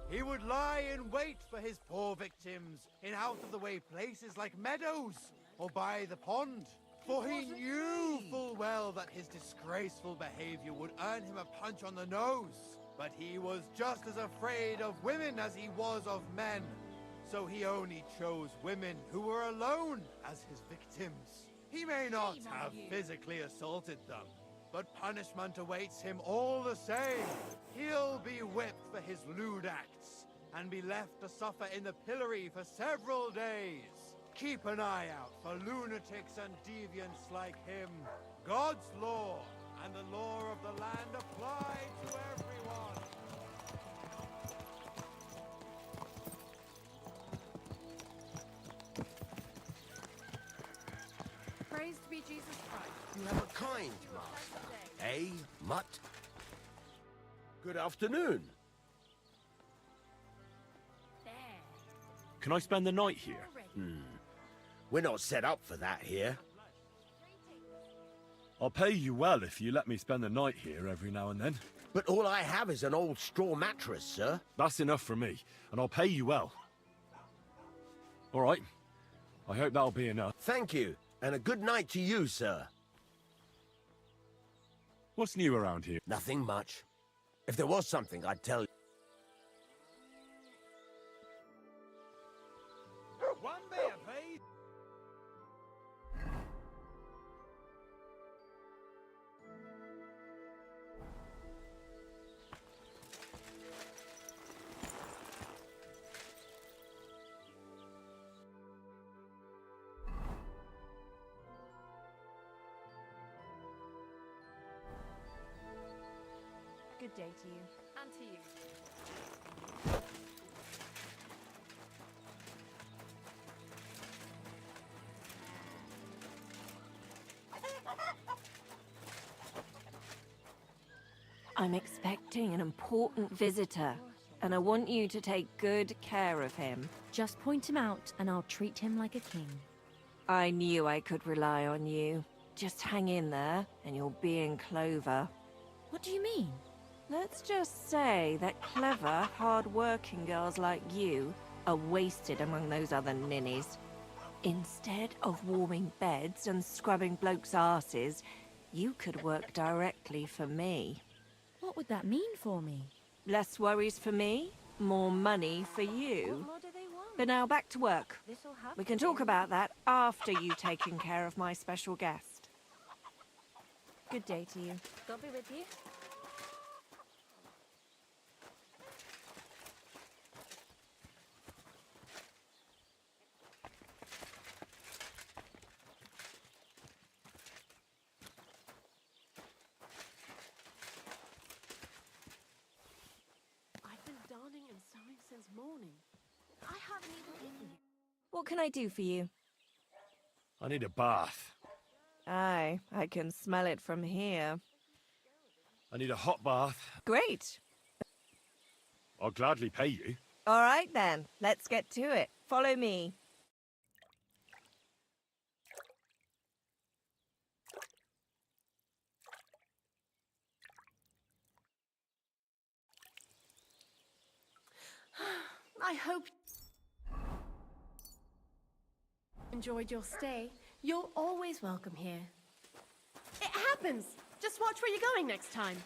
He would lie in wait for his poor victims in out-of-the-way places like meadows or by the pond. For he knew full well that his disgraceful behavior would earn him a punch on the nose. But he was just as afraid of women as he was of men. So he only chose women who were alone as his victims. He may not have physically assaulted them, but punishment awaits him all the same. He'll be whipped for his lewd acts and be left to suffer in the pillory for several days. Keep an eye out for lunatics and deviants like him. God's law and the law of the land apply to everyone. Praise be Jesus Christ. You have a kind master, eh, mutt? Good afternoon. There. Can I spend the night here? We're not set up for that here. I'll pay you well if you let me spend the night here every now and then. But all I have is an old straw mattress, sir. That's enough for me, and I'll pay you well. All right. I hope that'll be enough. Thank you, and a good night to you, sir. What's new around here? Nothing much. If there was something, I'd tell you. One beer, please. Good day to you. And to you. I'm expecting an important visitor, and I want you to take good care of him. Just point him out, and I'll treat him like a king. I knew I could rely on you. Just hang in there, and you'll be in clover. What do you mean? Let's just say that clever, hard-working girls like you are wasted among those other ninnies. Instead of warming beds and scrubbing blokes' arses, you could work directly for me. What would that mean for me? Less worries for me, more money for you. What more do they want? But now back to work. This'll have We to can do. talk about that after you've taken care of my special guest. Good day to you. God be with you. I've been darning and sewing since morning. I haven't even eaten. What can I do for you? I need a bath. Aye, I can smell it from here. I need a hot bath. Great. I'll gladly pay you. All right then, let's get to it. Follow me. I hope you enjoyed your stay. You're always welcome here. It happens! Just watch where you're going next time.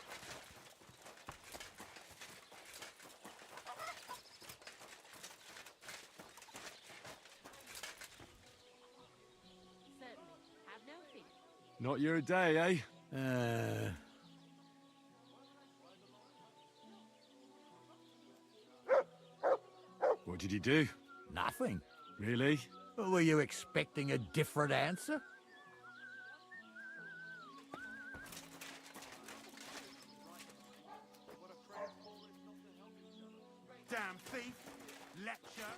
Certainly. Have no fear. Not your day, eh? What did you do? Nothing. Really? Were you expecting a different answer? Damn thief! Lecture!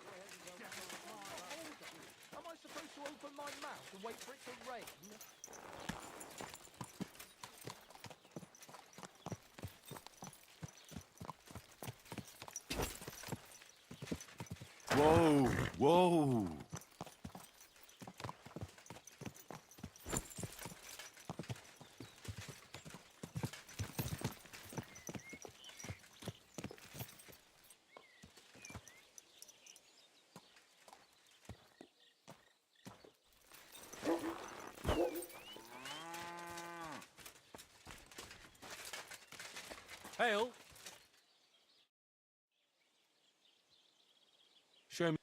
Am I supposed to open my mouth and wait for it to rain? Whoa, whoa. Hail. Show me.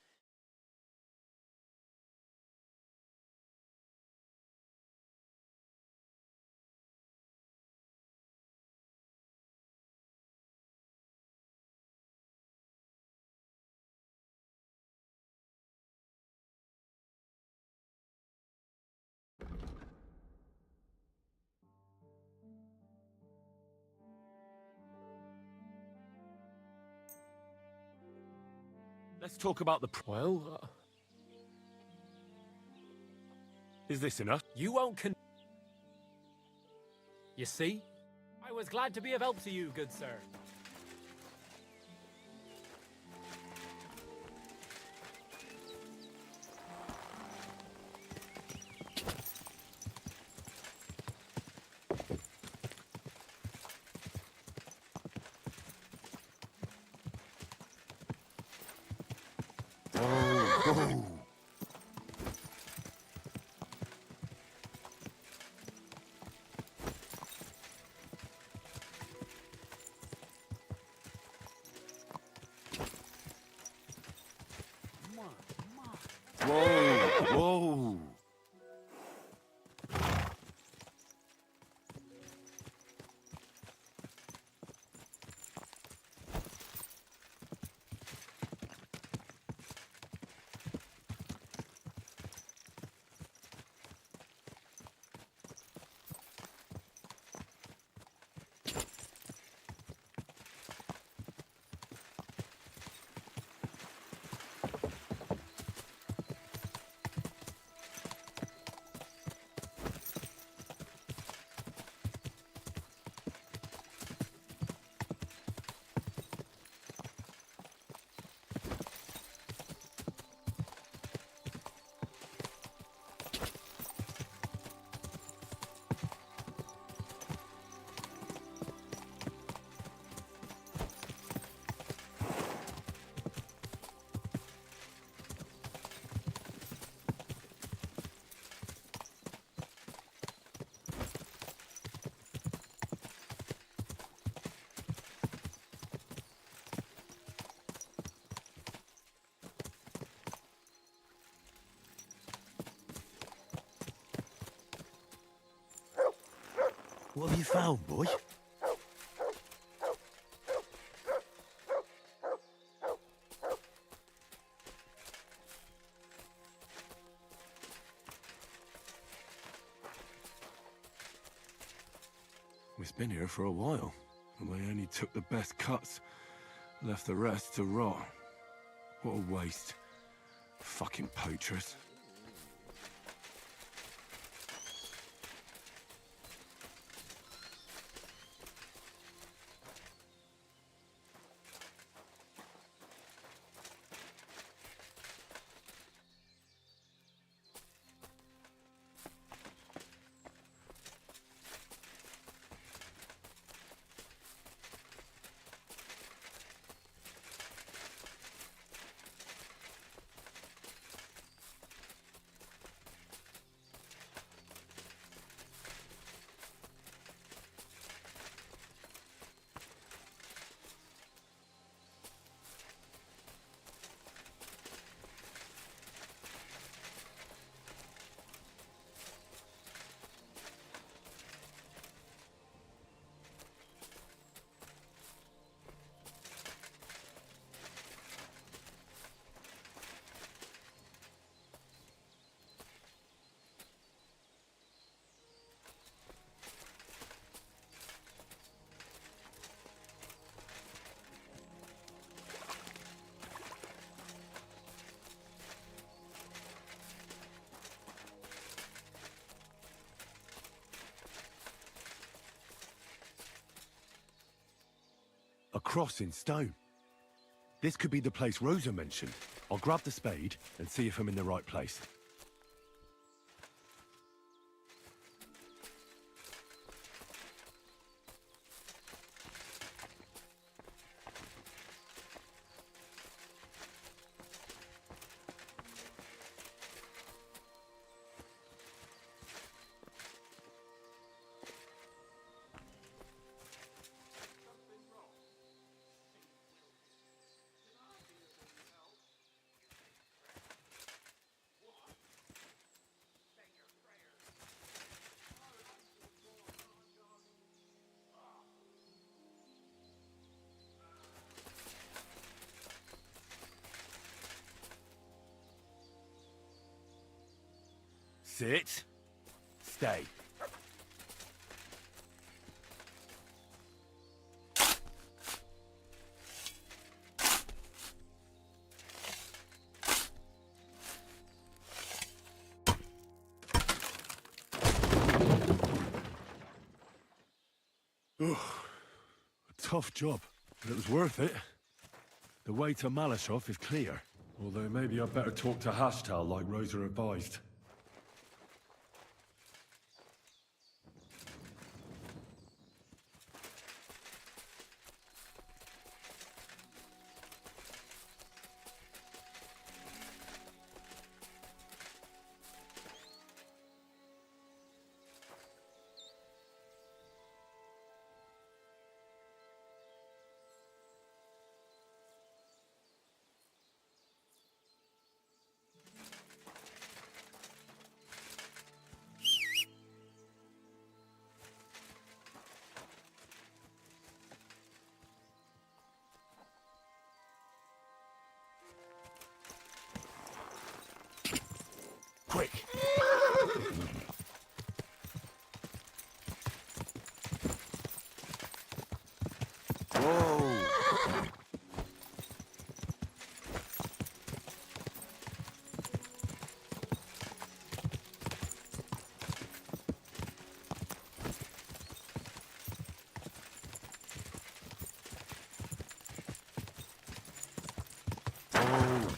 Let's talk about the. Well, Is this enough? you won't You see? I was glad to be of help to you, good sir. Whoa! Whoa! What have you found, boy? It's been here for a while, and they only took the best cuts, left the rest to rot. What a waste. Fucking poachers. A cross in stone. This could be the place Rosa mentioned. I'll grab the spade and see if I'm in the right place. That's it. Stay. A tough job, but it was worth it. The way to Malashov is clear. Although maybe I'd better talk to Hashtal like Rosa advised. Quick! Whoa!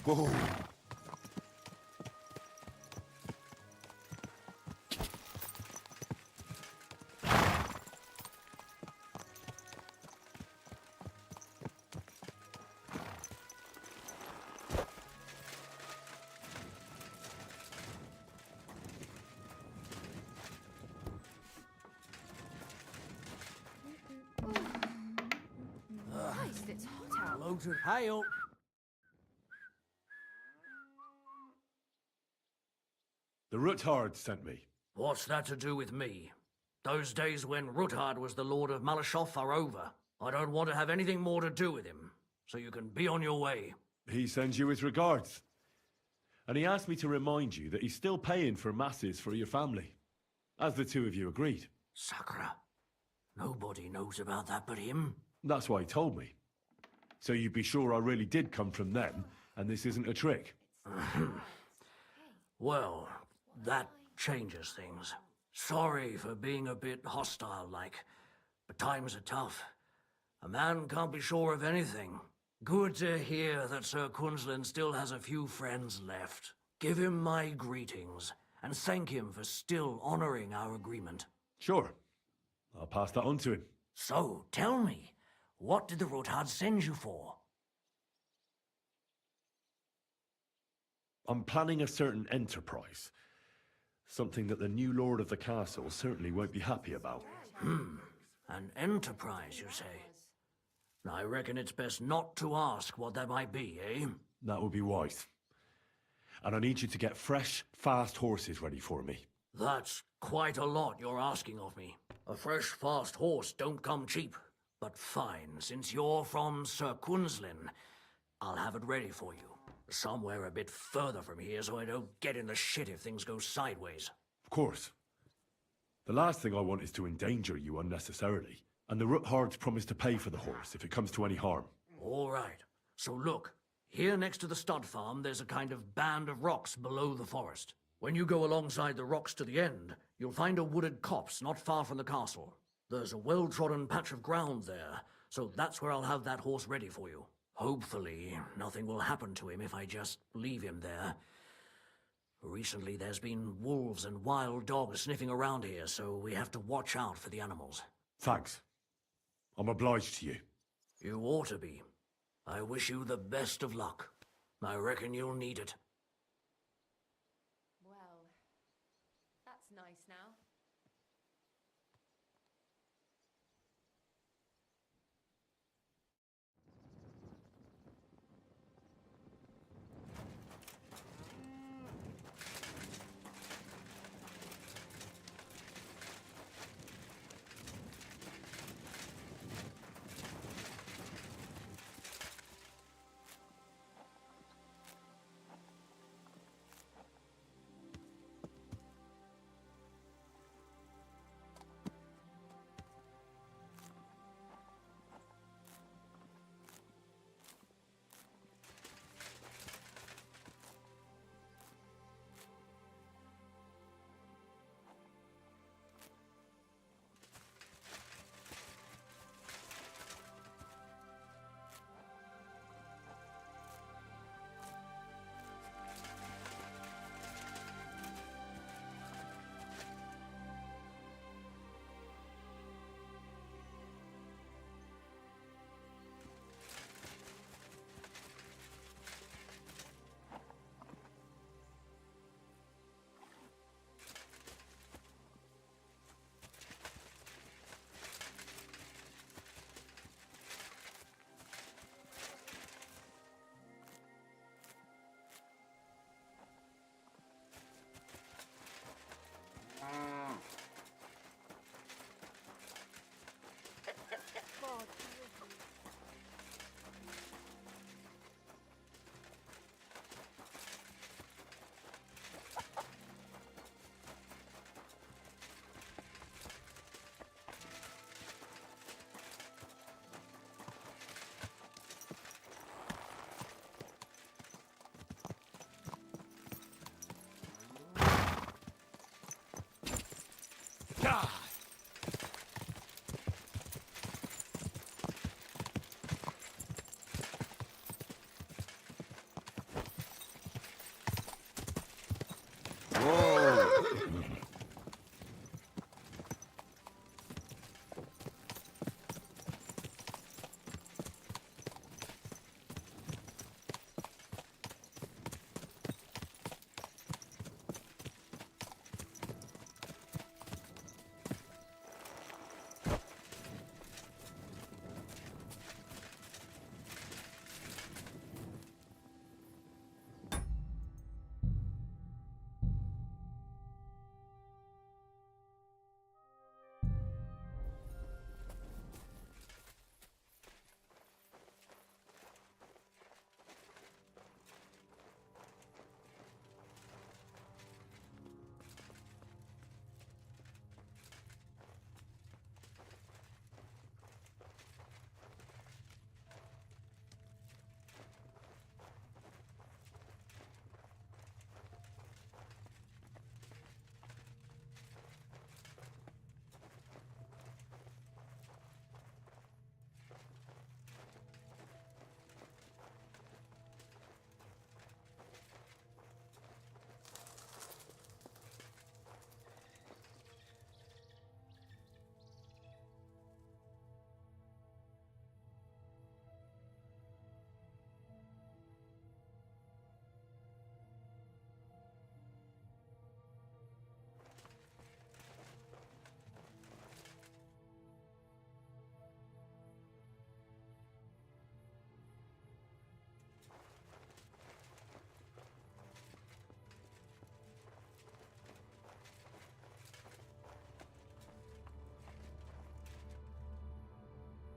Whoa! Christ, it's hot out. Loaded hail. The Ruthard sent me. What's that to do with me? Those days when Ruthard was the Lord of Malashov are over. I don't want to have anything more to do with him, so you can be on your way. He sends you his regards. And he asked me to remind you that he's still paying for masses for your family, as the two of you agreed. Sakura. Nobody knows about that but him. That's why he told me. So you'd be sure I really did come from them, and this isn't a trick. Well, that changes things. Sorry for being a bit hostile-like, but times are tough. A man can't be sure of anything. Good to hear that Sir Quinlan still has a few friends left. Give him my greetings, and thank him for still honoring our agreement. Sure. I'll pass that on to him. So, tell me, what did the Ruthard send you for? I'm planning a certain enterprise. Something that the new lord of the castle certainly won't be happy about. An enterprise, you say? I reckon it's best not to ask what that might be, eh? That would be wise. And I need you to get fresh, fast horses ready for me. That's quite a lot you're asking of me. A fresh, fast horse don't come cheap. But fine, since you're from Sir Quinlan, I'll have it ready for you. Somewhere a bit further from here so I don't get in the shit if things go sideways. Of course. The last thing I want is to endanger you unnecessarily. And the Ruthards promise to pay for the horse if it comes to any harm. All right. So look, here next to the stud farm, there's a kind of band of rocks below the forest. When you go alongside the rocks to the end, you'll find a wooded copse not far from the castle. There's a well-trodden patch of ground there, so that's where I'll have that horse ready for you. Hopefully, nothing will happen to him if I just leave him there. Recently, there's been wolves and wild dogs sniffing around here, so we have to watch out for the animals. Thanks. I'm obliged to you. You ought to be. I wish you the best of luck. I reckon you'll need it. Well, that's nice now.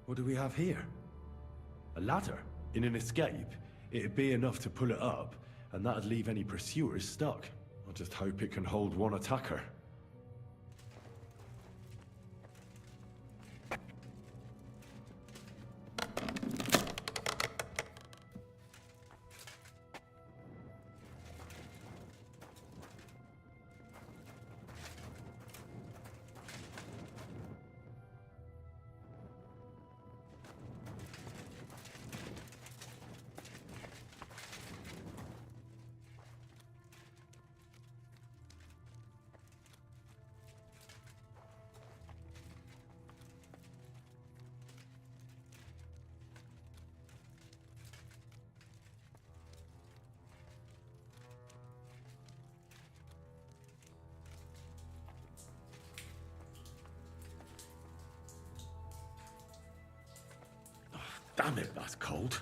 What do we have here? A ladder? In an escape, it'd be enough to pull it up, and that'd leave any pursuers stuck. I just hope it can hold one attacker. Damn it, that's cold.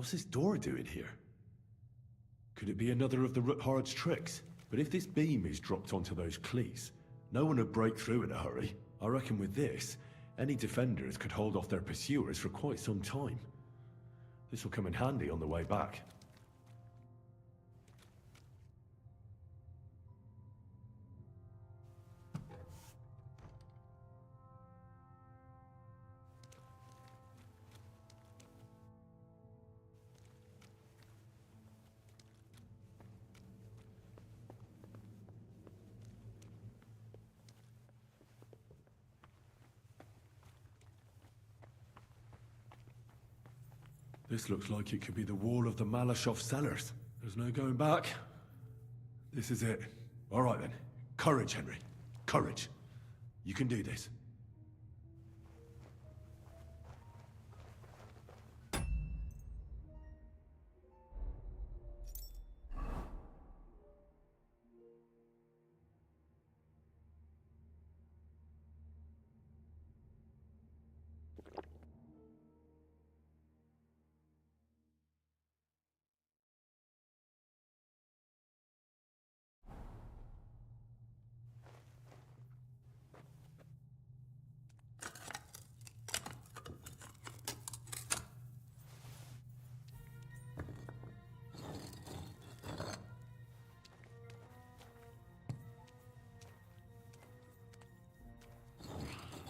What's this door doing here? Could it be another of the Ruthard's tricks? But if this beam is dropped onto those cleats, no one would break through in a hurry. I reckon with this, any defenders could hold off their pursuers for quite some time. This will come in handy on the way back. This looks like it could be the wall of the Malashov cellars. There's no going back. This is it. All right then. Courage, Henry. Courage. You can do this.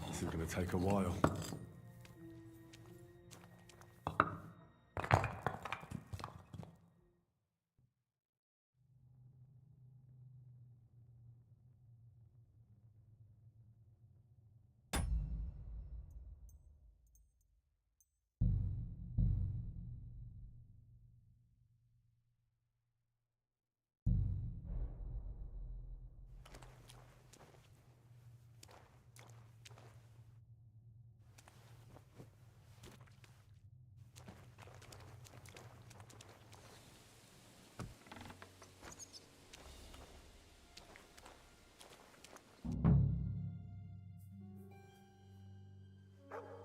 This is going to take a while.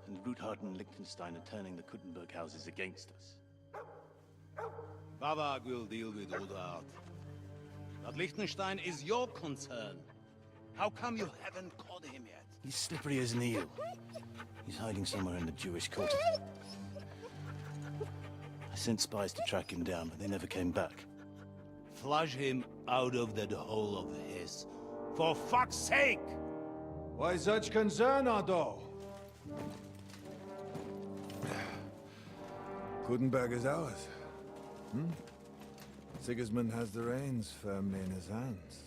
And Ruthard and Liechtenstein are turning the Kuttenberg houses against us. Bavag will deal with Ruthard. But Liechtenstein is your concern. How come you haven't caught him yet? He's slippery as an eel. He's hiding somewhere in the Jewish quarter. I sent spies to track him down, but they never came back. Flush him out of that hole of his. For fuck's sake! Why such concern, Otto? Kuttenberg is ours. Sigismund has the reins firmly in his hands.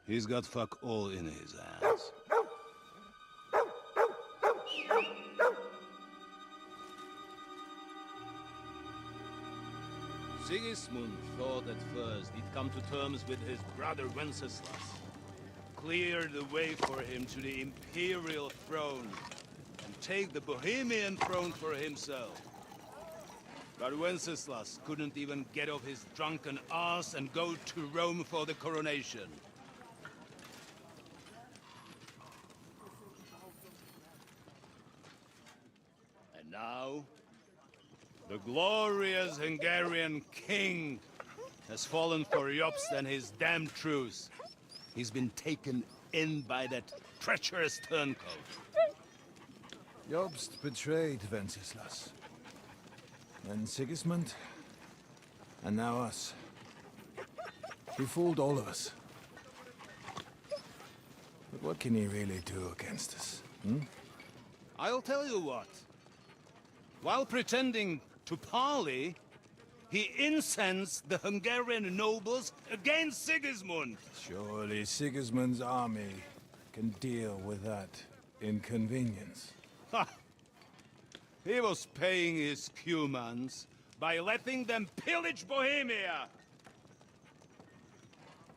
He's got fuck all in his hands. Sigismund thought at first he'd come to terms with his brother Wenceslas, clear the way for him to the imperial throne, and take the Bohemian throne for himself. But Wenceslas couldn't even get off his drunken ass and go to Rome for the coronation. And now, the glorious Hungarian king has fallen for Jobst and his damned truce. He's been taken in by that treacherous turncoat. Jobst betrayed Wenceslas. Then Sigismund. And now us. He fooled all of us. But what can he really do against us? I'll tell you what. While pretending to parley, he incensed the Hungarian nobles against Sigismund. Surely Sigismund's army can deal with that inconvenience. Ha! He was paying his Cumans by letting them pillage Bohemia.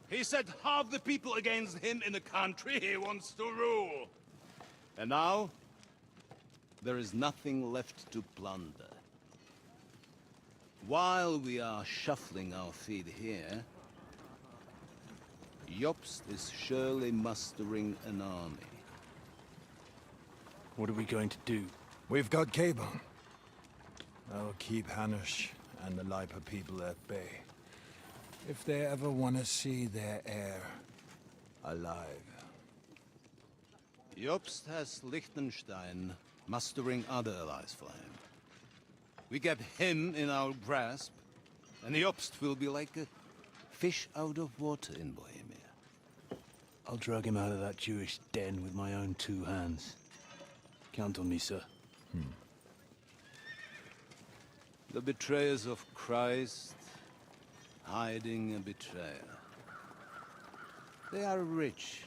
He set half the people against him in the country he wants to rule. And now, there is nothing left to plunder. While we are shuffling our feet here, Jobst is surely mustering an army. What are we going to do? We've got K-Bone. That'll keep Hanush and the Lipa people at bay. If they ever want to see their heir alive. Jobst has Liechtenstein mustering other allies for him. We get him in our grasp, and Jobst will be like a fish out of water in Bohemia. I'll drag him out of that Jewish den with my own 2 hands. Count on me, sir. The betrayers of Christ, hiding a betrayer. They are rich.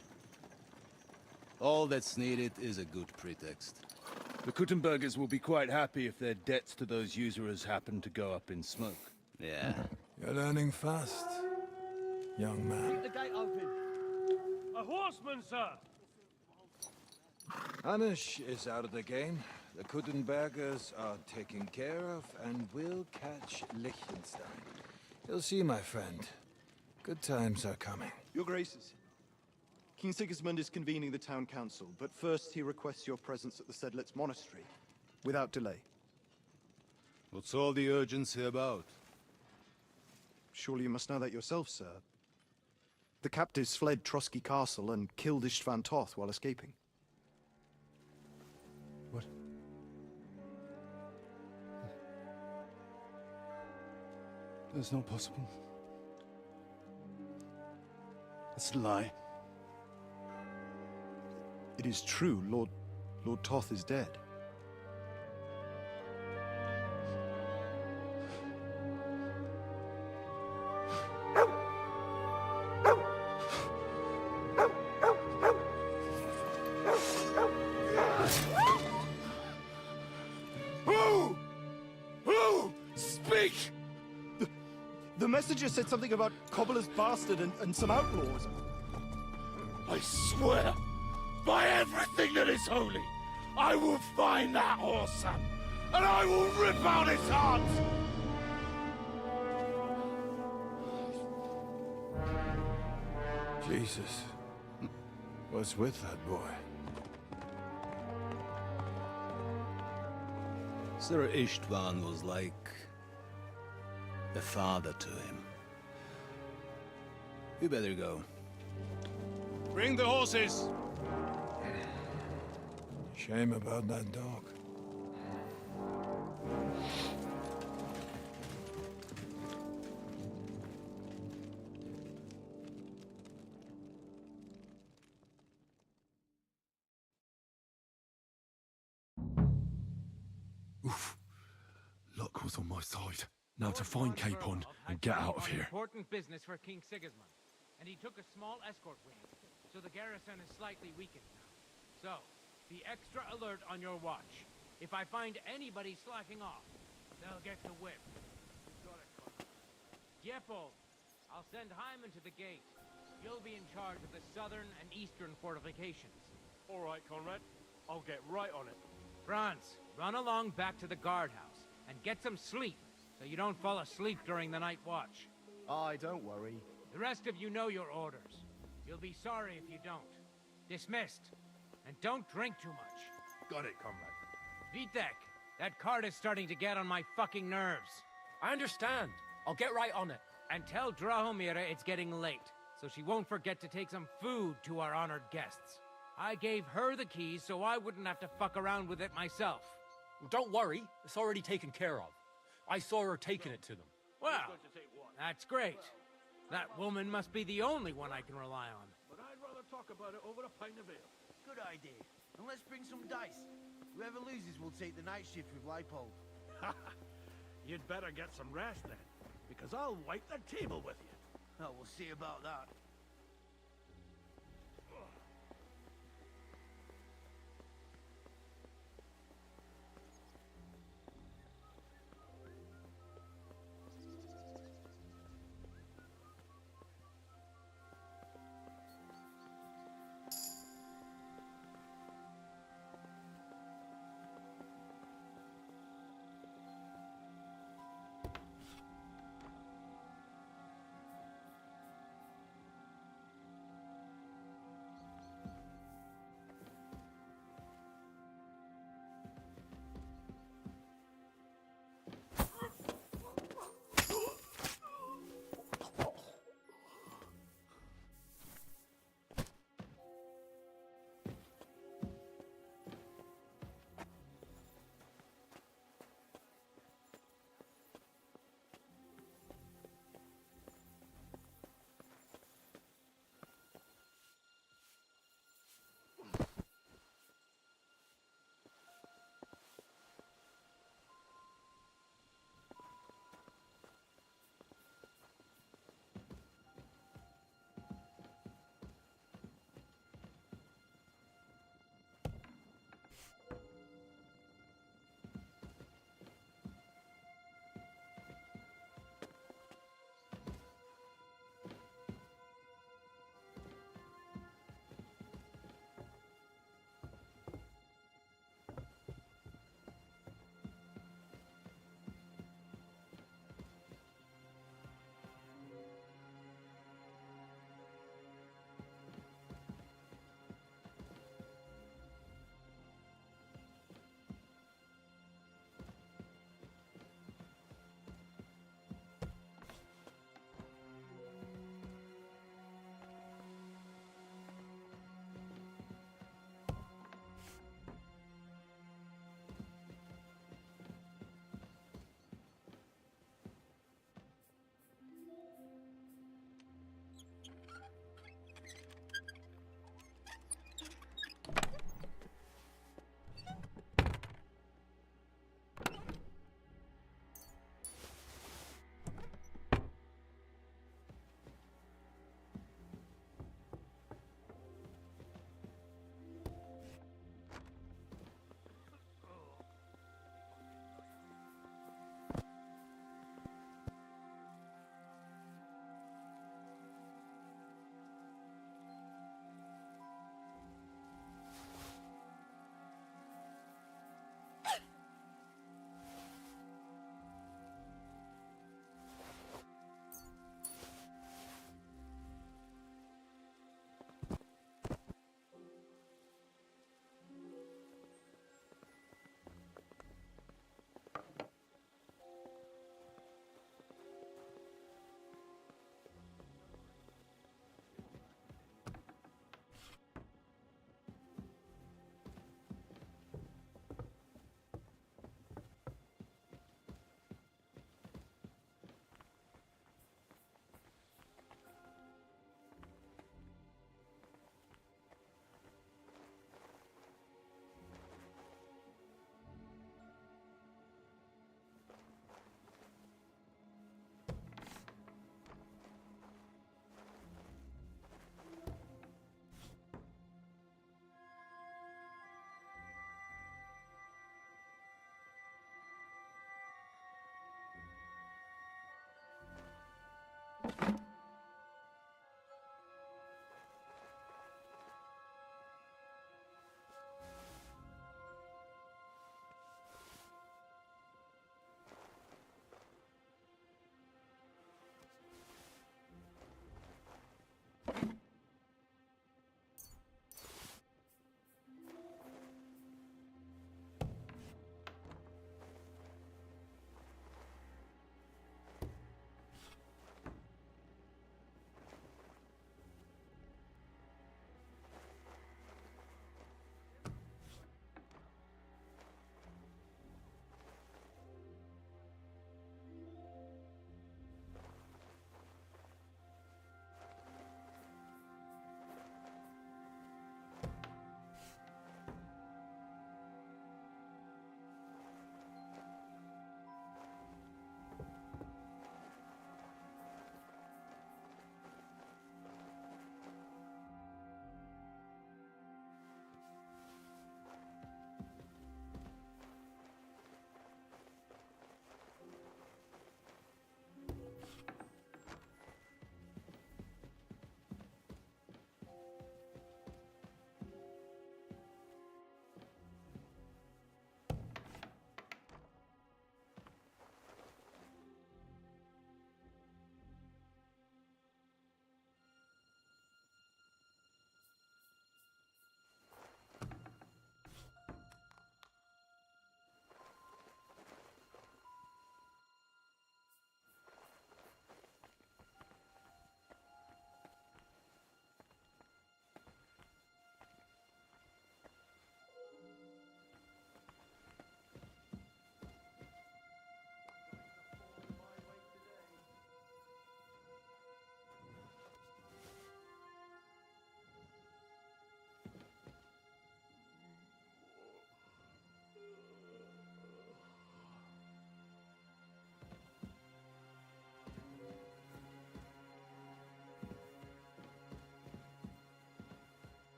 All that's needed is a good pretext. The Kuttenbergers will be quite happy if their debts to those usurers happen to go up in smoke. Yeah. You're learning fast, young man. The gate open. A horseman, sir! Anish is out of the game. The Kuttenbergers are taken care of, and we'll catch Liechtenstein. You'll see, my friend. Good times are coming. Your Graces, King Sigismund is convening the town council, but first he requests your presence at the Sedlitz monastery, without delay. What's all the urgency about? Surely you must know that yourself, sir. The captives fled Trotsky Castle and killed Istvan Toth while escaping. What? That's not possible. It's a lie. It is true, Lord Toth is dead. Who? Speak! The messenger said something about Cobbler's bastard and some outlaws. I swear, by everything that is holy, I will find that whoreson, and I will rip out his heart! Jesus. What's with that boy? Sir Istvan was like a father to him. You better go. Bring the horses! Shame about that dog. Oof. Luck was on my side. Now to find Capon and get out of here. Important business for King Sigismund, and he took a small escort wing, so the garrison is slightly weakened now. So, be extra alert on your watch. If I find anybody slacking off, they'll get the whip. Yepo, I'll send Hyman to the gate. You'll be in charge of the southern and eastern fortifications. All right, Conrad. I'll get right on it. Franz, run along back to the guardhouse and get some sleep so you don't fall asleep during the night watch. Aye, don't worry. The rest of you know your orders. You'll be sorry if you don't. Dismissed. And don't drink too much. Got it, comrade. Vitek, that cart is starting to get on my fucking nerves. I understand. I'll get right on it. And tell Drahomira it's getting late, so she won't forget to take some food to our honored guests. I gave her the keys so I wouldn't have to fuck around with it myself. Well, don't worry. It's already taken care of. I saw her taking it to them. Well, that's great. That woman must be the only one I can rely on. But I'd rather talk about it over a pint of ale. Good idea. And let's bring some dice. Whoever loses will take the night shift with Leipold. You'd better get some rest then, because I'll wipe the table with you. Oh, we'll see about that.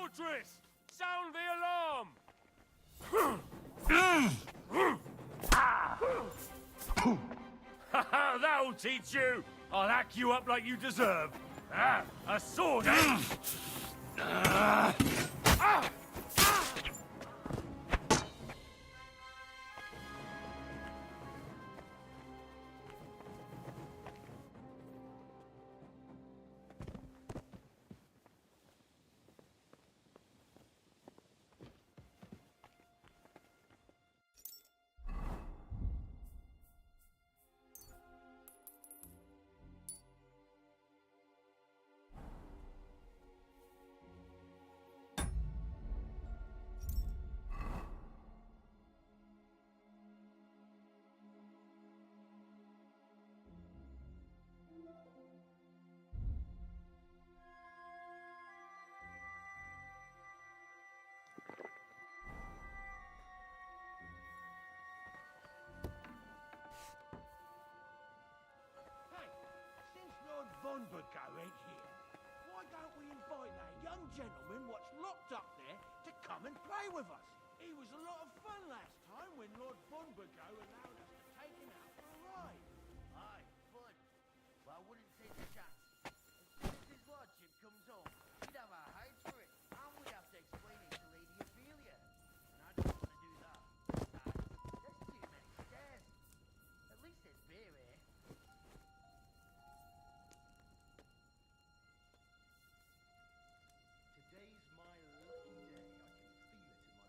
fortress! Sound the alarm! That'll teach you! I'll hack you up like you deserve. A sword, eh? Budu ain't here. Why don't we invite that young gentleman what's locked up there to come and play with us? He was a lot of fun last time when Lord Budu allowed us to take him out for a ride. Aye, fun. But I wouldn't take the chance. As soon as his lordship comes home, he'd have our hides for it, and we'd have to explain it to Lady Ophelia. And I don't want to do that. There's too many stairs. At least there's beer here. Today's my lucky day. I can feel it in my bones.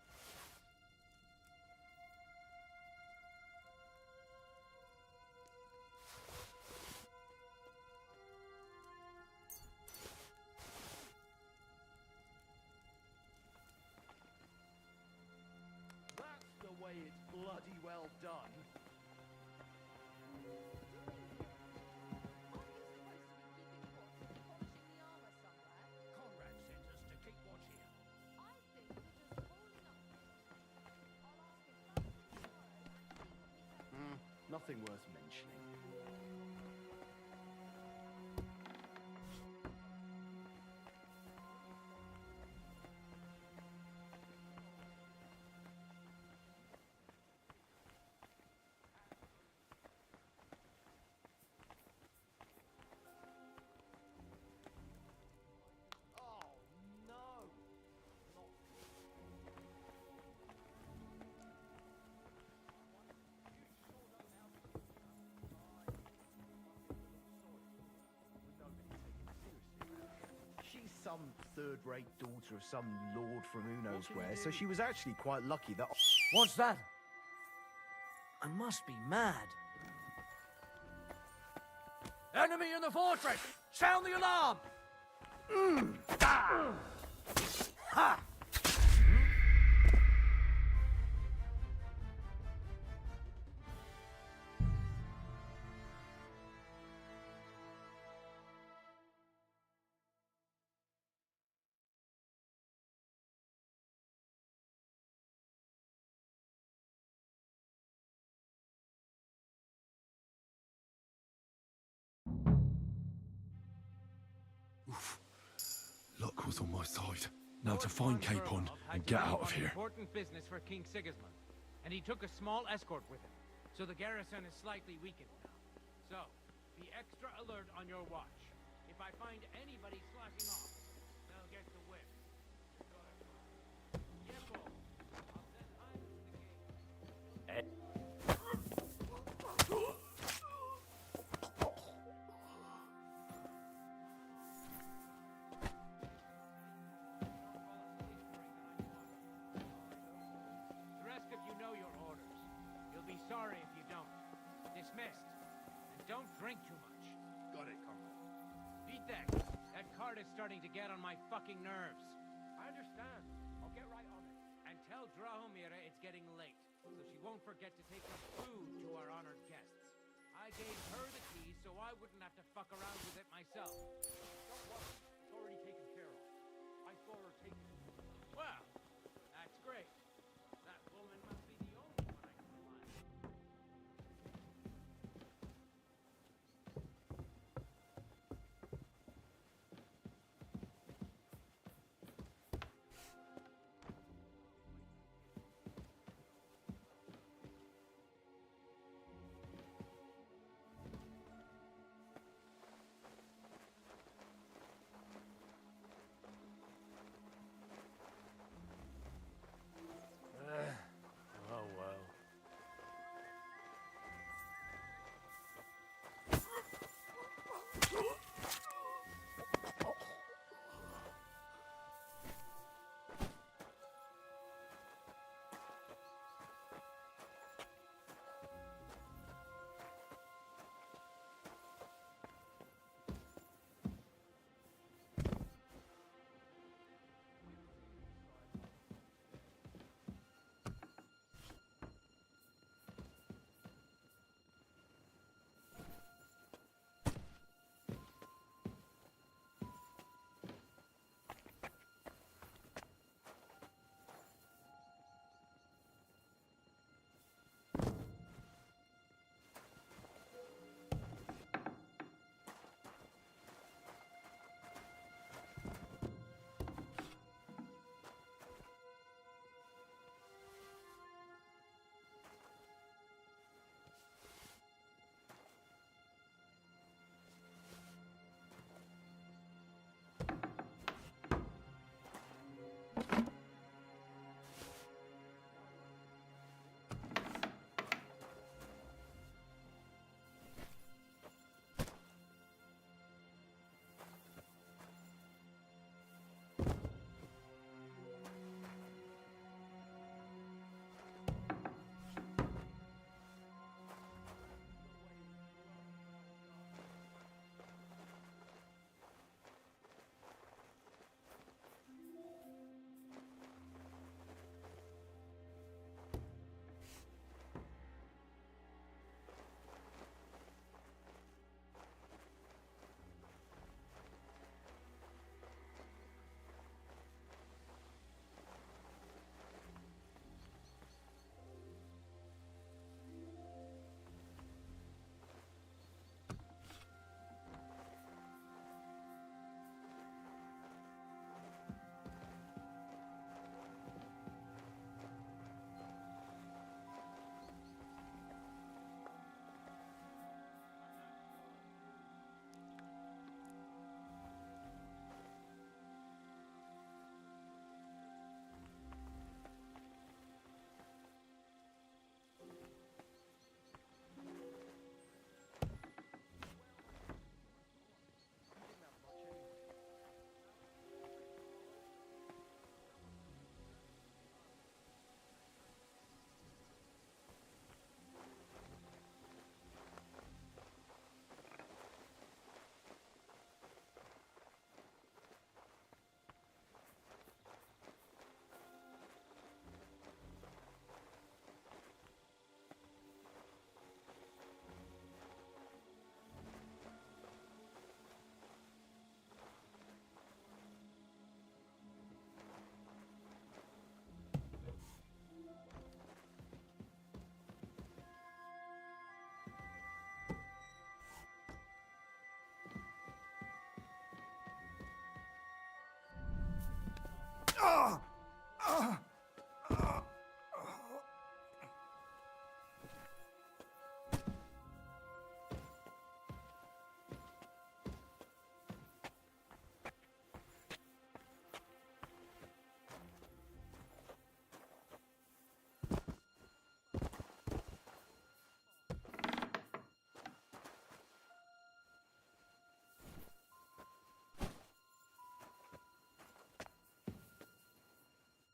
That's the way it's bloody well done. Conrad sent us to keep watch here. Nothing worth mentioning. Oh no! She's some third-rate daughter of some lord from who knows where, so she was actually quite lucky that... What's that? I must be mad. Enemy in the fortress! Sound the alarm! Ha! Luck was on my side. Now to find Capon and get out of here. Important business for King Sigismund, and he took a small escort with him, so the garrison is slightly weakened now. So, be extra alert on your watch. If I find anybody slacking off, they'll get the whip. Yeppo, I'll send Heinz to the gate. The rest of you know your orders. You'll be sorry if you don't. Dismissed. And don't drink too much. Got it, Conrad. Beat that. That cart is starting to get on my fucking nerves. I understand. I'll get right on it. And tell Drahomira it's getting late, so she won't forget to take some food to our honored guests. I gave her the keys so I wouldn't have to fuck around with it myself. Don't worry. It's already taken care of. I saw her take it. Well, that's great. That woman must be the only one I can rely on.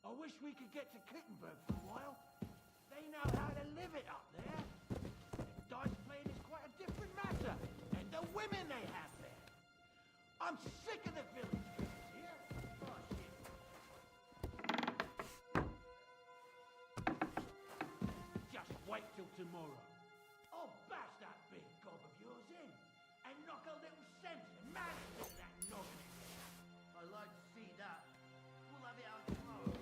I wish we could get to Kittenberg for a while. They know how to live it up there. Dice playing is quite a different matter. And the women they have there. I'm sick of the village girls here. Oh, shit. Just wait till tomorrow. I'll bash that big gob of yours in and knock a little sense and manners into that noggin. I'd like to see that. We'll have it out tomorrow.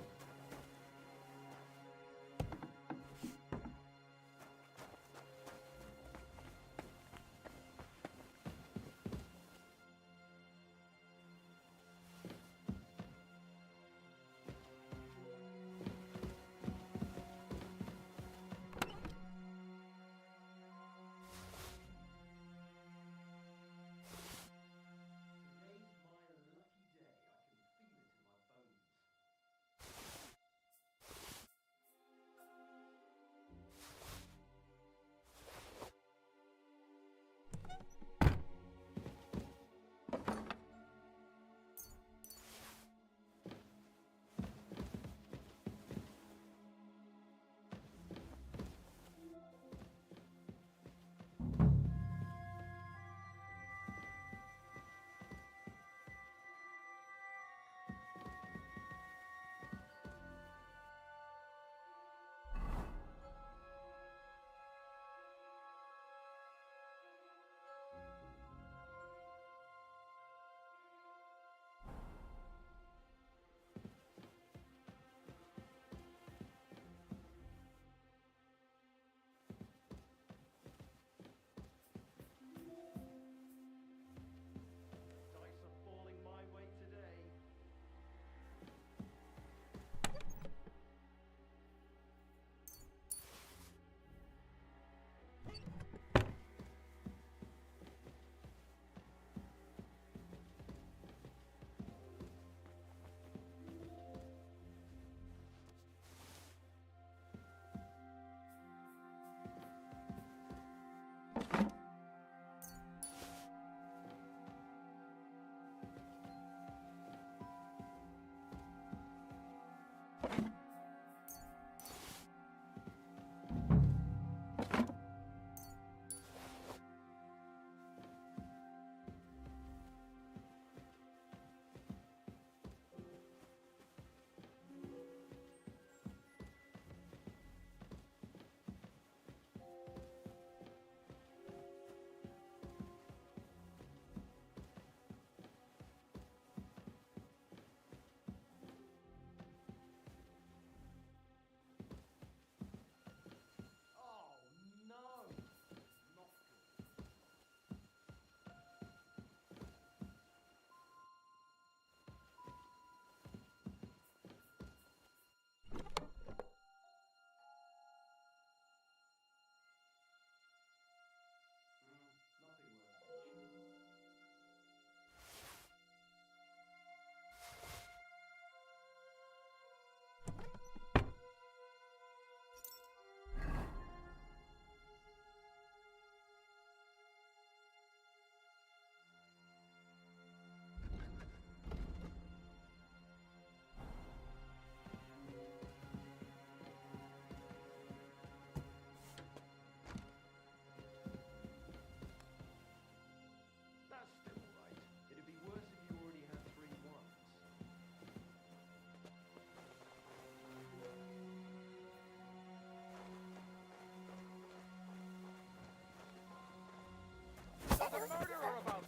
There's a murderer about!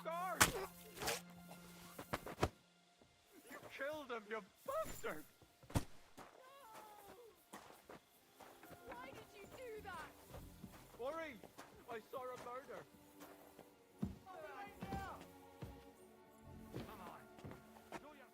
Guard! You killed him, you bastard! Why did you do that? Worry! I saw a murder! Come on! Do your...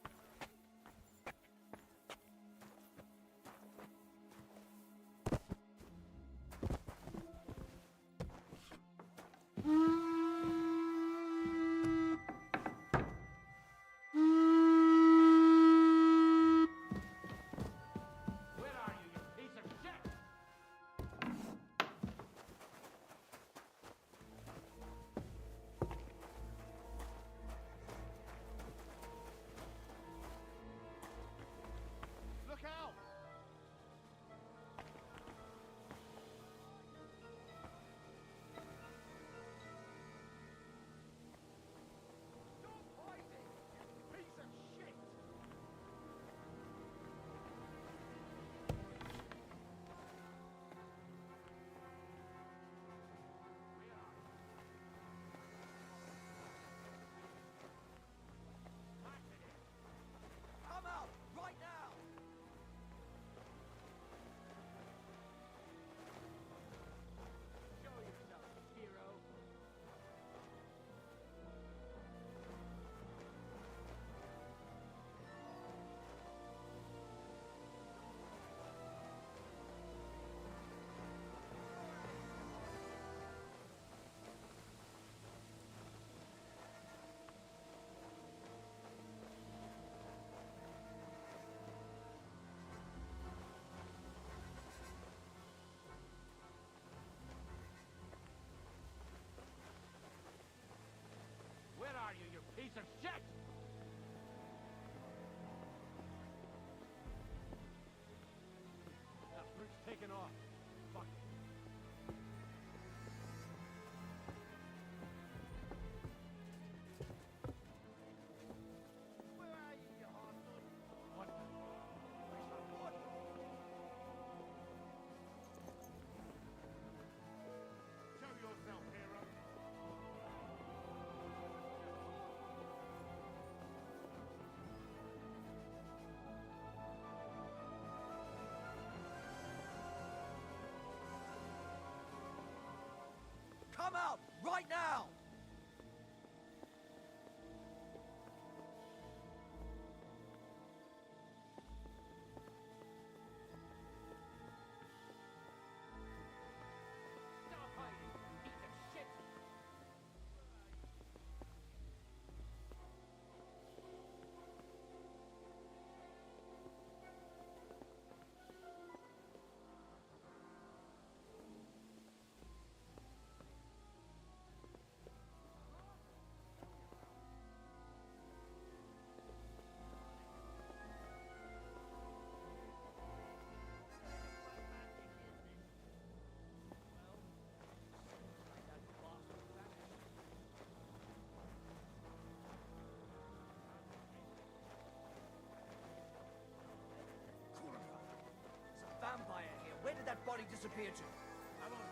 body disappear to?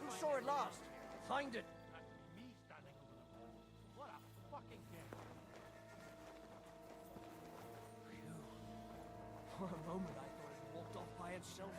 Who saw it last? Find it. Me standing over the wall. What a fucking game. Phew. For a moment I thought it walked off by itself.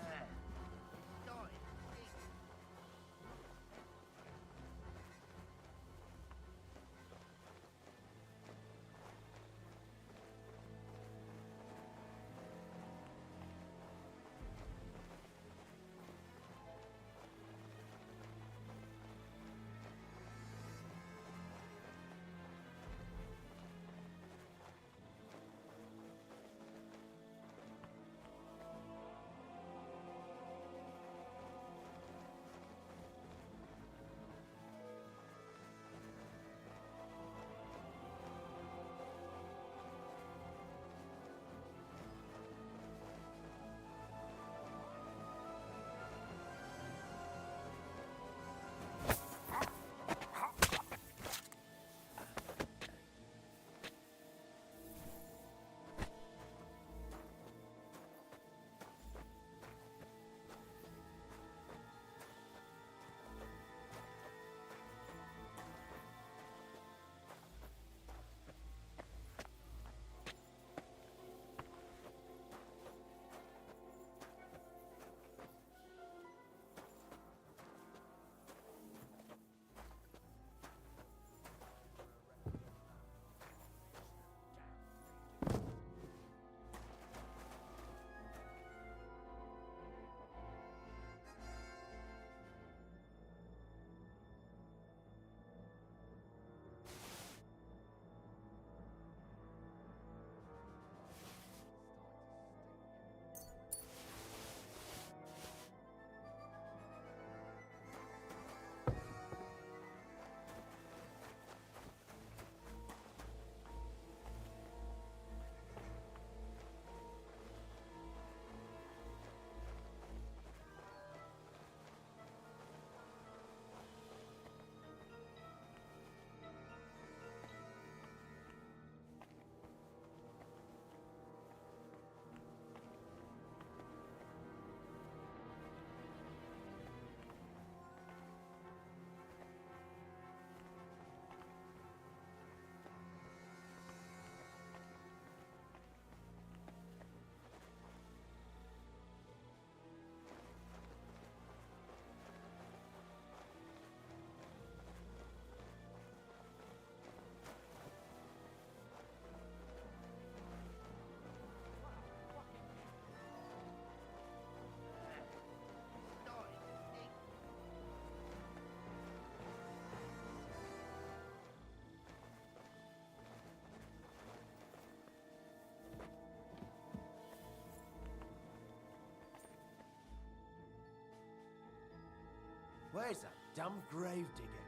Where's that damn grave digger?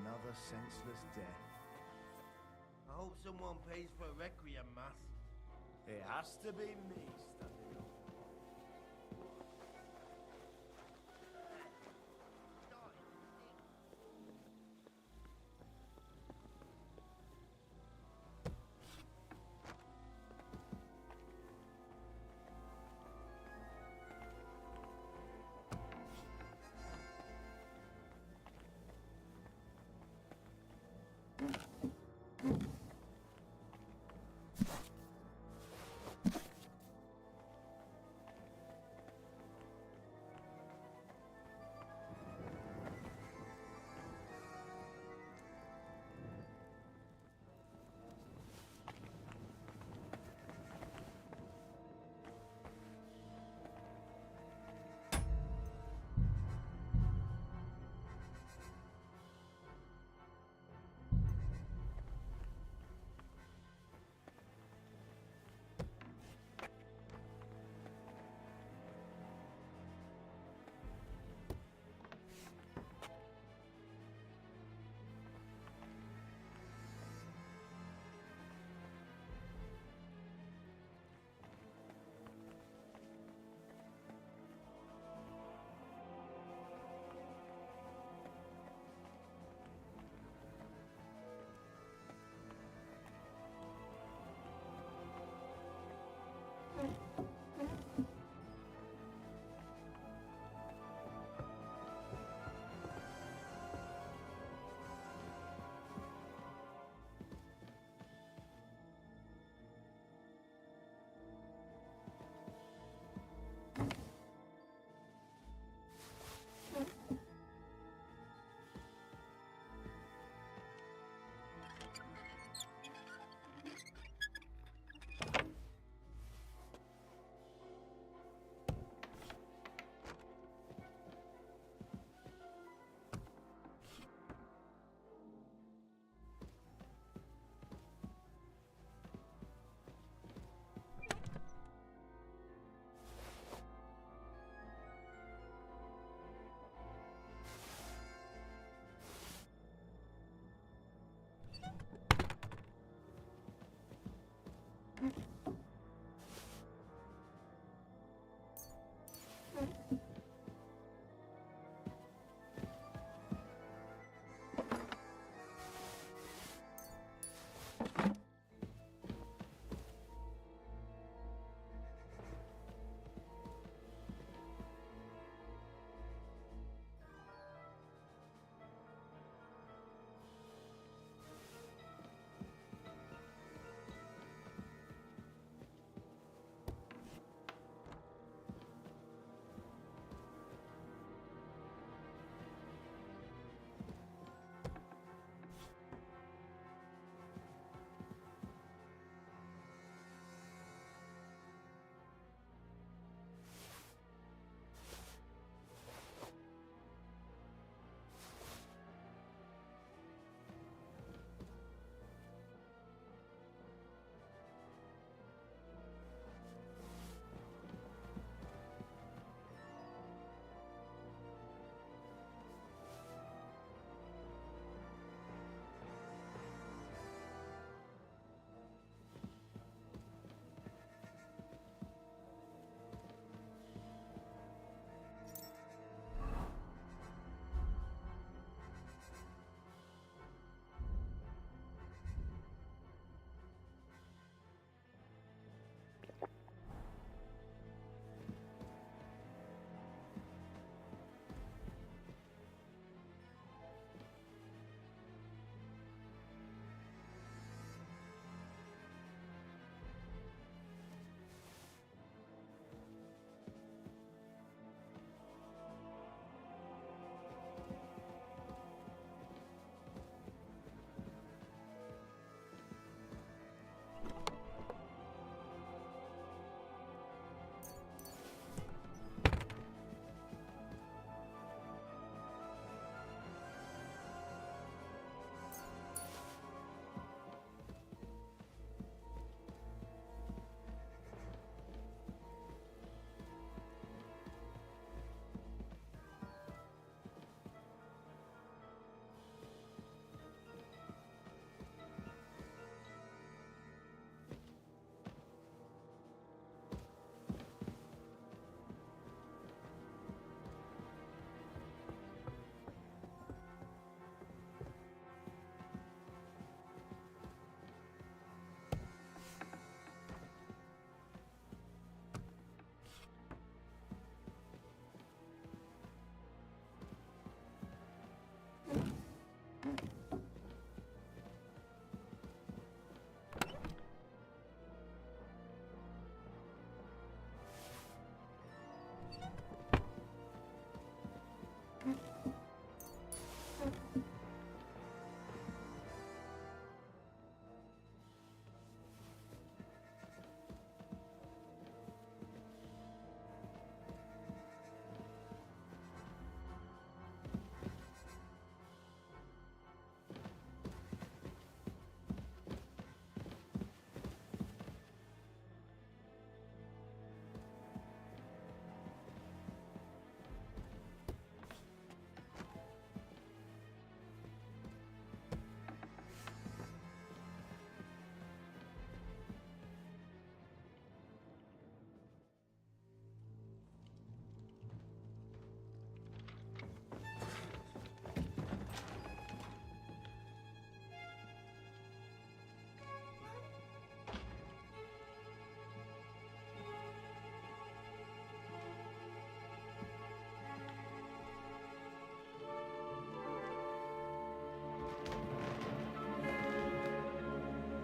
Another senseless death. I hope someone pays for a requiem mass. It has to be me standing up.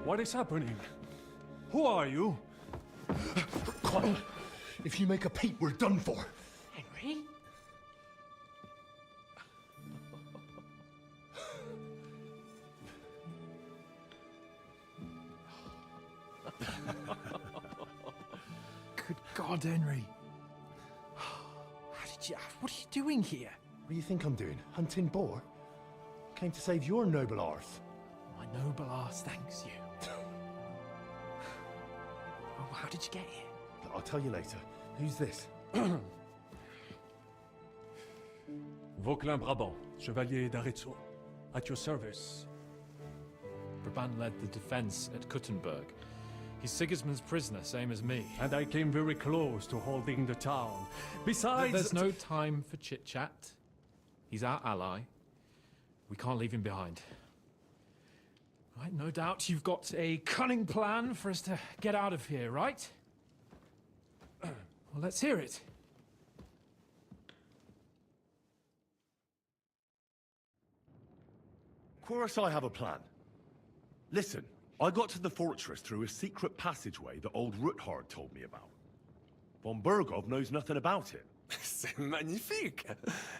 What is happening? Who are you? Quiet. If you make a peep, we're done for. Henry? Good God, Henry. What are you doing here? What do you think I'm doing? Hunting boar? Came to save your noble arse. My noble arse thanks you. Oh, how did you get here? I'll tell you later. Who's this? Vauquelin-Brabant, Chevalier d'Arezzo. At your service. Brabant led the defense at Kuttenberg. He's Sigismund's prisoner, same as me. And I came very close to holding the town. Besides... There's no time for chit-chat. He's our ally. We can't leave him behind. Right, no doubt you've got a cunning plan for us to get out of here, right? Well, let's hear it. Of course I have a plan. Listen, I got to the fortress through a secret passageway that old Ruthard told me about. Von Bergov knows nothing about it. C'est magnifique!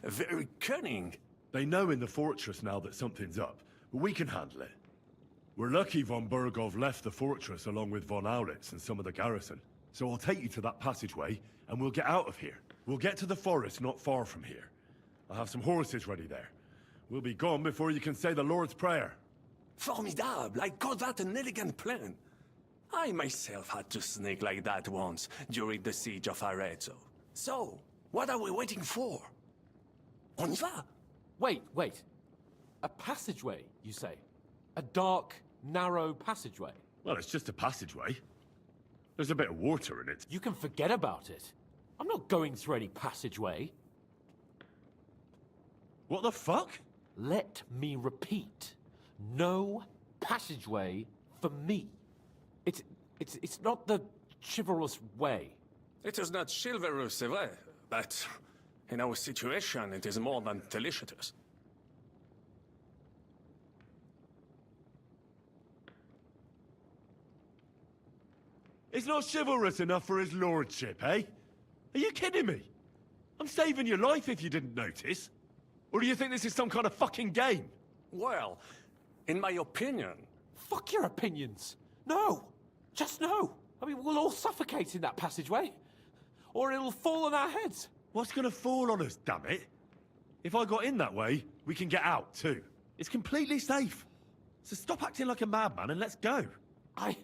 Very cunning. They know in the fortress now that something's up, but we can handle it. We're lucky von Bergov left the fortress along with von Aulitz and some of the garrison. So I'll take you to that passageway, and we'll get out of here. We'll get to the forest not far from here. I have some horses ready there. We'll be gone before you can say the Lord's Prayer. Formidable! I call that an elegant plan. I myself had to sneak like that once during the siege of Arezzo. So, what are we waiting for? On y va! Wait. A passageway, you say? A dark, narrow passageway? Well, it's just a passageway. There's a bit of water in it. You can forget about it. I'm not going through any passageway. What the fuck? Let me repeat. No passageway for me. It's not the chivalrous way. It is not chivalrous, c'est vrai, but in our situation, it is more than delicious. It's not chivalrous enough for his lordship, eh? Are you kidding me? I'm saving your life if you didn't notice. Or do you think this is some kind of fucking game? Well, in my opinion... Fuck your opinions. No. Just no. I mean, we'll all suffocate in that passageway. Or it'll fall on our heads. What's gonna fall on us, damn it? If I got in that way, we can get out, too. It's completely safe. So stop acting like a madman and let's go. I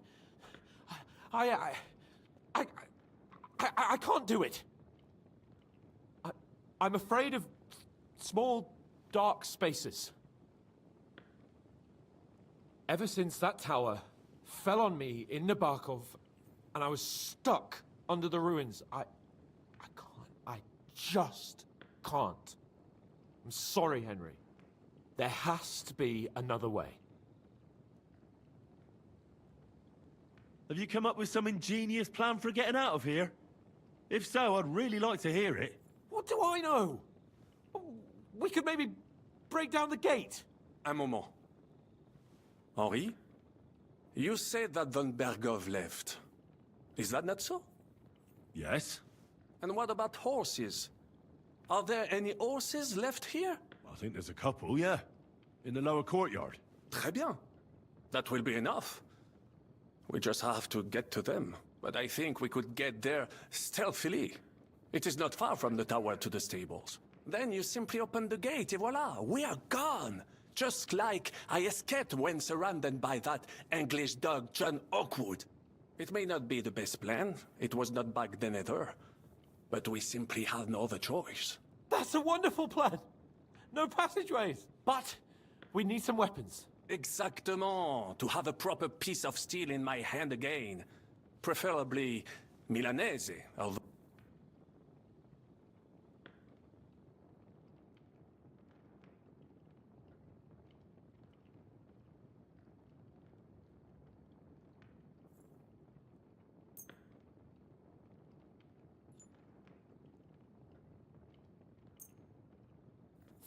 can't do it. I'm afraid of small, dark spaces. Ever since that tower fell on me in Nabokov, and I was stuck under the ruins, I just can't. I'm sorry, Henry. There has to be another way. Have you come up with some ingenious plan for getting out of here? If so, I'd really like to hear it. What do I know? We could maybe break down the gate. Un moment. Henri, you said that von Bergov left. Is that not so? Yes. And what about horses? Are there any horses left here? I think there's a couple, yeah. In the lower courtyard. Très bien. That will be enough. We just have to get to them. But I think we could get there stealthily. It is not far from the tower to the stables. Then you simply open the gate, et voila, we are gone! Just like I escaped when surrounded by that English dog John Oakwood. It may not be the best plan, it was not back then either. But we simply had no other choice. That's a wonderful plan! No passageways! But we need some weapons. Exactement! To have a proper piece of steel in my hand again. Preferably Milanese, although...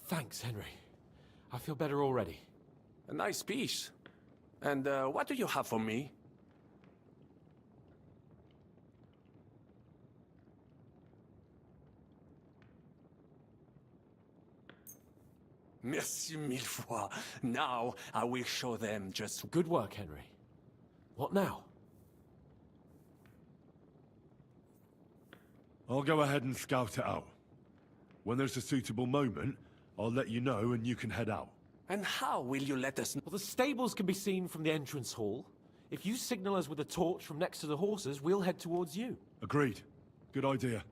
Thanks, Henry. I feel better already. A nice piece. And what do you have for me? Merci mille fois. Now I will show them just... Good work, Henry. What now? I'll go ahead and scout it out. When there's a suitable moment, I'll let you know and you can head out. And how will you let us know? Well, the stables can be seen from the entrance hall. If you signal us with a torch from next to the horses, we'll head towards you. Agreed. Good idea.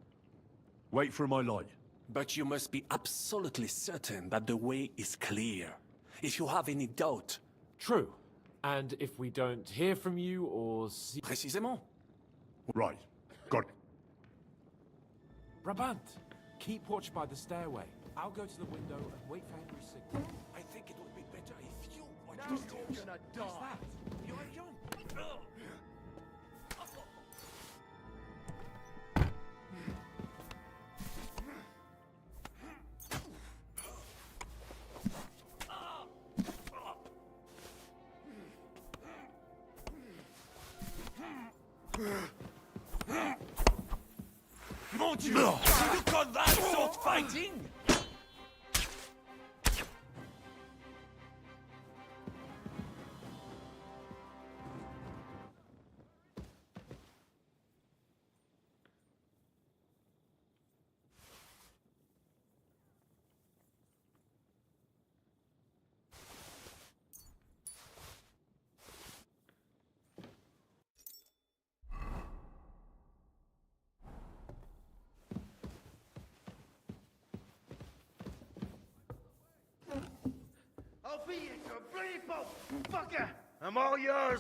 Wait for my light. But you must be absolutely certain that the way is clear. If you have any doubt... True. And if we don't hear from you or see... Précisément. Right. Got it. Brabant, keep watch by the stairway. I'll go to the window and wait for Henry's signal. I think it would be better if you watch Now the stairs. you're gonna die. What's that? You are young. Mon Dieu! You call that sword fighting? I'll beat you to a bloody pulp, fucker! I'm all yours!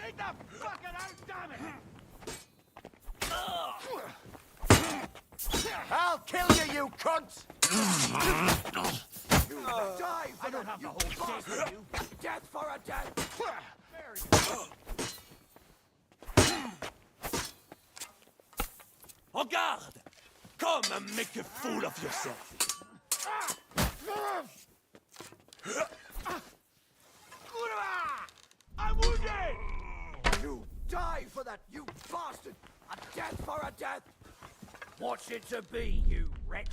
Take the fucking out, damn it! I'll kill you, you cunts! You die for the whole bastard, you! Death for a death! Regarde! Come and make a fool of yourself. I'm wounded! You die for that, you bastard! A death for a death! What's it to be, you wretch?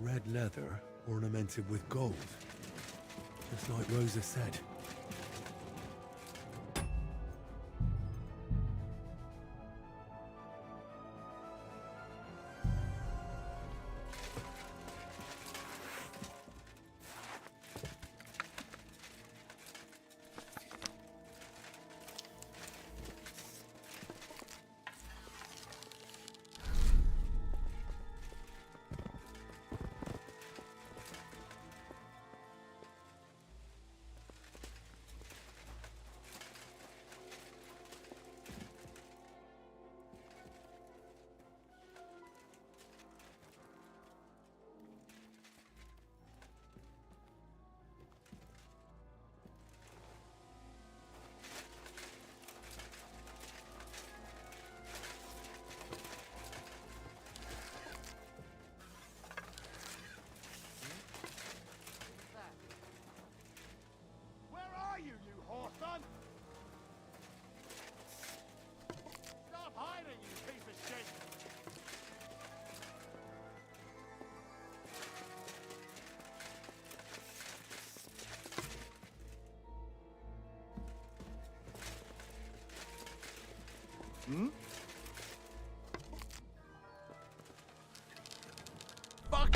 Red leather ornamented with gold. Just like Rosa said. Hmm? Fuck!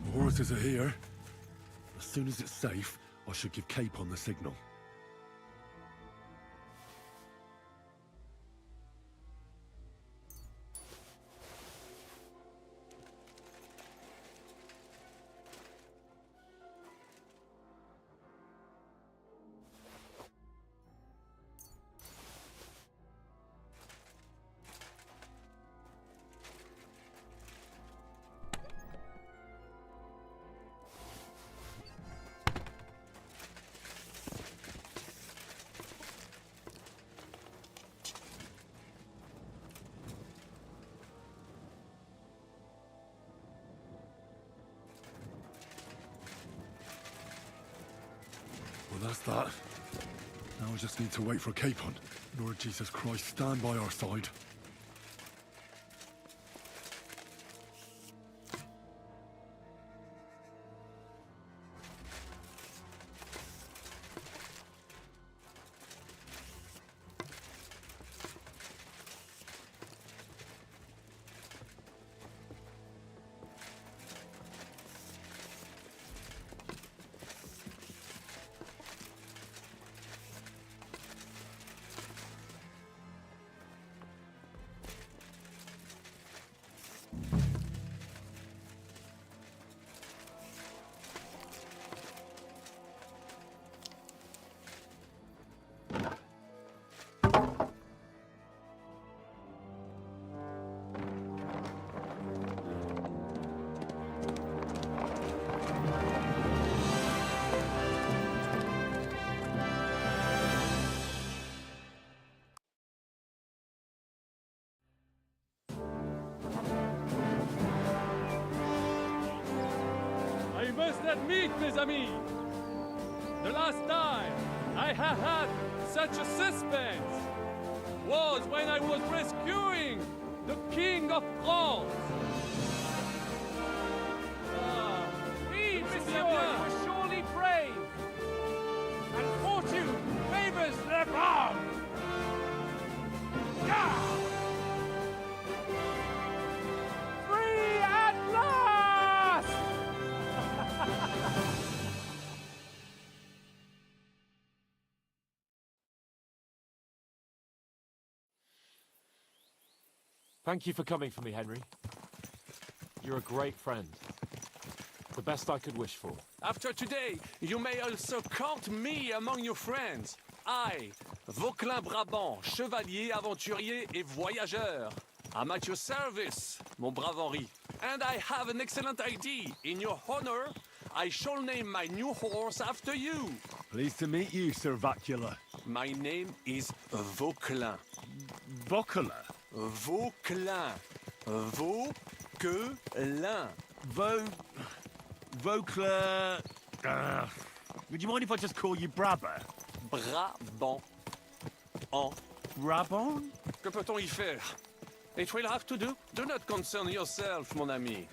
The horses are here. As soon as it's safe, I should give Cape on the signal. Well, that's that. Now I just need to wait for Capon. Lord Jesus Christ, stand by our side. must admit, mes amis, the last time I have had such a suspense was when I was rescuing the King of France. Oui, monsieur, you are surely brave. And fortune favors the brave. Free at last! Thank you for coming for me, Henry. You're a great friend. The best I could wish for. After today, you may also count me among your friends. I, Vauquelin Brabant, chevalier, aventurier et voyageur. I'm at your service, mon brave Henri. And I have an excellent idea. In your honor, I shall name my new horse after you. Pleased to meet you, Sir Vacula. My name is Vauquelin. Vauquelin? Vauquelin. Vauquelin. Vauquelin... would you mind if I just call you Brabber? Brabant. En. Brabant? Que peut-on y faire? It will have to do. Do not concern yourself, mon ami.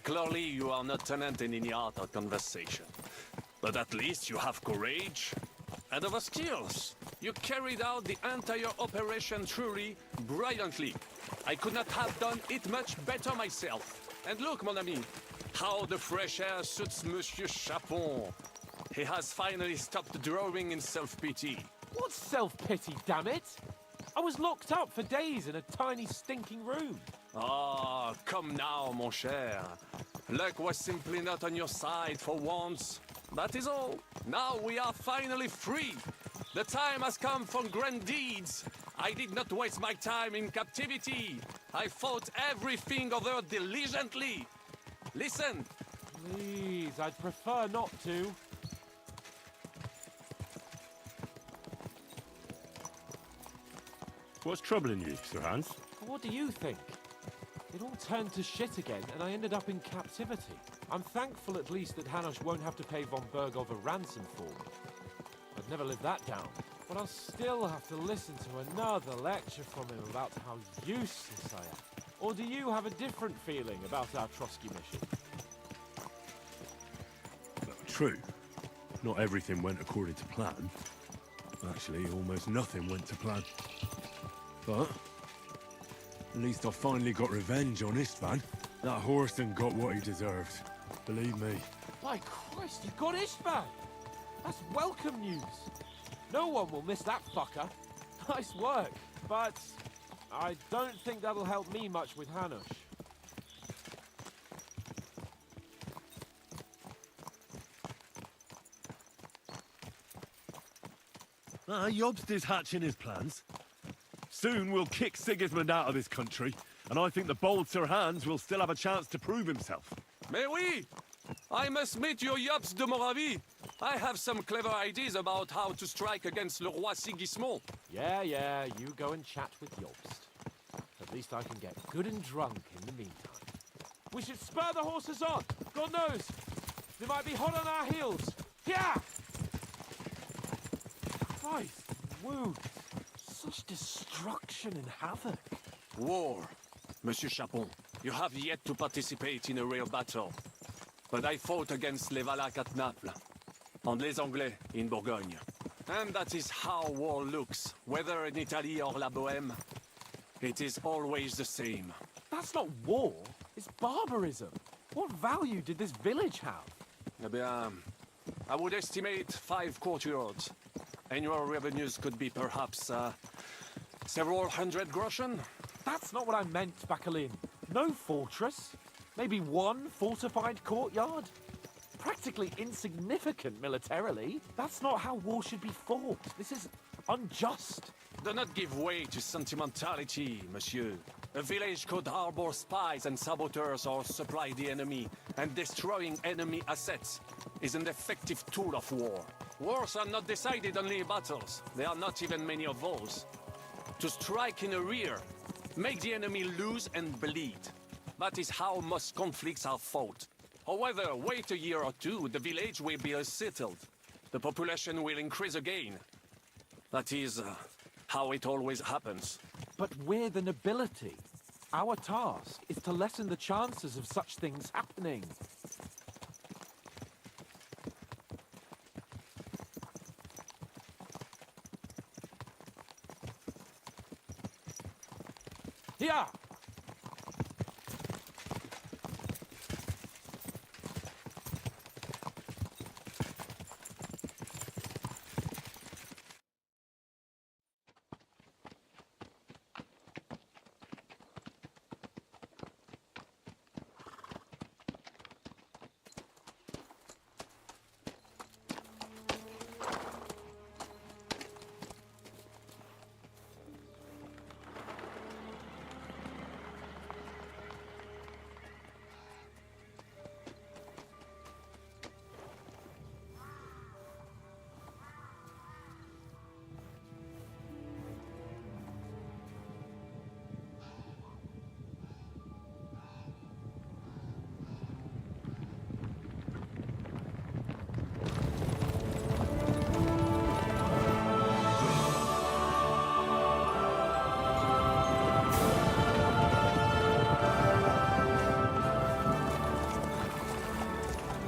Clearly, you are not talent in any art or conversation. But at least you have courage and other skills. You carried out the entire operation truly brilliantly. I could not have done it much better myself. And look, mon ami, how the fresh air suits Monsieur Chapon. He has finally stopped drawing in self-pity. What self-pity, damn it? I was locked up for days in a tiny stinking room. Ah, come now, mon cher. Luck was simply not on your side for once. That is all. Now we are finally free. The time has come for grand deeds. I did not waste my time in captivity. I fought everything over diligently. Listen. Please, I'd prefer not to. What's troubling you, Sir Hans? What do you think? It all turned to shit again, and I ended up in captivity. I'm thankful at least that Hanush won't have to pay von Bergov a ransom for me. I'd never live that down. But I'll still have to listen to another lecture from him about how useless I am. Or do you have a different feeling about our Trotsky mission? True. Not everything went according to plan. Actually, almost nothing went to plan. But at least I finally got revenge on Istvan. That Horson got what he deserved. Believe me. By Christ, you got Istvan! That's welcome news. No one will miss that fucker. Nice work, but I don't think that'll help me much with Hanush. Jobst is hatching his plans. Soon we'll kick Sigismund out of this country, and I think the bold Sir Hans will still have a chance to prove himself. Mais oui! I must meet your Jobst de Moravie. I have some clever ideas about how to strike against Le Roi Sigismund. Yeah, you go and chat with Jobst. At least I can get good and drunk in the meantime. We should spur the horses on. God knows, they might be hot on our heels. Yeah! Christ, wounds. Such destruction and havoc. War. Monsieur Chapon, you have yet to participate in a real battle. But I fought against les Valaques at Naples, and les Anglais in Bourgogne. And that is how war looks, whether in Italy or La Bohème. It is always the same. That's not war, it's barbarism. What value did this village have? Eh bien, I would estimate 5 courtyards. Annual revenues could be perhaps, several hundred groschen. That's not what I meant, Bakalin. No fortress. Maybe one fortified courtyard. Practically insignificant militarily. That's not how war should be fought. This is unjust. Do not give way to sentimentality, monsieur. A village could harbor spies and saboteurs or supply the enemy, and destroying enemy assets is an effective tool of war. Wars are not decided only in battles. There are not even many of those. To strike in the rear, make the enemy lose and bleed. That is how most conflicts are fought. However, wait a year or two, the village will be settled. The population will increase again. That is how it always happens. But we're the nobility. Our task is to lessen the chances of such things happening. Here!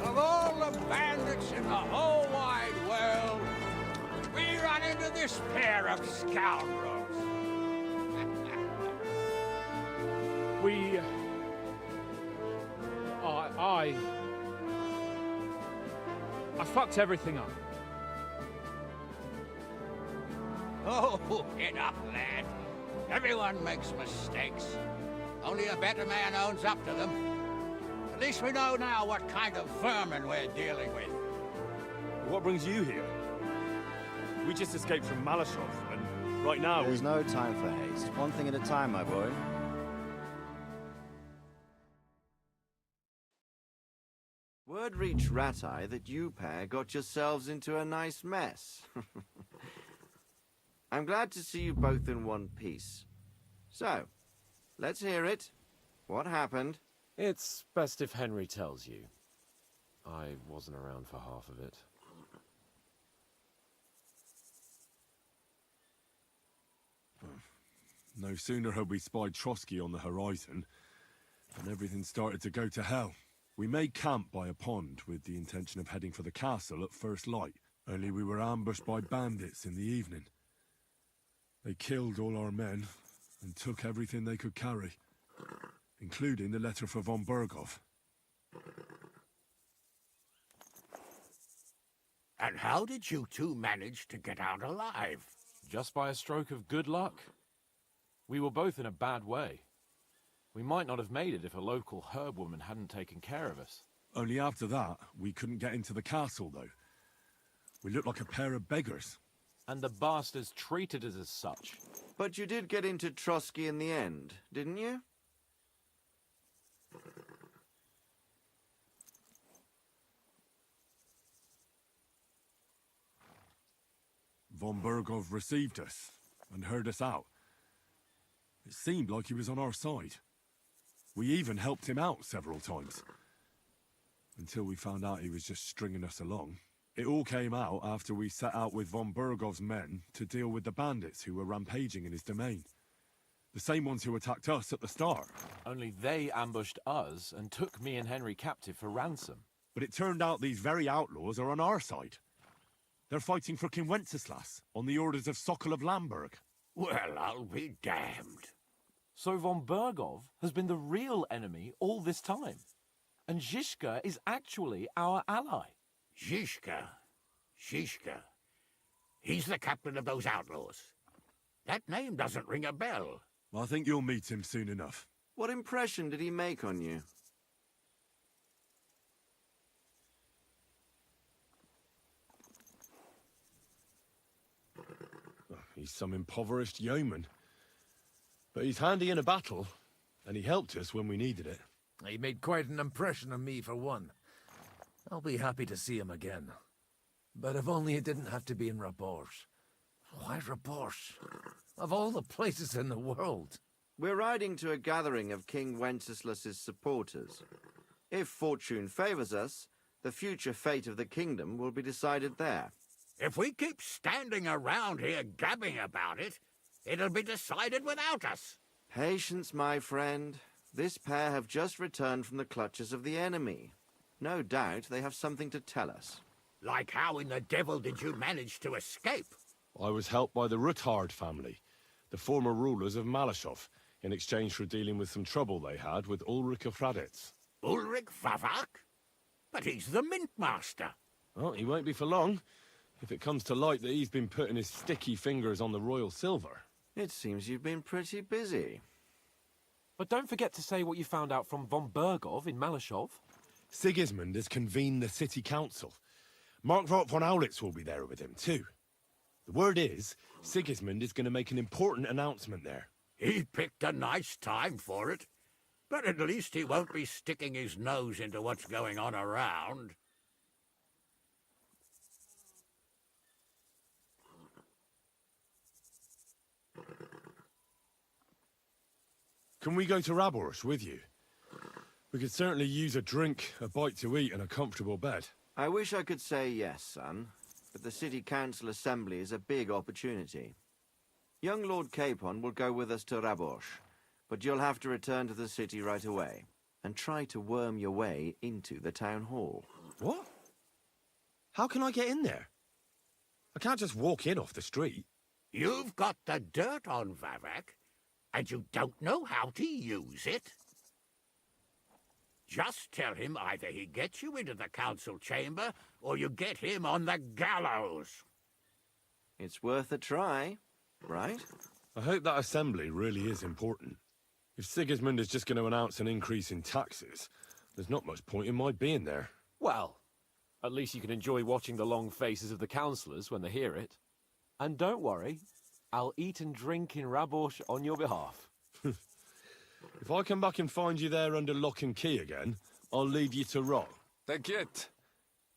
Of all the bandits in the whole wide world, we run into this pair of scoundrels. We... I fucked everything up. Oh, enough, lad. Everyone makes mistakes. Only a better man owns up to them. At least we know now what kind of vermin we're dealing with. What brings you here? We just escaped from Malashov, and right now There's no time for haste. One thing at a time, my boy. Word reached Ratai that you pair got yourselves into a nice mess. I'm glad to see you both in one piece. So, let's hear it. What happened? It's best if Henry tells you. I wasn't around for half of it. no sooner had we spied Trotsky on the horizon, and everything started to go to hell. We made camp by a pond with the intention of heading for the castle at first light, only we were ambushed by bandits in the evening. They killed all our men and took everything they could carry, including the letter for von Berghoff. And how did you two manage to get out alive? Just by a stroke of good luck. We were both in a bad way. We might not have made it if a local herb woman hadn't taken care of us. Only after that, we couldn't get into the castle, though. We looked like a pair of beggars. And the bastards treated us as such. But you did get into Trotsky in the end, didn't you? Von Berghoff received us and heard us out. It seemed like he was on our side. We even helped him out several times. Until we found out he was just stringing us along. It all came out after we set out with von Berghoff's men to deal with the bandits who were rampaging in his domain. The same ones who attacked us at the start. Only they ambushed us and took me and Henry captive for ransom. But it turned out these very outlaws are on our side. They're fighting for King Wenceslas on the orders of Sokol of Lamberg. Well, I'll be damned. So von Berghoff has been the real enemy all this time. And Zhishka is actually our ally. Zhishka? He's the captain of those outlaws. That name doesn't ring a bell. I think you'll meet him soon enough. What impression did he make on you? He's some impoverished yeoman. But he's handy in a battle, and he helped us when we needed it. He made quite an impression on me, for one. I'll be happy to see him again. But if only it didn't have to be in Rabors. Why Rabors? Of all the places in the world. We're riding to a gathering of King Wenceslas's supporters. If fortune favors us, the future fate of the kingdom will be decided there. If we keep standing around here gabbing about it, it'll be decided without us. Patience, my friend. This pair have just returned from the clutches of the enemy. No doubt they have something to tell us. Like how in the devil did you manage to escape? I was helped by the Ruthard family, the former rulers of Malashov, in exchange for dealing with some trouble they had with Ulrich of Raditz. Ulrich Favak? But he's the mint master. Well, he won't be for long, if it comes to light that he's been putting his sticky fingers on the royal silver. It seems you've been pretty busy. But don't forget to say what you found out from von Bergov in Malashov. Sigismund has convened the city council. Markvart von Aulitz will be there with him, too. The word is, Sigismund is going to make an important announcement there. He picked a nice time for it. But at least he won't be sticking his nose into what's going on around. Can we go to Rabors with you? We could certainly use a drink, a bite to eat, and a comfortable bed. I wish I could say yes, son, but the city council assembly is a big opportunity. Young Lord Capon will go with us to Rabors, but you'll have to return to the city right away and try to worm your way into the town hall. What? How can I get in there? I can't just walk in off the street. You've got the dirt on Vavak, and you don't know how to use it? Just tell him either he gets you into the council chamber, or you get him on the gallows. It's worth a try, right? I hope that assembly really is important. If Sigismund is just going to announce an increase in taxes, there's not much point in my being there. Well, at least you can enjoy watching the long faces of the councillors when they hear it. And don't worry, I'll eat and drink in Rabors on your behalf. If I come back and find you there under lock and key again, I'll leave you to rot. T'inquiète.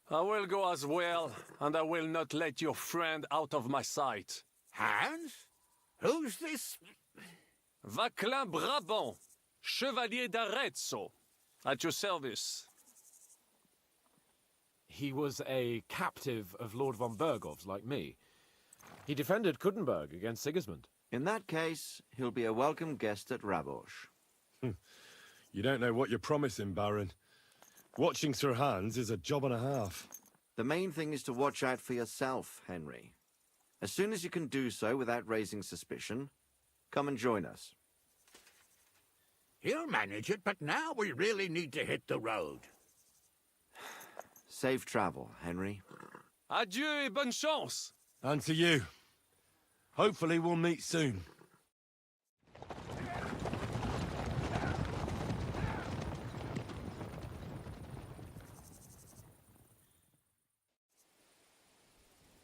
I will go as well, and I will not let your friend out of my sight. Hans? Who's this? Vaclin Brabant, Chevalier d'Arezzo, at your service. He was a captive of Lord von Bergov's, like me. He defended Kuttenberg against Sigismund. In that case, he'll be a welcome guest at Rabors. You don't know what you're promising, Baron. Watching Sir Hans is a job and a half. The main thing is to watch out for yourself, Henry. As soon as you can do so without raising suspicion, come and join us. He'll manage it, but now we really need to hit the road. Safe travel, Henry. Adieu et bonne chance. And to you. Hopefully we'll meet soon.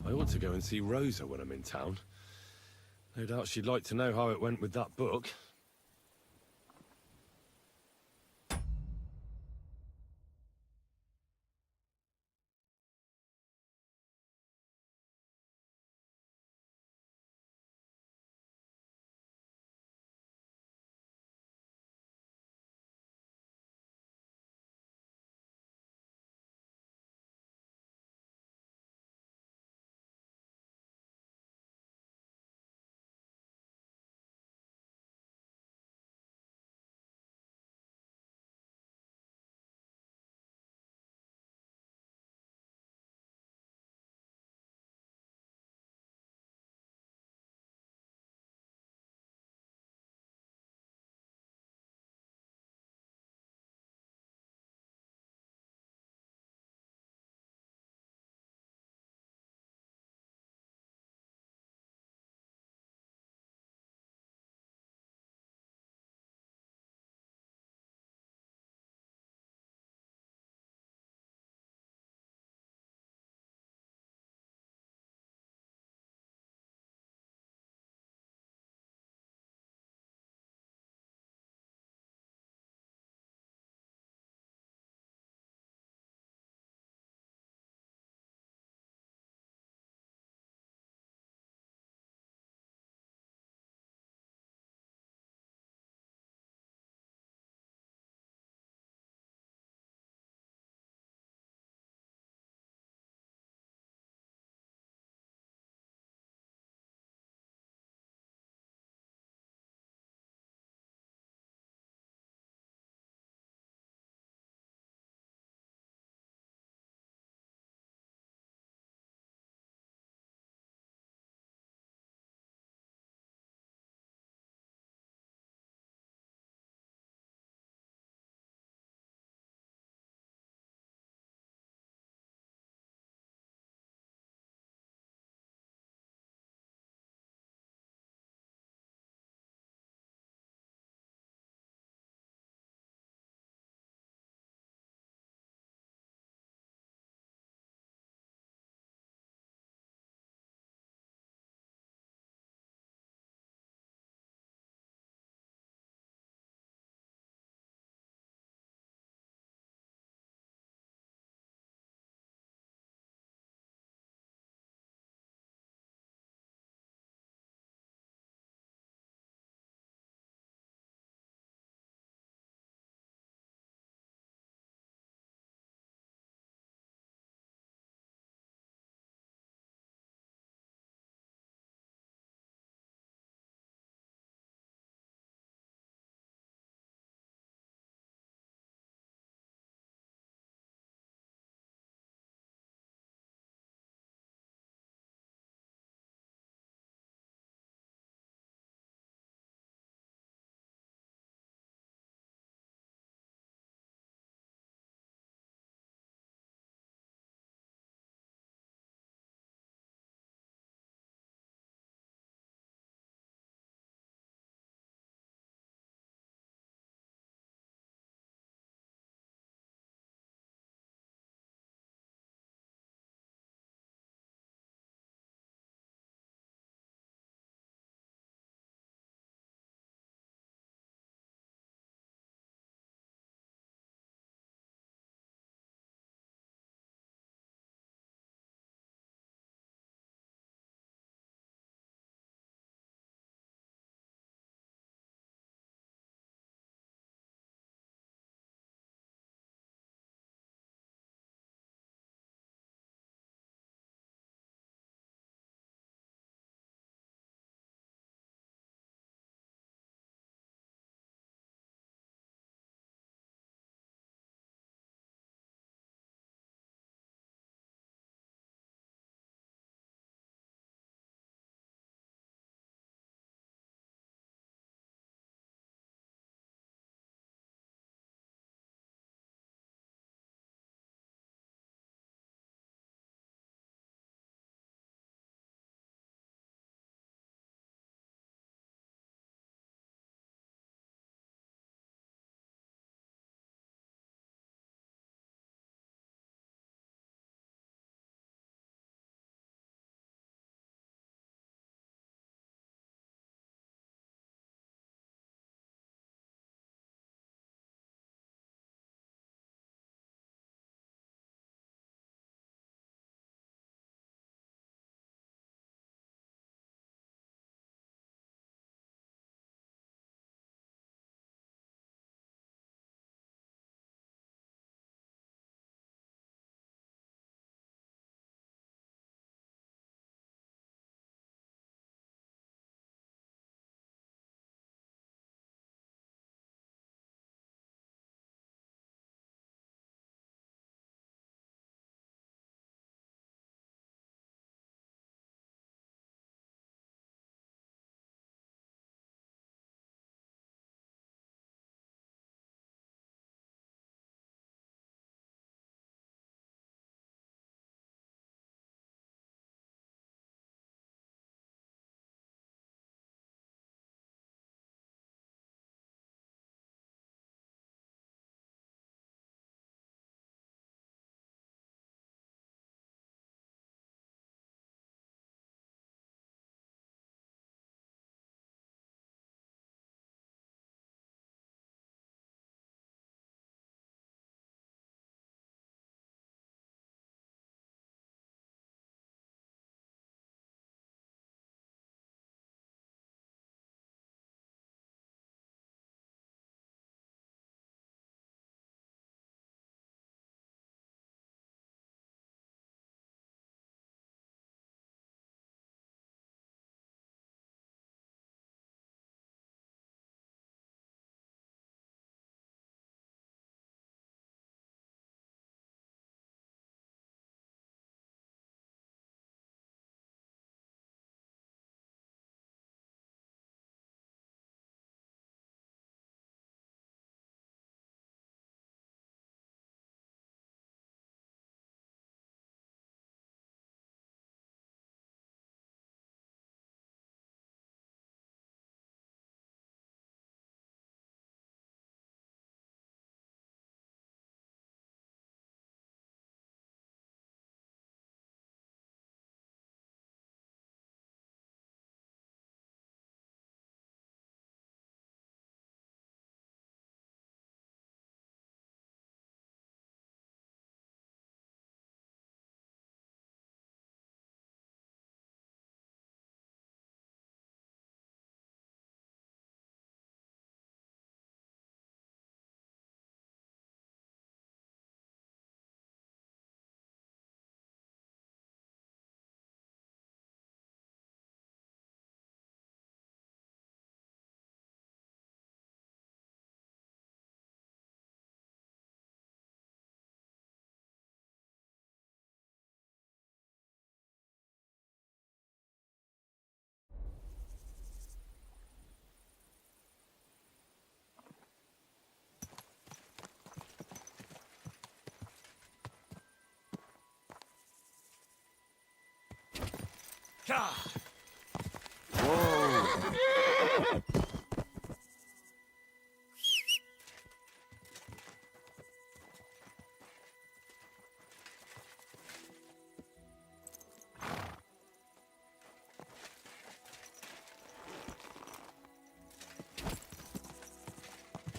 I ought to go and see Rosa when I'm in town. No doubt she'd like to know how it went with that book.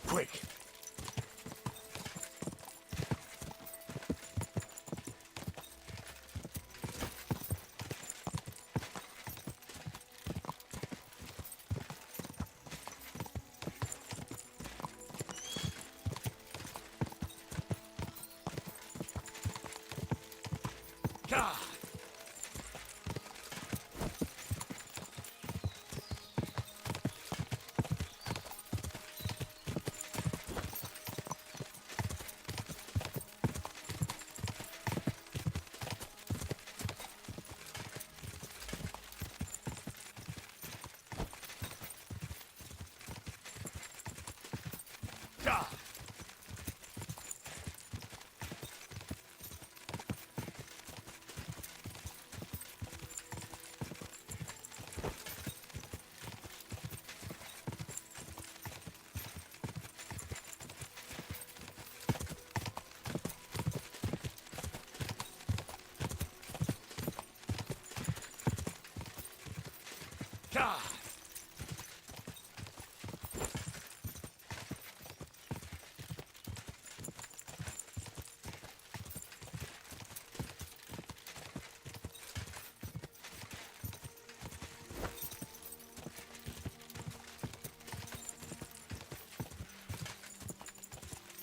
Quick!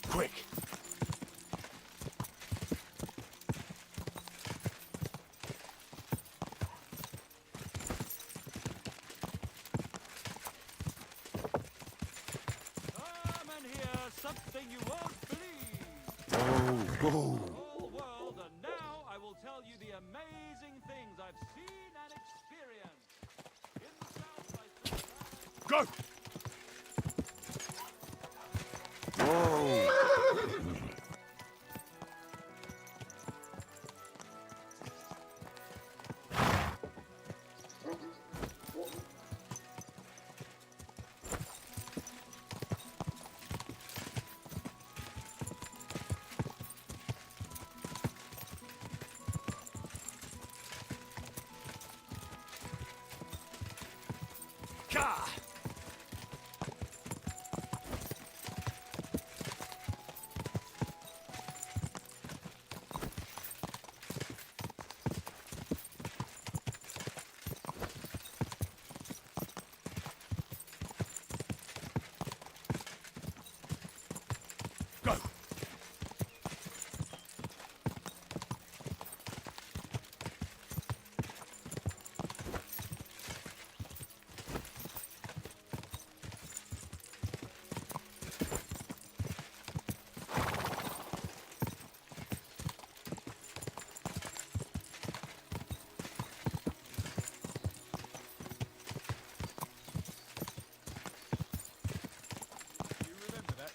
Quick! Something you won't believe. Oh. Whole world, and now I will tell you the amazing things I've seen and experienced. In the south, I saw... Go! Whoa!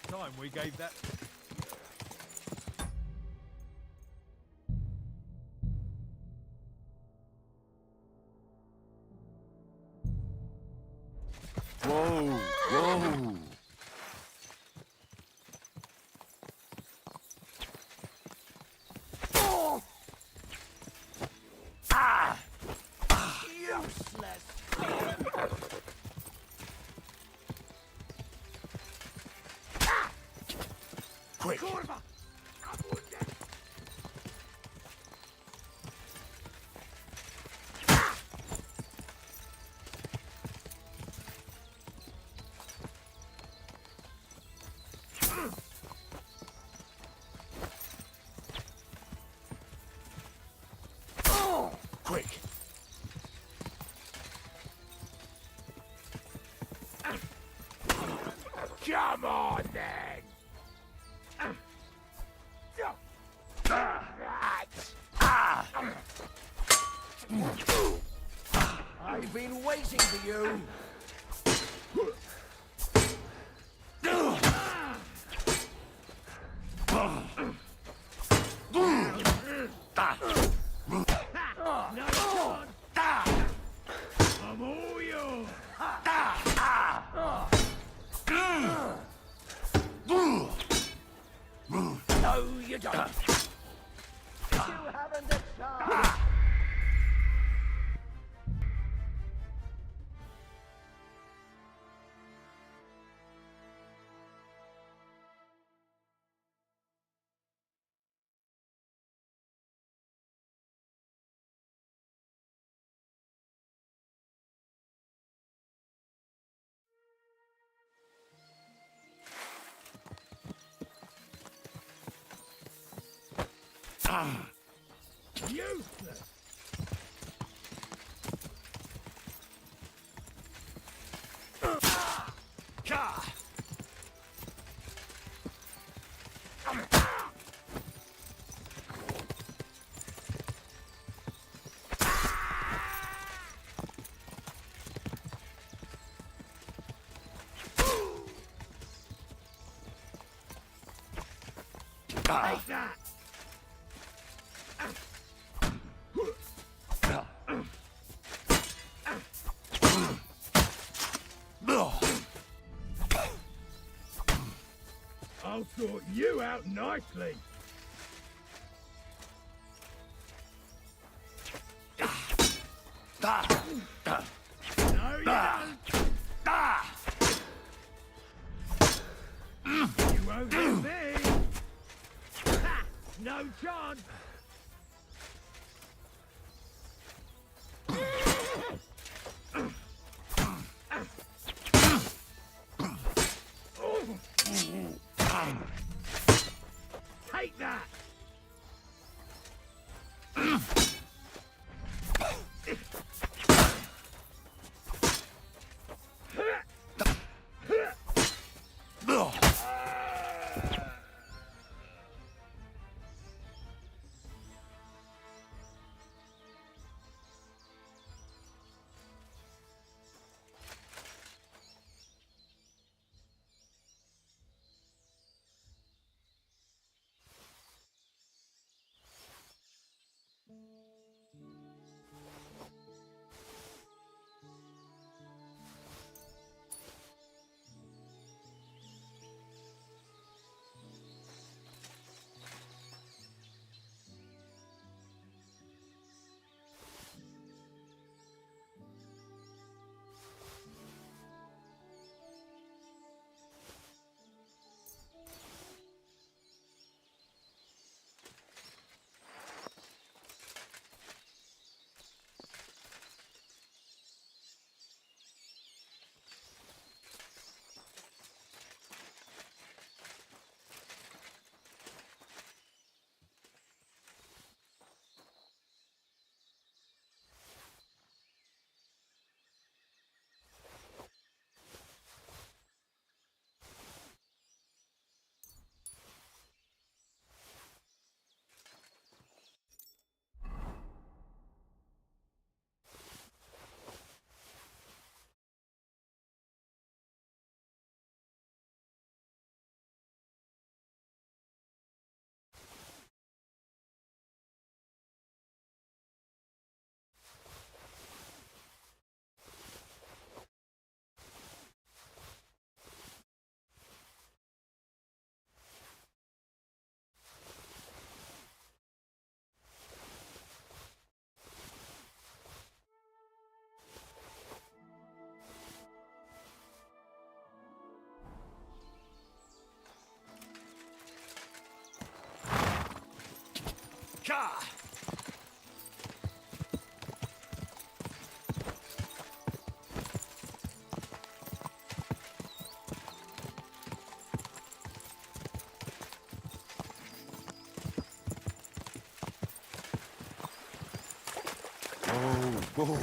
Time we gave that. Whoa! Whoa! Oh! Ah! Useless! Quick! Kurwa! Quick! Come on, then! I've been waiting for you! No, you don't. You haven't the chance. Useless. Take that. I'll sort you out nicely. No, you don't. You won't hit me. Ha! No chance. Take that! Whoa.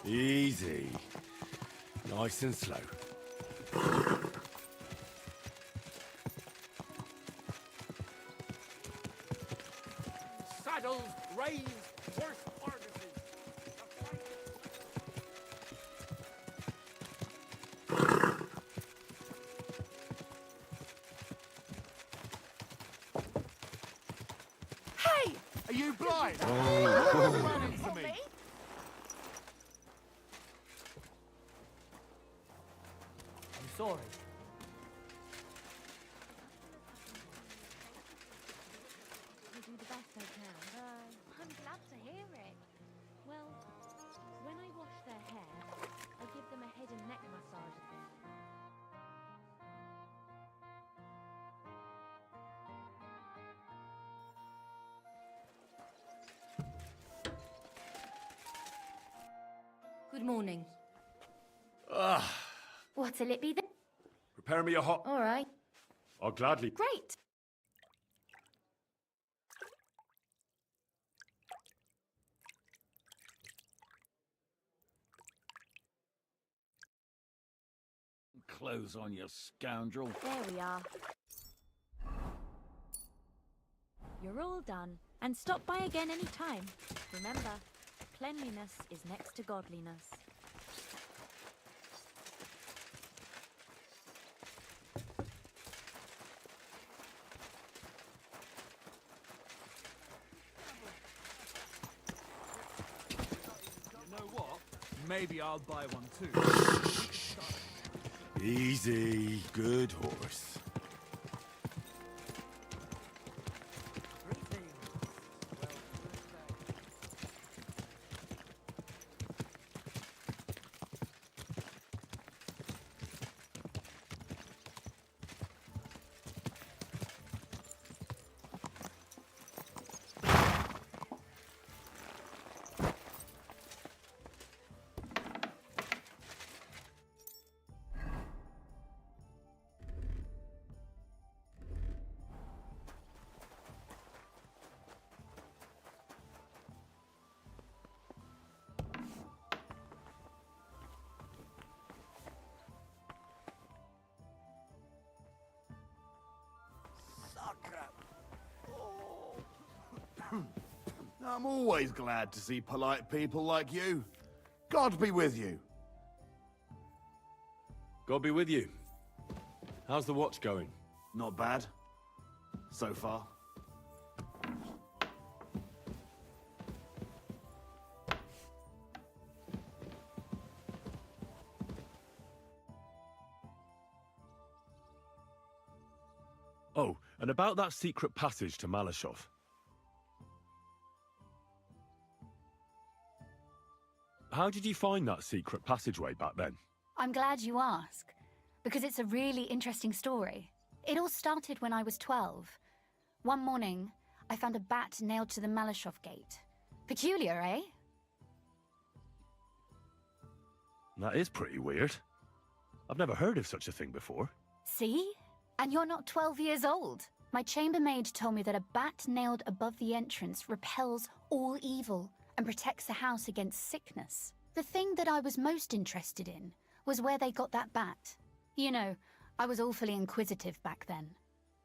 Easy. Nice and slow. Saddles, reins, horse harnesses. Hey! Are you blind? Oh. Ran into me. I'm sorry. I do the best I can. I'm glad to hear it. Well, when I wash their hair, I give them a head and neck massage. Good morning. Ah, What'll it be then? prepare me a hot... All right. I'll gladly... Great. Clothes on, you scoundrel. There we are. You're all done. And stop by again any time. Remember, cleanliness is next to godliness. You know what? Maybe I'll buy one too. Easy. Good horse. I'm always glad to see polite people like you. God be with you. God be with you. How's the watch going? Not bad. So far. Oh, and about that secret passage to Malashov. How did you find that secret passageway back then? I'm glad you ask, because it's a really interesting story. It all started when I was 12. One morning, I found a bat nailed to the Malashov gate. Peculiar, eh? That is pretty weird. I've never heard of such a thing before. See? And you're not 12 years old. My chambermaid told me that a bat nailed above the entrance repels all evil and protects the house against sickness. The thing that I was most interested in was where they got that bat. You know, I was awfully inquisitive back then.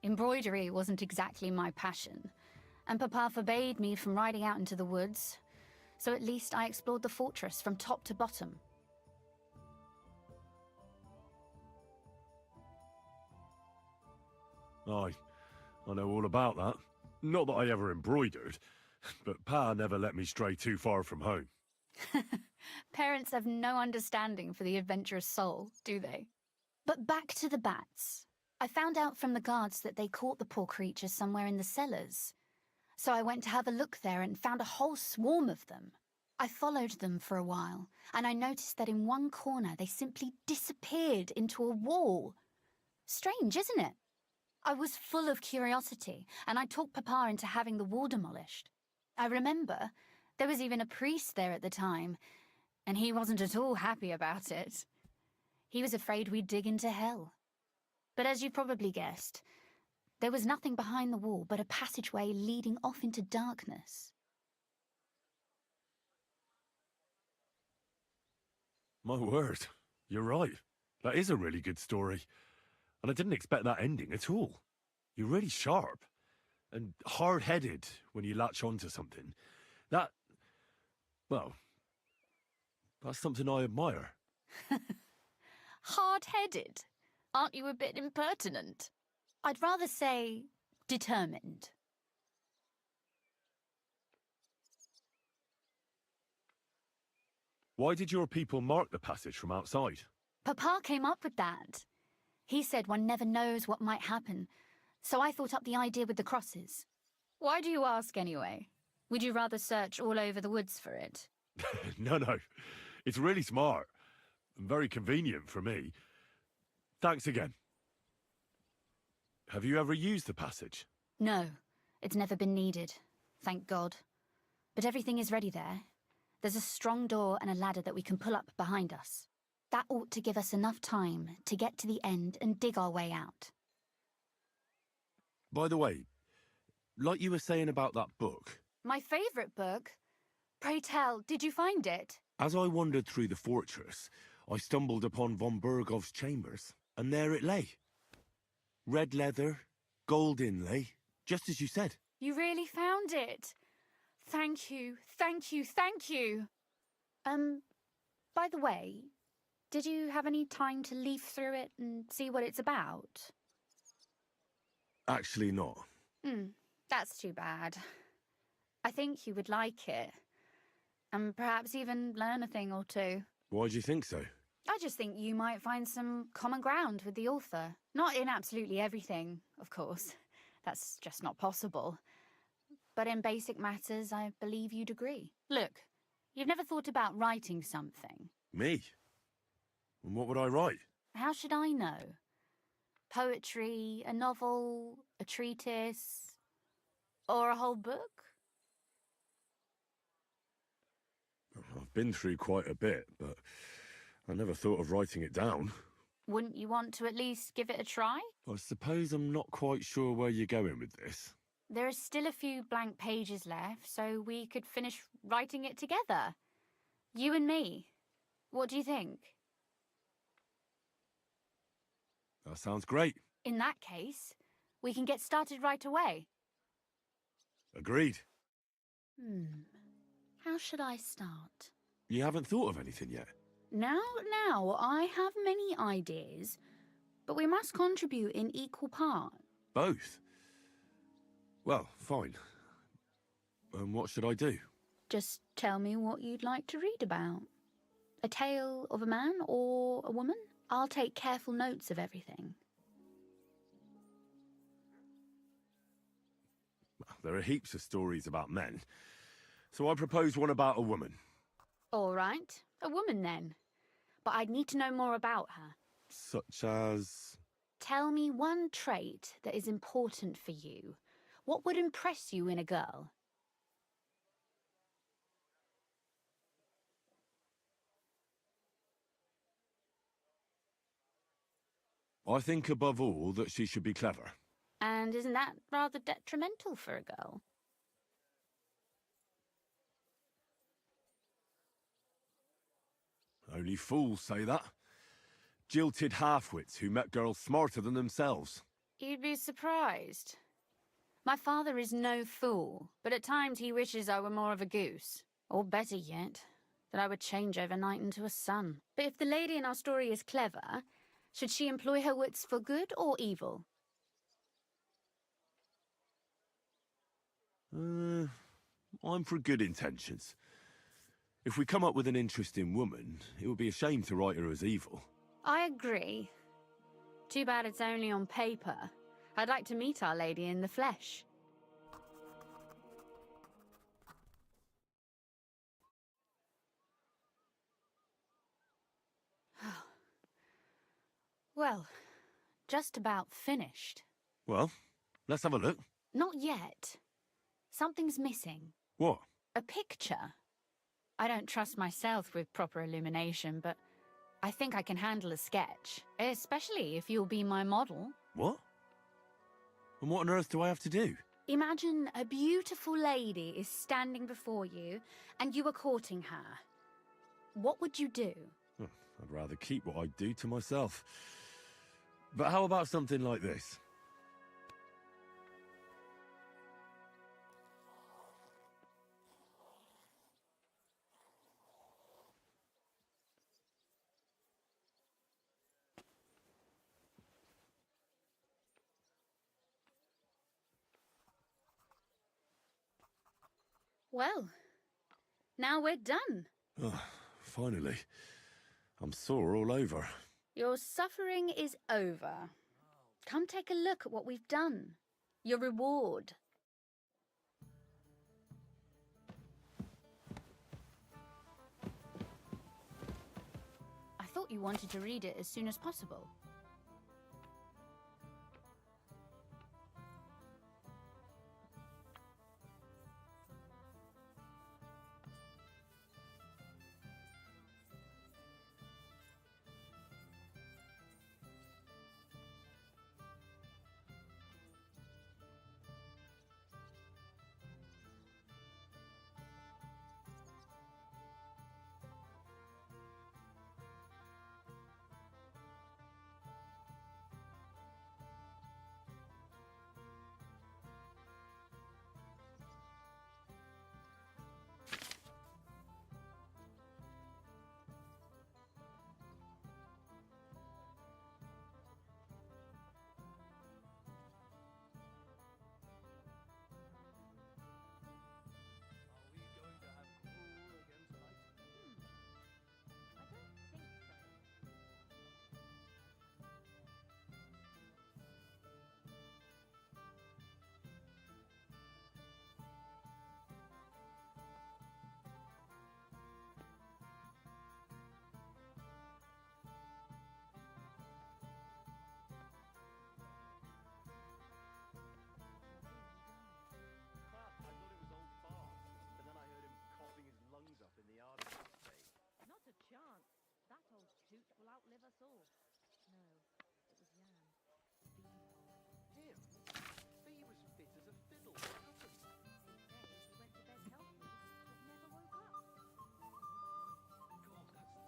Embroidery wasn't exactly my passion, and Papa forbade me from riding out into the woods, so at least I explored the fortress from top to bottom. I know all about that. Not that I ever embroidered, but Pa never let me stray too far from home. Parents have no understanding for the adventurous soul, do they? But back to the bats. I found out from the guards that they caught the poor creatures somewhere in the cellars. So I went to have a look there and found a whole swarm of them. I followed them for a while, and I noticed that in one corner they simply disappeared into a wall. Strange, isn't it? I was full of curiosity, and I talked Papa into having the wall demolished. I remember there was even a priest there at the time, and he wasn't at all happy about it. He was afraid we'd dig into hell. But as you probably guessed, there was nothing behind the wall but a passageway leading off into darkness. My word, you're right. That is a really good story. And I didn't expect that ending at all. You're really sharp. And hard-headed when you latch onto something. Well, that's something I admire. Hard-headed? Aren't you a bit impertinent? I'd rather say determined. Why did your people mark the passage from outside? Papa came up with that. He said one never knows what might happen, so I thought up the idea with the crosses. Why do you ask anyway? Would you rather search all over the woods for it? No. It's really smart. And very convenient for me. Thanks again. Have you ever used the passage? No, it's never been needed. Thank God. But everything is ready there. There's a strong door and a ladder that we can pull up behind us. That ought to give us enough time to get to the end and dig our way out. By the way, like you were saying about that book, My favourite book? Pray tell, did you find it? as I wandered through the fortress, I stumbled upon von Burgov's chambers, and there it lay. Red leather, gold inlay, just as you said. You really found it? Thank you, thank you, thank you. By the way, did you have any time to leaf through it and see what it's about? Actually not. That's too bad. I think you would like it. And perhaps even learn a thing or two. Why do you think so? I just think you might find some common ground with the author. Not in absolutely everything, of course. That's just not possible. But in basic matters, I believe you'd agree. Look, you've never thought about writing something. Me? And what would I write? How should I know? Poetry, a novel, a treatise, or a whole book? I've been through quite a bit, but I never thought of writing it down. Wouldn't you want to at least give it a try? I suppose I'm not quite sure where you're going with this. There are still a few blank pages left, so we could finish writing it together. You and me. What do you think? That sounds great. In that case, we can get started right away. Agreed. How should I start? You haven't thought of anything yet? Now, I have many ideas, but we must contribute in equal part. Both? Well, fine. And what should I do? Just tell me what you'd like to read about. A tale of a man or a woman? I'll take careful notes of everything. There are heaps of stories about men, so I propose one about a woman. All right, a woman then. But I'd need to know more about her. Such as... Tell me one trait that is important for you. What would impress you in a girl? I think above all that she should be clever. And isn't that rather detrimental for a girl? Only fools say that. Jilted half-wits who met girls smarter than themselves. You'd be surprised. My father is no fool, but at times he wishes I were more of a goose. Or better yet, that I would change overnight into a sun. But if the lady in our story is clever, should she employ her wits for good or evil? I'm for good intentions. If we come up with an interesting woman, it would be a shame to write her as evil. I agree. Too bad it's only on paper. I'd like to meet our lady in the flesh. Well, just about finished. Well, let's have a look. Not yet. Something's missing. What? A picture. I don't trust myself with proper illumination, but I think I can handle a sketch, especially if you'll be my model. What? And what on earth do I have to do? Imagine a beautiful lady is standing before you and you are courting her. What would you do? I'd rather keep what I do to myself. But how about something like this? Well, now we're done. Oh, finally. I'm sore all over. Your suffering is over. Come take a look at what we've done. Your reward. I thought you wanted to read it as soon as possible. outlive us all. No, it was Jan. Dear, Bee was fit as a fiddle. What happened? They say he went to bed healthy, but never woke up. God, that's terrible.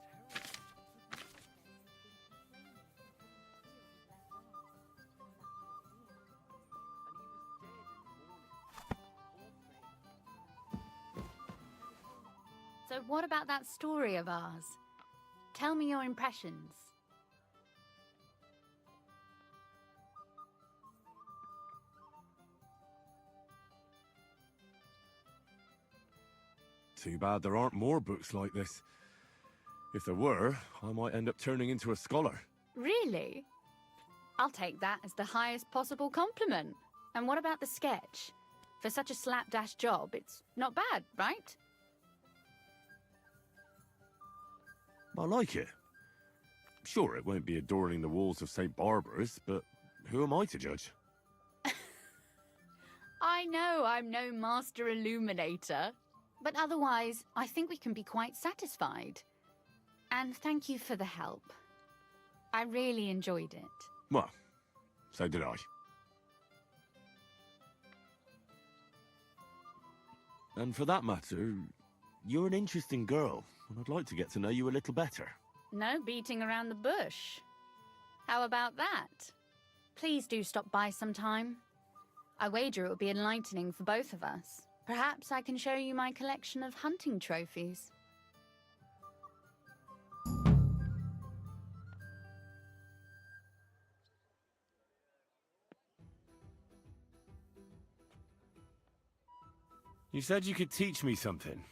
So what about that story of ours? Tell me your impressions. Too bad there aren't more books like this. If there were, I might end up turning into a scholar. Really? I'll take that as the highest possible compliment. And what about the sketch? For such a slapdash job, it's not bad, right? I like it. Sure, it won't be adorning the walls of St. Barbara's, but who am I to judge? I know I'm no master illuminator, but otherwise, I think we can be quite satisfied. And thank you for the help. I really enjoyed it. Well, so did I. And for that matter, you're an interesting girl, and I'd like to get to know you a little better. No beating around the bush. How about that? Please do stop by sometime. I wager it will be enlightening for both of us. Perhaps I can show you my collection of hunting trophies. You said you could teach me something.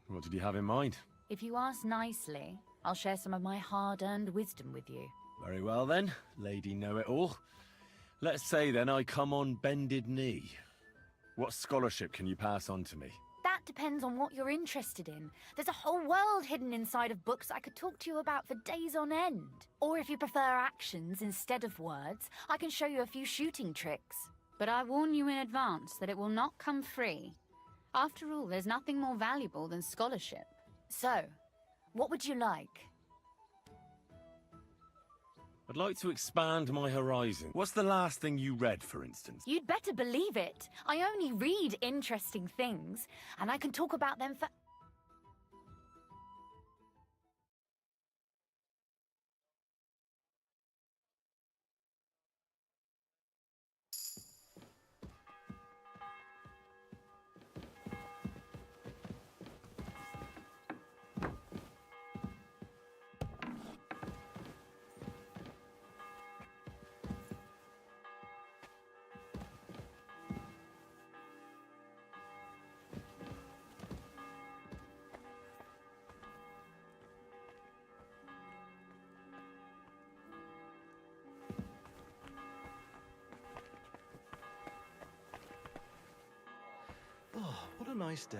What did you have in mind? If you ask nicely, I'll share some of my hard-earned wisdom with you. Very well then, Lady Know-It-All. Let's say then I come on bended knee. What scholarship can you pass on to me? That depends on what you're interested in. There's a whole world hidden inside of books I could talk to you about for days on end. Or if you prefer actions instead of words, I can show you a few shooting tricks. But I warn you in advance that it will not come free. After all, there's nothing more valuable than scholarship. So, what would you like? I'd like to expand my horizon. What's the last thing you read, for instance? You'd better believe it. I only read interesting things, and I can talk about them for nice day.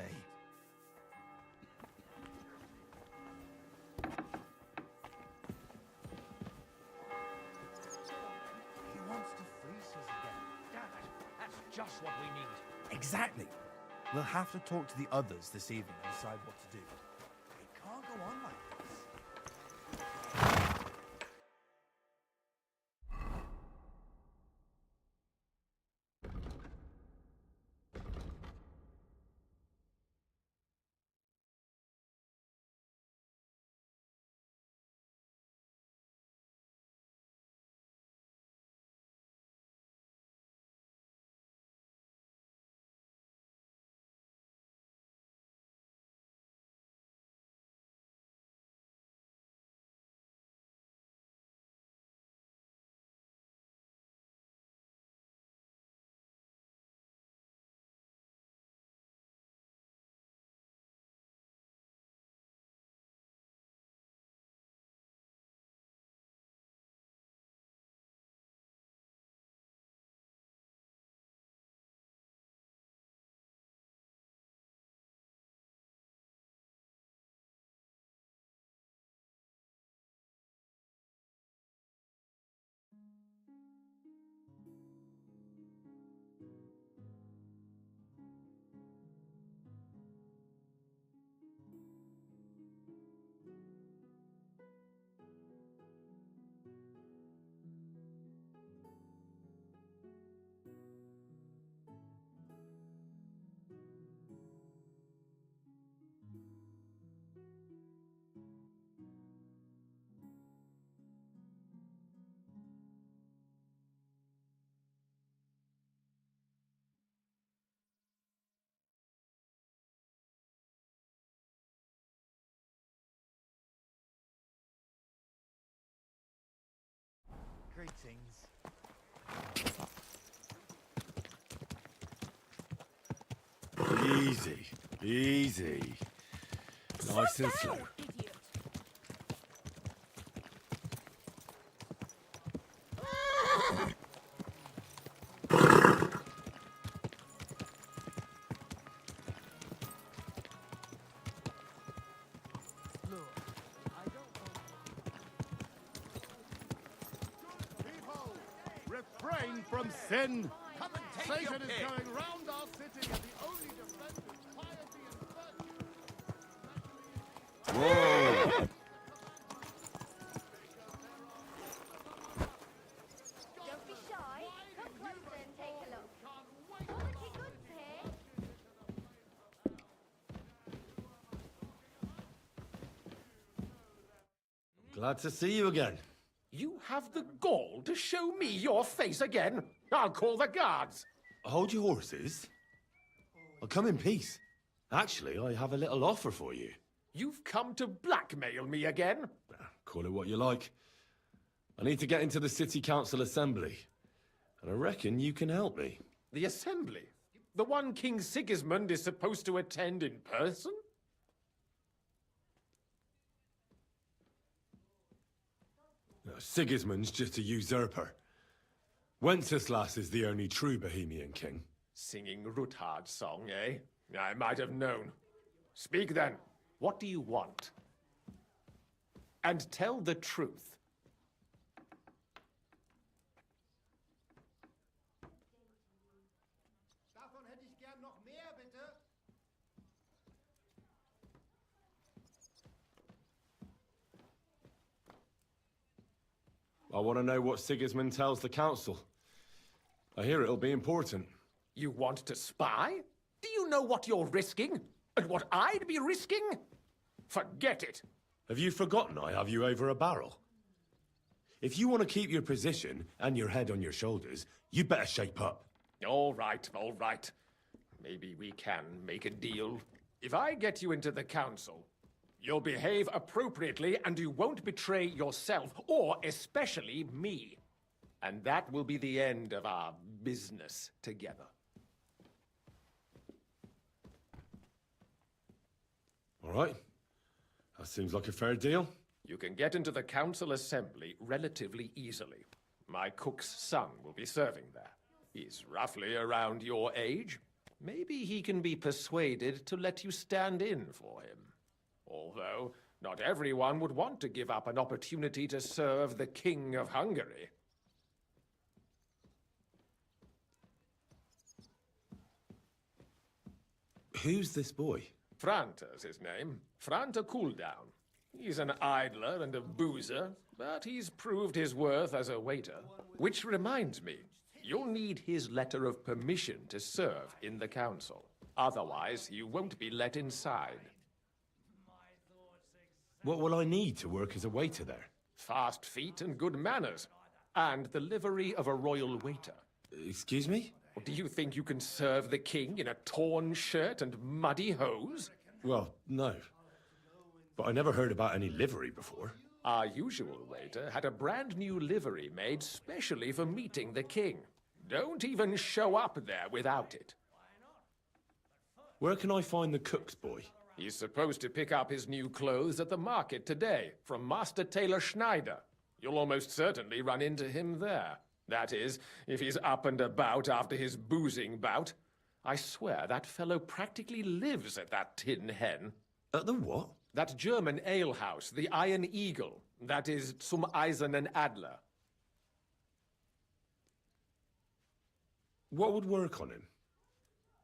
He wants to fleece us again. Damn it. That's just what we need. Exactly. We'll have to talk to the others this evening and decide what to do. It can't go on like this. Greetings. Easy, easy. Nice and slow. Refrain from sin. Come and take Satan your is pick. going round our city and the only defense is piety and virtue. Whoa! Don't be shy. Come closer and take a look. Oh, looky good here. Glad to see you again. You have the gall to show me your face again? I'll call the guards. Hold your horses. I'll come in peace. Actually, I have a little offer for you. You've come to blackmail me again? Call it what you like. I need to get into the City Council Assembly. And I reckon you can help me. The assembly? The one King Sigismund is supposed to attend in person? No, Sigismund's just a usurper. Wenceslas is the only true Bohemian king. Singing Ruthard's song, eh? I might have known. Speak then. What do you want? And tell the truth. Davon hätte ich gern noch mehr, bitte. I want to know what Sigismund tells the council. I hear it'll be important. You want to spy? Do you know what you're risking? And what I'd be risking? Forget it. Have you forgotten I have you over a barrel? If you want to keep your position and your head on your shoulders, you better shape up. All right, all right. Maybe we can make a deal. If I get you into the council, you'll behave appropriately and you won't betray yourself, or especially me. And that will be the end of our business together. All right. That seems like a fair deal. You can get into the council assembly relatively easily. My cook's son will be serving there. He's roughly around your age. maybe he can be persuaded to let you stand in for him. Although, not everyone would want to give up an opportunity to serve the King of Hungary. Who's this boy? Franta's his name. Franta Cooldown. He's an idler and a boozer, but he's proved his worth as a waiter. Which reminds me, you'll need his letter of permission to serve in the council. Otherwise, you won't be let inside. What will I need to work as a waiter there? Fast feet and good manners. And the livery of a royal waiter. Excuse me? Do you think you can serve the king in a torn shirt and muddy hose? Well, no. But I never heard about any livery before. Our usual waiter had a brand new livery made specially for meeting the king. Don't even show up there without it. Where can I find the cook's boy? He's supposed to pick up his new clothes at the market today from Master Tailor Schneider. You'll almost certainly run into him there. That is, if he's up and about after his boozing bout. I swear that fellow practically lives at that Tin Hen. At the what? That German alehouse, the Iron Eagle. That is Zum Eisernen Adler. What would work on him?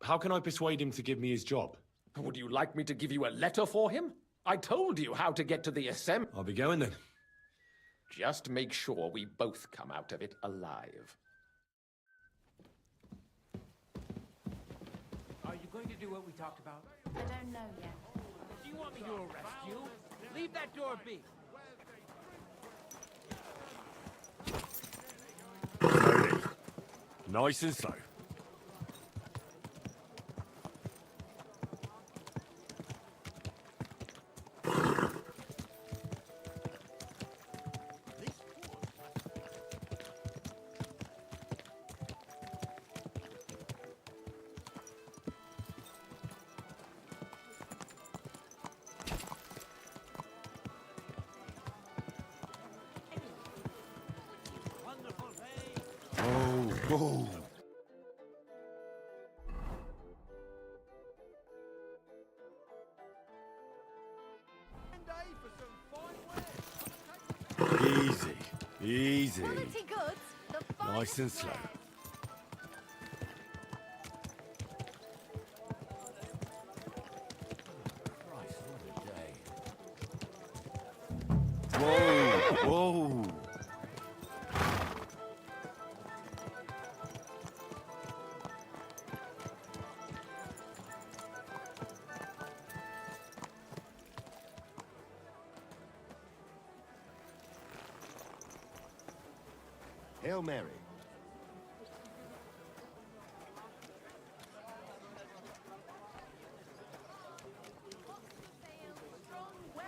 How can I persuade him to give me his job? Would you like me to give you a letter for him? I told you how to get to the assembly. I'll be going then. Just make sure we both come out of it alive. Are you going to do what we talked about? I don't know yet. Do you want me to arrest you? Leave that door be. Nice and slow. Oh. Easy, easy. Quality goods, the Nice and slow. Whoa, whoa. Hail Mary.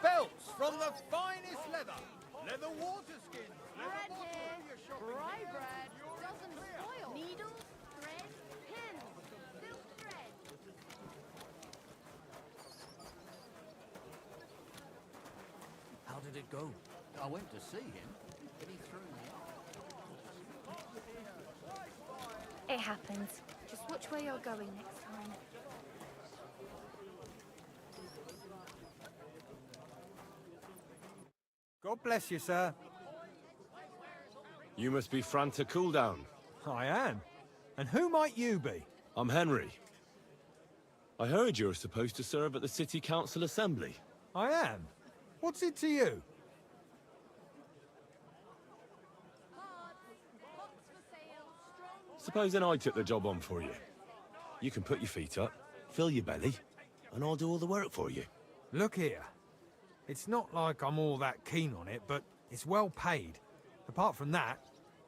Belts from the finest leather. Leather water skins. bread here. Rye bread. Doesn't spoil. Needles, thread, pins, silk thread. How did it go? I went to see him, but he threw me off. It happens. Just watch where you're going next time. God bless you, sir. You must be Franta Cooldown. I am. And who might you be? I'm Henry. I heard you're supposed to serve at the City Council Assembly. I am. What's it to you? Supposing I took the job on for you. You can put your feet up, fill your belly, and I'll do all the work for you. Look here. It's not like I'm all that keen on it, but it's well paid. Apart from that,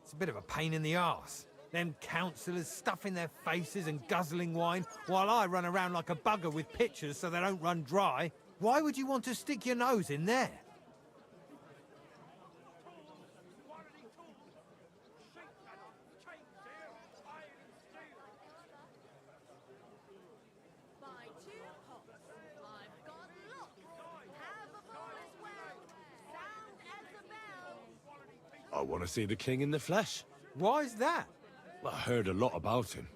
it's a bit of a pain in the arse. Them councillors stuffing their faces and guzzling wine, while I run around like a bugger with pitchers so they don't run dry. Why would you want to stick your nose in there? I want to see the king in the flesh. Why's that? Well, I heard a lot about him.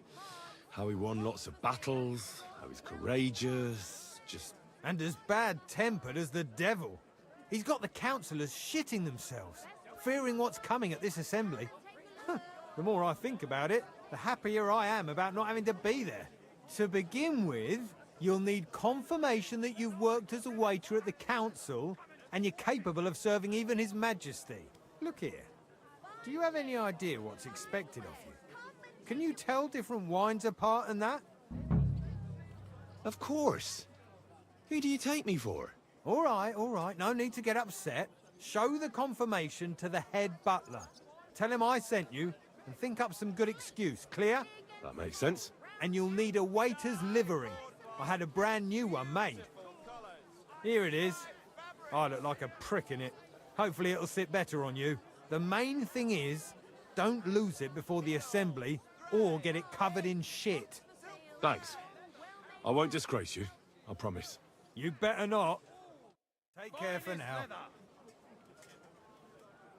How he won lots of battles, how he's courageous, just... And as bad-tempered as the devil. He's got the councillors shitting themselves, fearing what's coming at this assembly. The more I think about it, the happier I am about not having to be there. To begin with, you'll need confirmation that you've worked as a waiter at the council and you're capable of serving even His Majesty. Look here. Do you have any idea what's expected of you? Can you tell different wines apart and that? Of course. Who do you take me for? All right. No need to get upset. Show the confirmation to the head butler. Tell him I sent you and think up some good excuse. Clear? That makes sense. And you'll need a waiter's livery. I had a brand new one made. Here it is. I look like a prick in it. Hopefully it'll sit better on you. The main thing is, don't lose it before the assembly or get it covered in shit. Thanks. I won't disgrace you, I promise. You better not. Take care for now.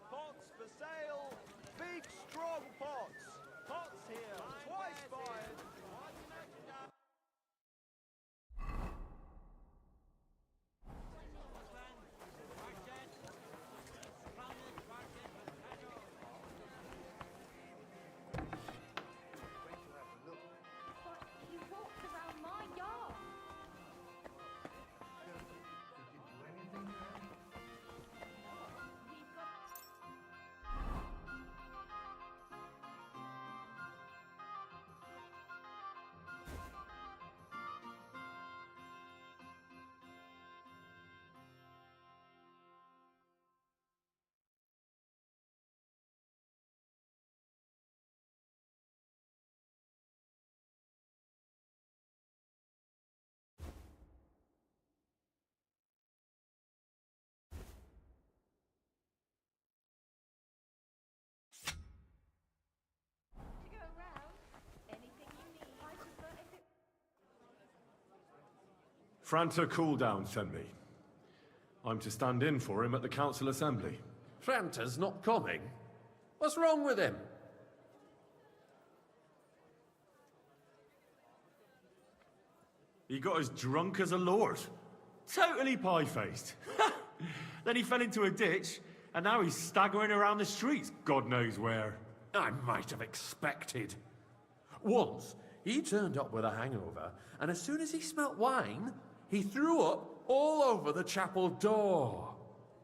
Pots for sale. Big, strong pots. Pots here. Twice fired. He walked around my yard. Franta Cooldown sent me. I'm to stand in for him at the council assembly. Franta's not coming? What's wrong with him? He got as drunk as a lord. Totally pie-faced. Then he fell into a ditch, and now he's staggering around the streets, God knows where. I might have expected. Once, he turned up with a hangover, and as soon as he smelt wine, he threw up all over the chapel door.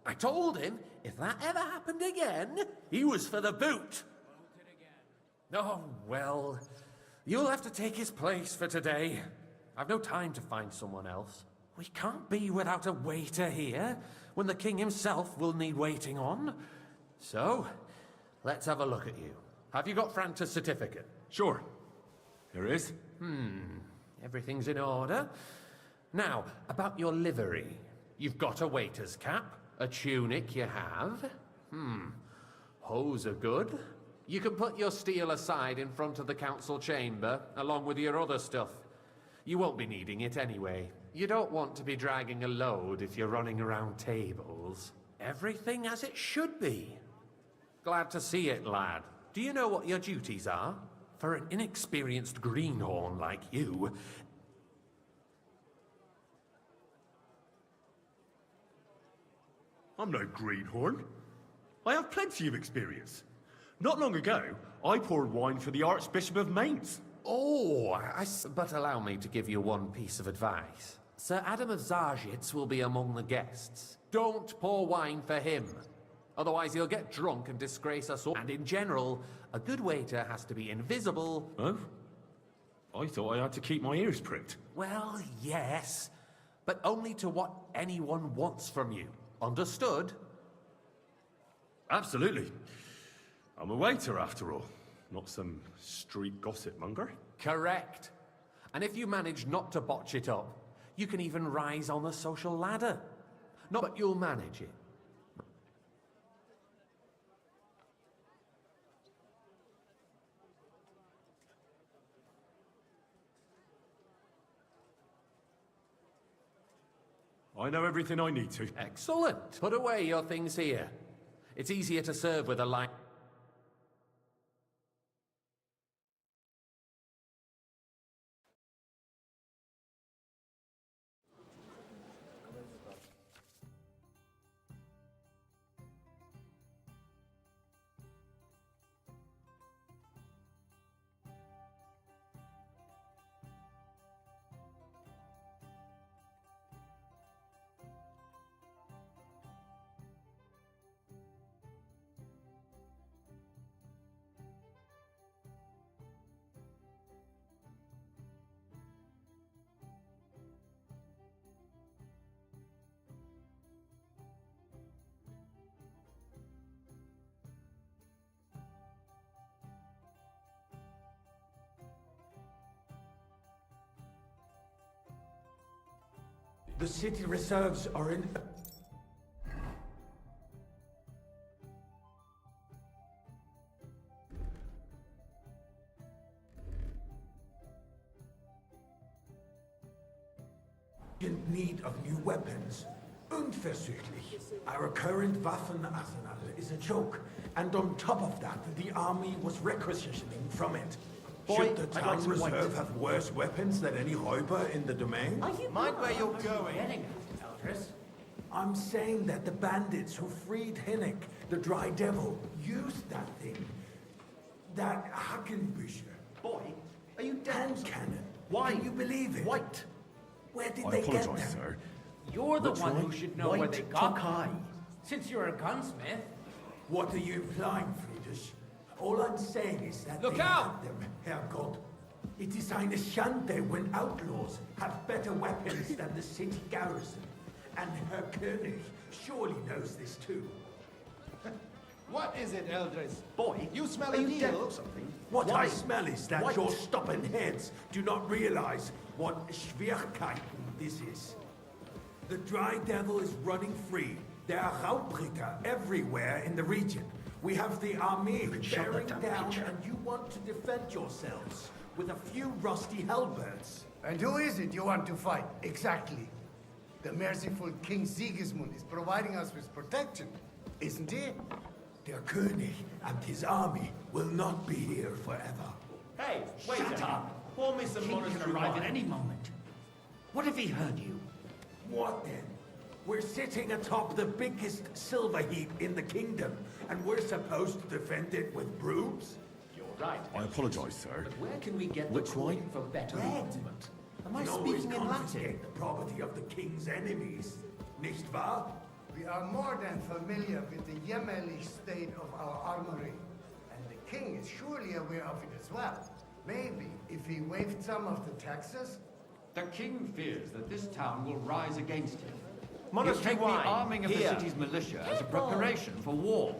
I told him if that ever happened again, he was for the boot. Oh, well, you'll have to take his place for today. I've no time to find someone else. We can't be without a waiter here, when the king himself will need waiting on. So, let's have a look at you. Have you got Franta's certificate? Sure. Here it is. Everything's in order. Now, about your livery. You've got a waiter's cap, a tunic you have. Hose are good. You can put your steel aside in front of the council chamber, along with your other stuff. You won't be needing it anyway. You don't want to be dragging a load if you're running around tables. Everything as it should be. Glad to see it, lad. Do you know what your duties are? For an inexperienced greenhorn like you... I'm no greenhorn. I have plenty of experience. Not long ago, I poured wine for the Archbishop of Mainz. Oh, but allow me to give you one piece of advice. Sir Adam of Zarzhitz will be among the guests. Don't pour wine for him. Otherwise he'll get drunk and disgrace us all. And in general, a good waiter has to be invisible. Oh? I thought I had to keep my ears pricked. Well, yes, but only to what anyone wants from you. Understood? Absolutely. I'm a waiter, after all. Not some street gossip monger. Correct. And if you manage not to botch it up, you can even rise on the social ladder. No, but you'll manage it. I know everything I need to. Excellent. Put away your things here. It's easier to serve with a line. The city reserves are in... in need of new weapons. Unversüchlich. Our current Waffenarsenal is a joke, and on top of that, the army was requisitioning from it. Should the town reserve have worse weapons than any Räuber in the domain? Mind where you're going. I'm saying that the bandits who freed Hinnick, the Dry Devil, used that thing. That Hackenbücher. Boy, are you dead? Hand cannon. Why? Can you believe it? White. Where did I they get apologize, them? sir. You're the Which one one? who should know where they White got Tokai. them. Since you're a gunsmith. What are you implying, Friedrich? All I'm saying is that Look they out! had them, Herrgott. It is eine Schande when outlaws have better weapons than the city garrison. And Herr König surely knows this too. What is it, Eldris? Boy, You smell are a you deal? dead or something? What Why? I smell is that White. your stubborn heads do not realize what Schwierigkeiten this is. The Dry Devil is running free. There are Raubritter everywhere in the region. We have the army bearing down, and you want to defend yourselves with a few rusty halberds. And who is it you want to fight, exactly? The merciful King Sigismund is providing us with protection, isn't he? Der König and his army will not be here forever. Hey, wait up. Pour me some monastery arrive at wine. any moment. What if he heard you? What then? We're sitting atop the biggest silver heap in the kingdom, and we're supposed to defend it with brooms? You're right. I apologize, sir. But where can we get Which the coin wine? for better Red. armament? Am I You can always speaking in Latin? confiscate the property of the king's enemies, nicht wahr? We are more than familiar with the jämmerlich state of our armory, and the king is surely aware of it as well. Maybe if he waived some of the taxes. The king fears that this town will rise against him. Monastery He'll take wine. the arming of Here. the city's militia as a preparation for war.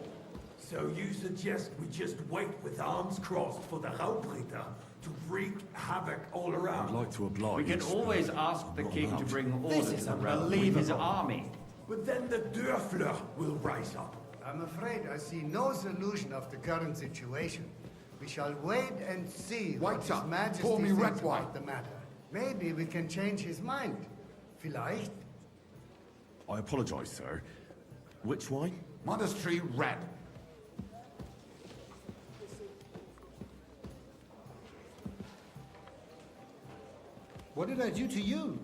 So you suggest we just wait with arms crossed for the Raubritter to wreak havoc all I'd around? like to oblige. We can always but ask the I'm not king to allowed. bring This order is to the realm with his unbelievable. army. But then the Dörfler will rise up. I'm afraid I see no solution of the current situation. We shall wait and see what His Majesty Pour me thinks red wine. about the matter. Maybe we can change his mind. Vielleicht? I apologize, sir. Which wine? Monastery red. What did I do to you?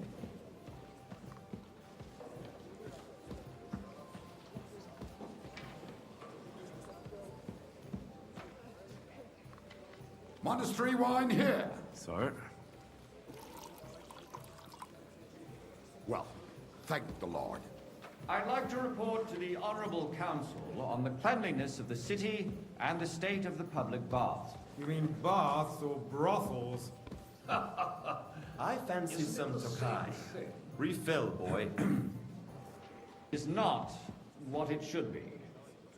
Monastery wine here. Sir? Well, thank the Lord. I'd like to report to the Honourable Council on the cleanliness of the city and the state of the public baths. You mean baths or brothels? I fancy some Tokai. Refill, boy. Is not what it should be.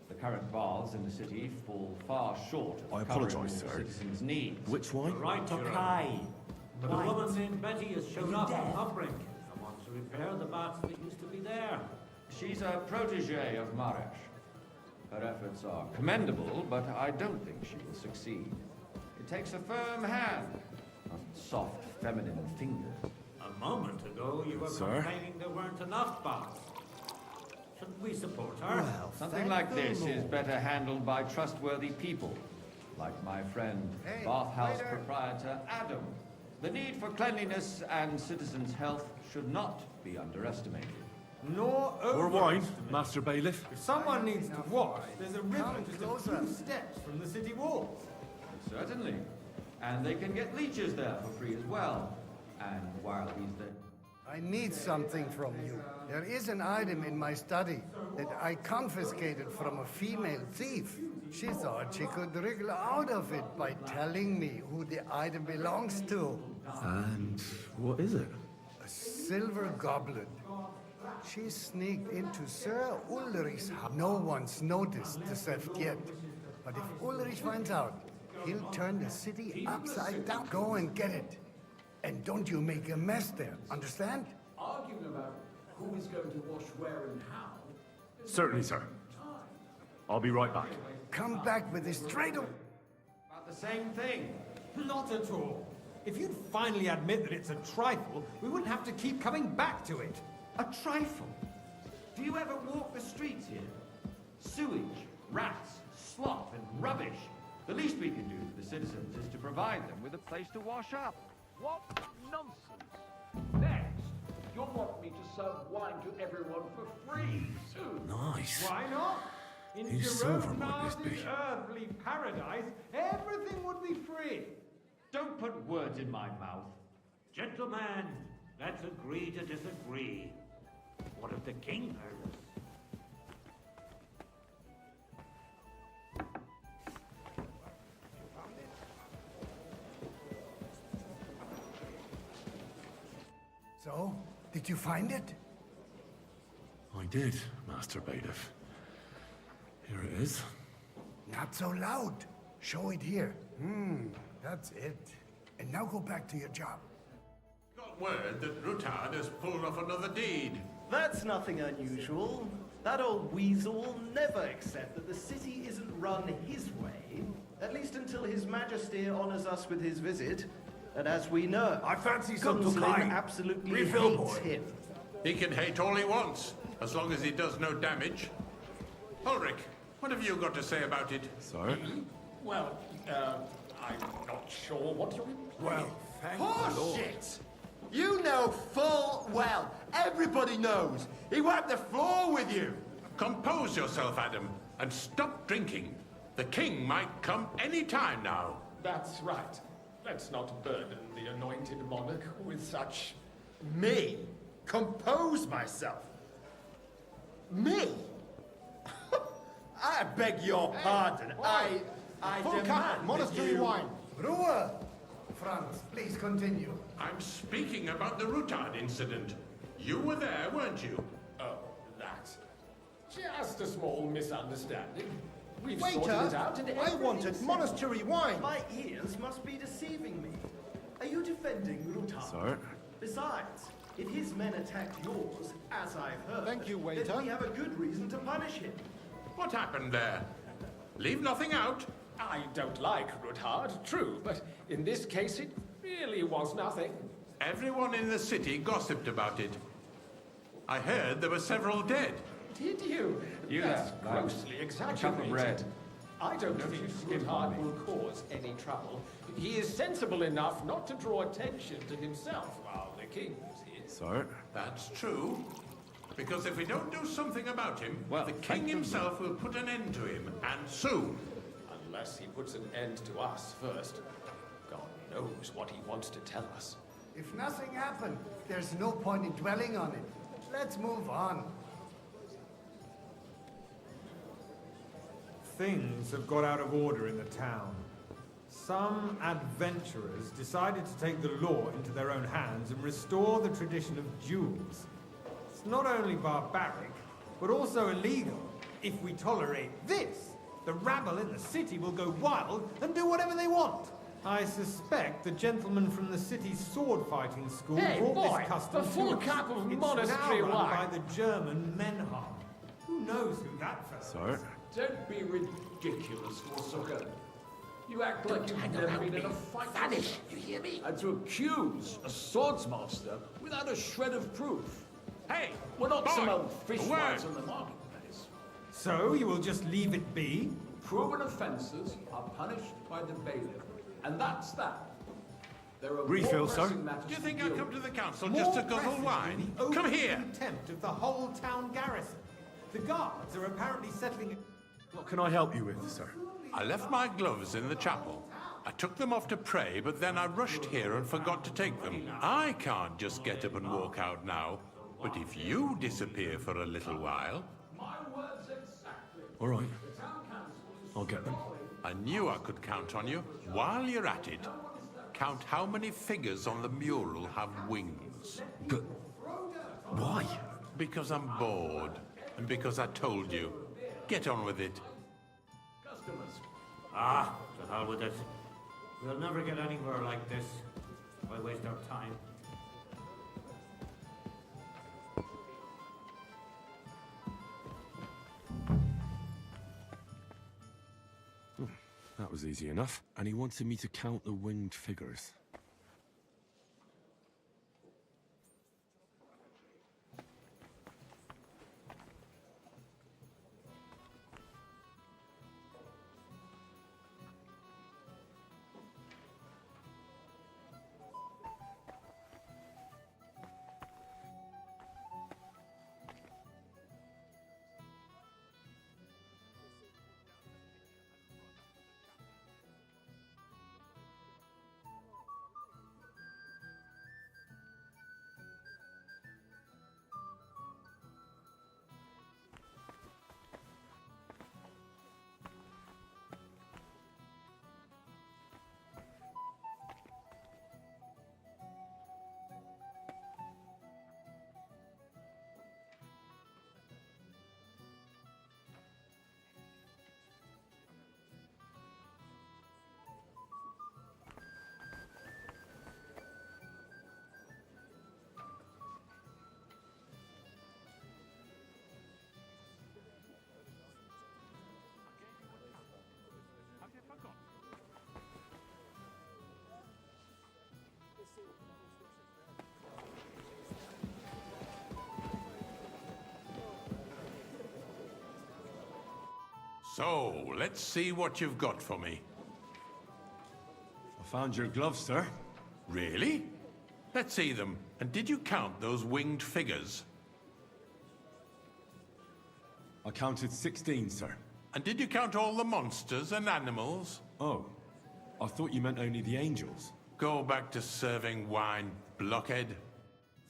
The current baths in the city fall far short of I covering apologize, all sir. citizens' needs. Which wine? Right, Tokai. But White. a woman named Betty has shown you up deaf? in Upbrink. I want to repair the baths that used to be there. She's a protege of Maresh. Her efforts are commendable, but I don't think she will succeed. It takes a firm hand, not soft, feminine fingers. A moment ago, you were Sir? complaining there weren't enough baths. Shouldn't we support her? Well, Something thank like the this is Lord. better handled by trustworthy people, like my friend, Hey, bathhouse waiter. proprietor Adam. The need for cleanliness and citizens' health should not be underestimated. Nor Or wine, overestimated. Master Bailiff? If someone needs to wash, there's a river Come just closer. a few steps from the city walls. Certainly. And they can get leeches there for free as well. And while he's there... I need something from you. There is an item in my study that I confiscated from a female thief. She thought she could wriggle out of it by telling me who the item belongs to. And what is it? A silver goblet. She sneaked into Sir Ulrich's house. No one's noticed the theft yet. But if Ulrich finds out, he'll turn the city upside down. Go and get it. And don't you make a mess there, understand? Arguing about who is going to wash where and how. Certainly, sir. I'll be right back. Come back with this straight away. About the same thing. Not at all. If you'd finally admit that it's a trifle, we wouldn't have to keep coming back to it. A trifle? Do you ever walk the streets here? Sewage, rats, slop, and rubbish. The least we can do for the citizens is to provide them with a place to wash up. What nonsense! Next, you'll want me to serve wine to everyone for free soon. Nice. Why not? In Whose silver might Jerome's this be? earthly paradise, everything would be free. Don't put words in my mouth. Gentlemen, let's agree to disagree. What if the king heard us? So, did you find it? I did, Master Bailiff. Here it is. Not so loud. Show it here. That's it. And now go back to your job. Got word that Rutard has pulled off another deed. That's nothing unusual. That old weasel will never accept that the city isn't run his way, at least until His Majesty honors us with his visit. And as we know, I fancy some Gunslin Dukai. absolutely Refill, hates boy. him. He can hate all he wants, as long as he does no damage. Ulrich, what have you got to say about it? Sir? Well, I'm not sure what you're implying. Well, thank the Lord. Horseshit! You know full well, everybody knows, he wiped the floor with you! Compose yourself, Adam, and stop drinking. The king might come any time now. That's right. Let's not burden the anointed monarch with such... Me? Compose myself? Me? I beg your pardon. I Full demand cup, that monastery you... wine. Ruhe! Franz, please continue. I'm speaking about the Rutard incident. You were there, weren't you? Oh, that. Just a small misunderstanding. We've sorted it out and I wanted everything's monastery wine. My ears must be deceiving me. Are you defending Rutard? Sir? Besides, if his men attacked yours, as I've heard, Thank you, waiter. then we have a good reason to punish him. What happened there? Leave nothing out. I don't like Rutard, true, but in this case it really was nothing. Everyone in the city gossiped about it. I heard there were several dead. Did you? That's grossly exaggerated. I don't think Rutard will cause any trouble. He is sensible enough not to draw attention to himself while the king is here. Sir? That's true. Because if we don't do something about him, the king himself will put an end to him, and soon. Unless he puts an end to us first. God knows what he wants to tell us. If nothing happened, there's no point in dwelling on it. Let's move on. Things have got out of order in the town. Some adventurers decided to take the law into their own hands and restore the tradition of duels. It's not only barbaric, but also illegal. If we tolerate this, the rabble in the city will go wild and do whatever they want. I suspect the gentleman from the city's sword-fighting school brought boy, this custom a full to us. cup of It's monastery now run wine. by the German Menham. Who knows who that fellow is? Sir? Don't be ridiculous, Forsucker. You act like you've never been in a fight. Vanish, you hear me? And to accuse a swordsmaster without a shred of proof. Hey, we're not some old fishwives on the marketplace. So you will just leave it be? Proven offences are punished by the bailiff, and that's that. There are Refill, more sir. pressing matters Do you think to I deal come to with. the council just to guzzle wine? The Come open here! contempt of the whole town garrison. The guards are apparently settling. What can I help you with, sir? I left my gloves in the chapel. I took them off to pray, but then I rushed here and forgot to take them. I can't just get up and walk out now. But if you disappear for a little while... All right. I'll get them. I knew I could count on you. While you're at it, count how many figures on the mural have wings. But why? Because I'm bored, and because I told you. Get on with it. Ah, to hell with it. We'll never get anywhere like this. Why waste our time? was easy enough, and he wanted me to count the winged figures. So, let's see what you've got for me. I found your gloves, sir. Really? Let's see them. And did you count those winged figures? I counted 16, sir. And did you count all the monsters and animals? Oh, I thought you meant only the angels. Go back to serving wine, blockhead.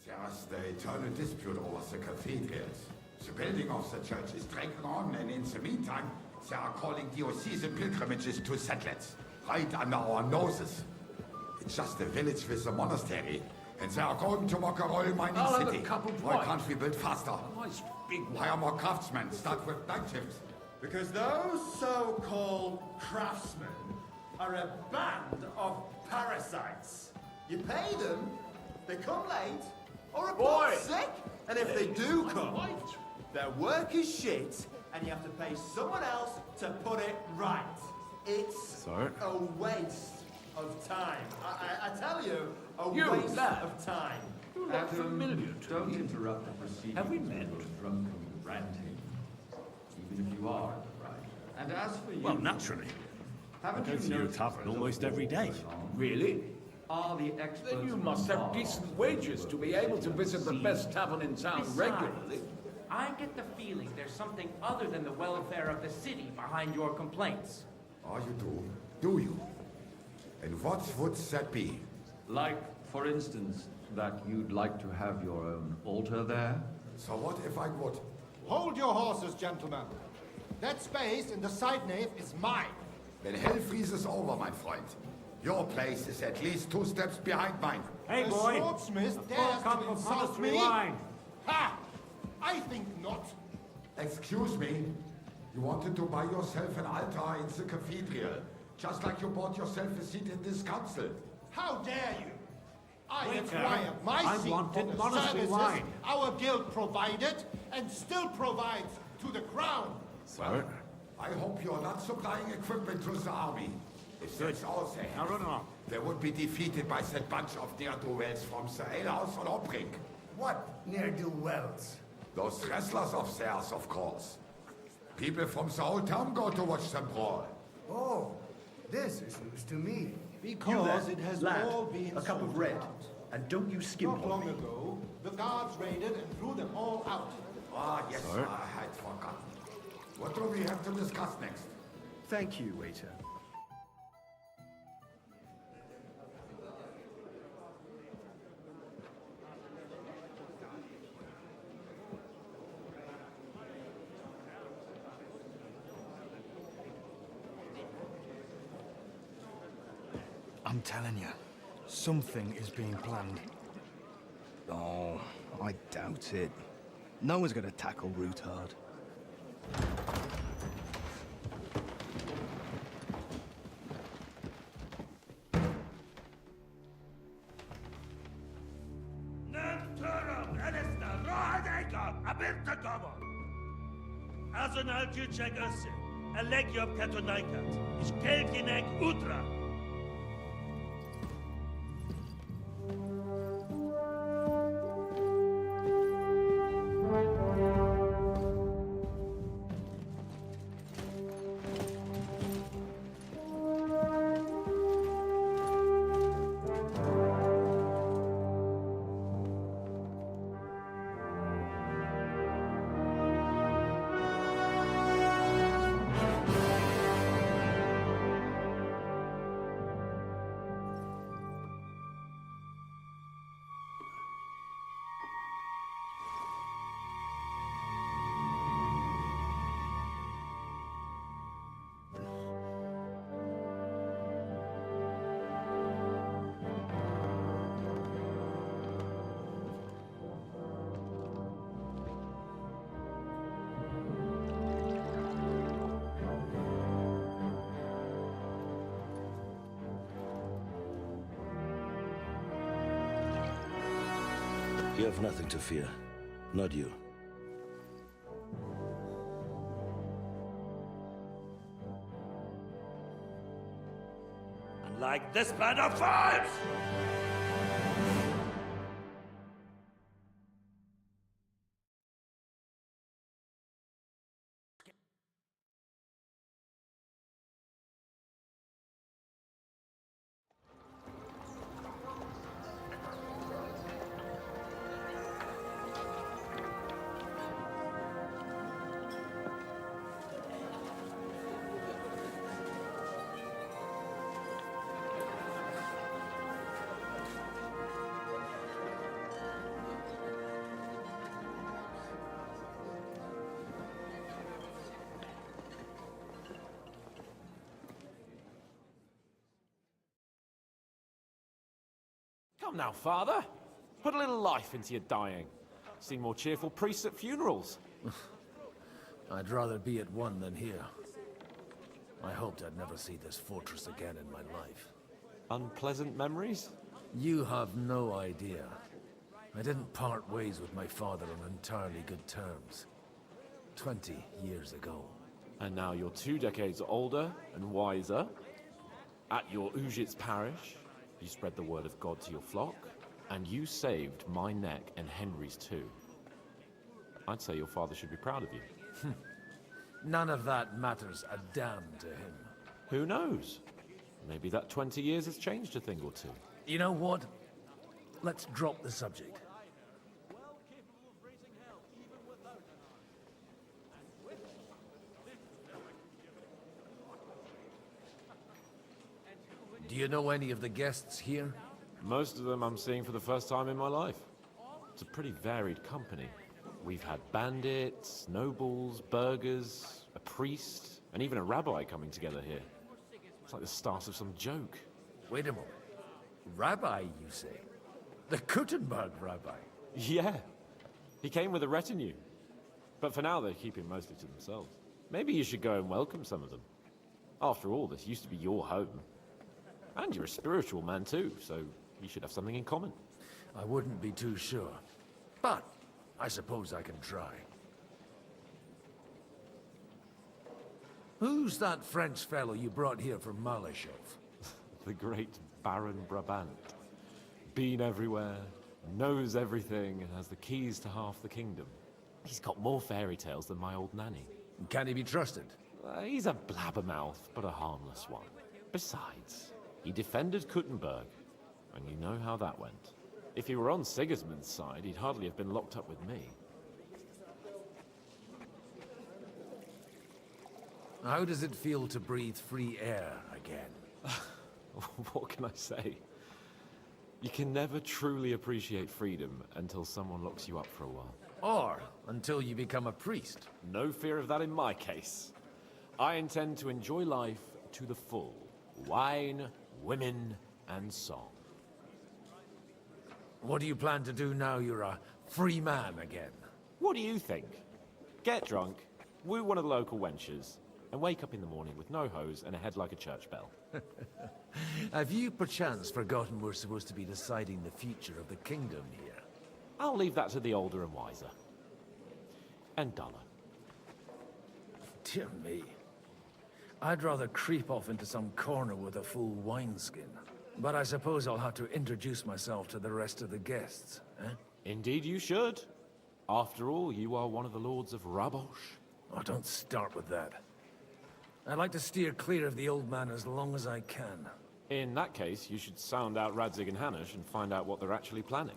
There's the eternal dispute over the cathedrals. The building of the church is dragging on, and in the meantime, they are calling diocesan pilgrimages to settlers, right under our noses. It's just a village with a monastery, and they are going to mock a royal mining city. Why can't we build faster? Hire more craftsmen, start with night shifts. Because those so-called craftsmen are a band of parasites. You pay them, they come late, or report sick, and if they do come, their work is shit, and you have to pay someone else to put it right. It's a waste of time. I tell you, a waste of time. Don't interrupt the proceedings. Have we met? Drunken ranting, even if you are in the right. And as for you, Well, naturally. haven't I go you to your noticed tavern there's a almost every day. Really? Are the experts? Then you must have decent wages to be able to visit the best tavern in town regularly. I get the feeling there's something other than the welfare of the city behind your complaints. Oh, you do? Do you? And what would that be? Like, for instance, that you'd like to have your own altar there? So what if I would? Hold your horses, gentlemen. That space in the side nave is mine. Then hell freezes over, my friend. Your place is at least 2 steps behind mine. Hey, boy! The swordsmith dares to insult me? Ha! I think not. Excuse me? You wanted to buy yourself an altar in the cathedral, just like you bought yourself a seat in this council. How dare you? I Waiter, acquired my I seat want in the monastery services wine. our guild provided and still provides to the crown. Sir? I hope you're not supplying equipment to the army. If that's all they have, they would be defeated by that bunch of ne'er-do-wells from the alehouse on Obrink. What ne'er-do-wells? Those wrestlers of theirs, of course. People from the whole town go to watch them brawl. Oh, this is news to me. Because it has lad, all been a cup of sorted red, out. and don't you skimp Not on long me. ago, the guards raided and threw them all out. Ah, yes, Sir? I had forgotten. What do we have to discuss next? Thank you, waiter. I'm telling you, something is being planned. Oh, I doubt it. No one's gonna tackle Rootard. As an altitude check us in. Elegiop Katonaika, Ishkelkinek Utra. You have nothing to fear. Not you. Unlike this band of fools! Come now, Father. Put a little life into your dying. Seen more cheerful priests at funerals. I'd rather be at one than here. I hoped I'd never see this fortress again in my life. Unpleasant memories? You have no idea. I didn't part ways with my father on entirely good terms. 20 years ago. And now you're 2 decades older and wiser. At your Ujit's parish, you spread the word of God to your flock, and you saved my neck and Henry's too. I'd say your father should be proud of you. None of that matters a damn to him. Who knows? Maybe that 20 years has changed a thing or two. You know what? Let's drop the subject. Do you know any of the guests here? Most of them I'm seeing for the first time in my life. It's a pretty varied company. We've had bandits, nobles, burghers, a priest, and even a rabbi coming together here. It's like the start of some joke. Wait a moment. Rabbi, you say? The Gutenberg rabbi? Yeah. He came with a retinue. But for now, they keep him mostly to themselves. Maybe you should go and welcome some of them. After all, this used to be your home. And you're a spiritual man too, so you should have something in common. I wouldn't be too sure. But I suppose I can try. Who's that French fellow you brought here from Malashov? The great Baron Brabant. Been everywhere, knows everything, and has the keys to half the kingdom. He's got more fairy tales than my old nanny. Can he be trusted? He's a blabbermouth, but a harmless one. Besides, he defended Gutenberg, and you know how that went. If he were on Sigismund's side, he'd hardly have been locked up with me. How does it feel to breathe free air again? What can I say? You can never truly appreciate freedom until someone locks you up for a while. Or until you become a priest. No fear of that in my case. I intend to enjoy life to the full. Wine, women, and song. What do you plan to do now you're a free man again? What do you think? Get drunk, woo one of the local wenches, and wake up in the morning with no hose and a head like a church bell. Have you perchance forgotten we're supposed to be deciding the future of the kingdom here? I'll leave that to the older and wiser. And duller. Dear me. I'd rather creep off into some corner with a full wineskin. But I suppose I'll have to introduce myself to the rest of the guests, eh? Indeed you should. After all, you are one of the lords of Rabosh. Oh, don't start with that. I'd like to steer clear of the old man as long as I can. In that case, you should sound out Radzig and Hanush and find out what they're actually planning.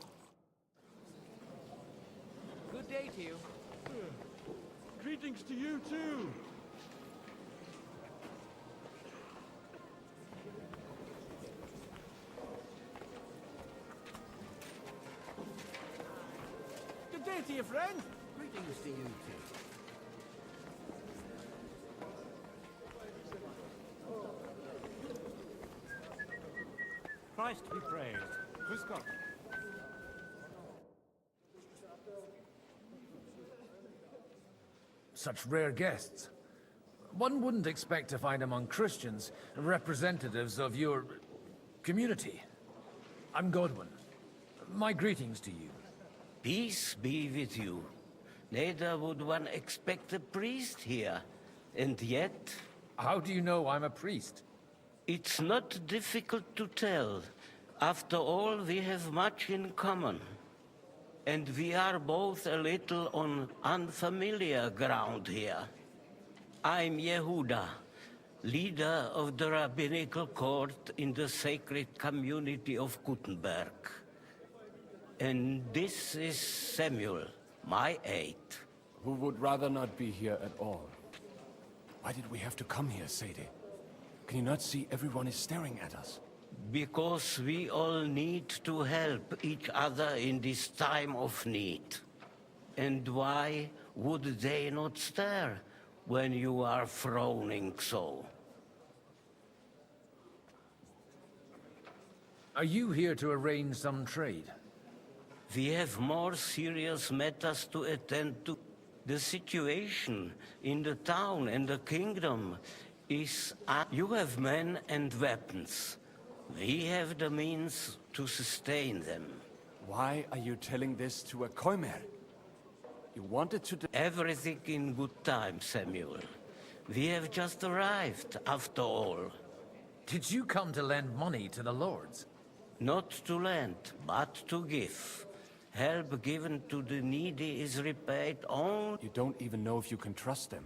Good day to you. Greetings to you too. Good day to you, friend. Greetings to you too. Christ be praised. Grüß Gott. Such rare guests. One wouldn't expect to find among Christians representatives of your community. I'm Godwin. My greetings to you. Peace be with you. Neither would one expect a priest here. And yet... How do you know I'm a priest? It's not difficult to tell. After all, we have much in common. And we are both a little on unfamiliar ground here. I'm Yehuda, leader of the rabbinical court in the sacred community of Gutenberg. And this is Samuel, my aide. Who would rather not be here at all. Why did we have to come here, Sadie? Can you not see everyone is staring at us? Because we all need to help each other in this time of need. And why would they not stare when you are frowning so? Are you here to arrange some trade? We have more serious matters to attend to. The situation in the town and the kingdom is... You have men and weapons. We have the means to sustain them. Why are you telling this to a Koimer? You wanted to... Everything in good time, Samuel. We have just arrived, after all. Did you come to lend money to the lords? Not to lend, but to give. Help given to the needy is repaid only... You don't even know if you can trust them.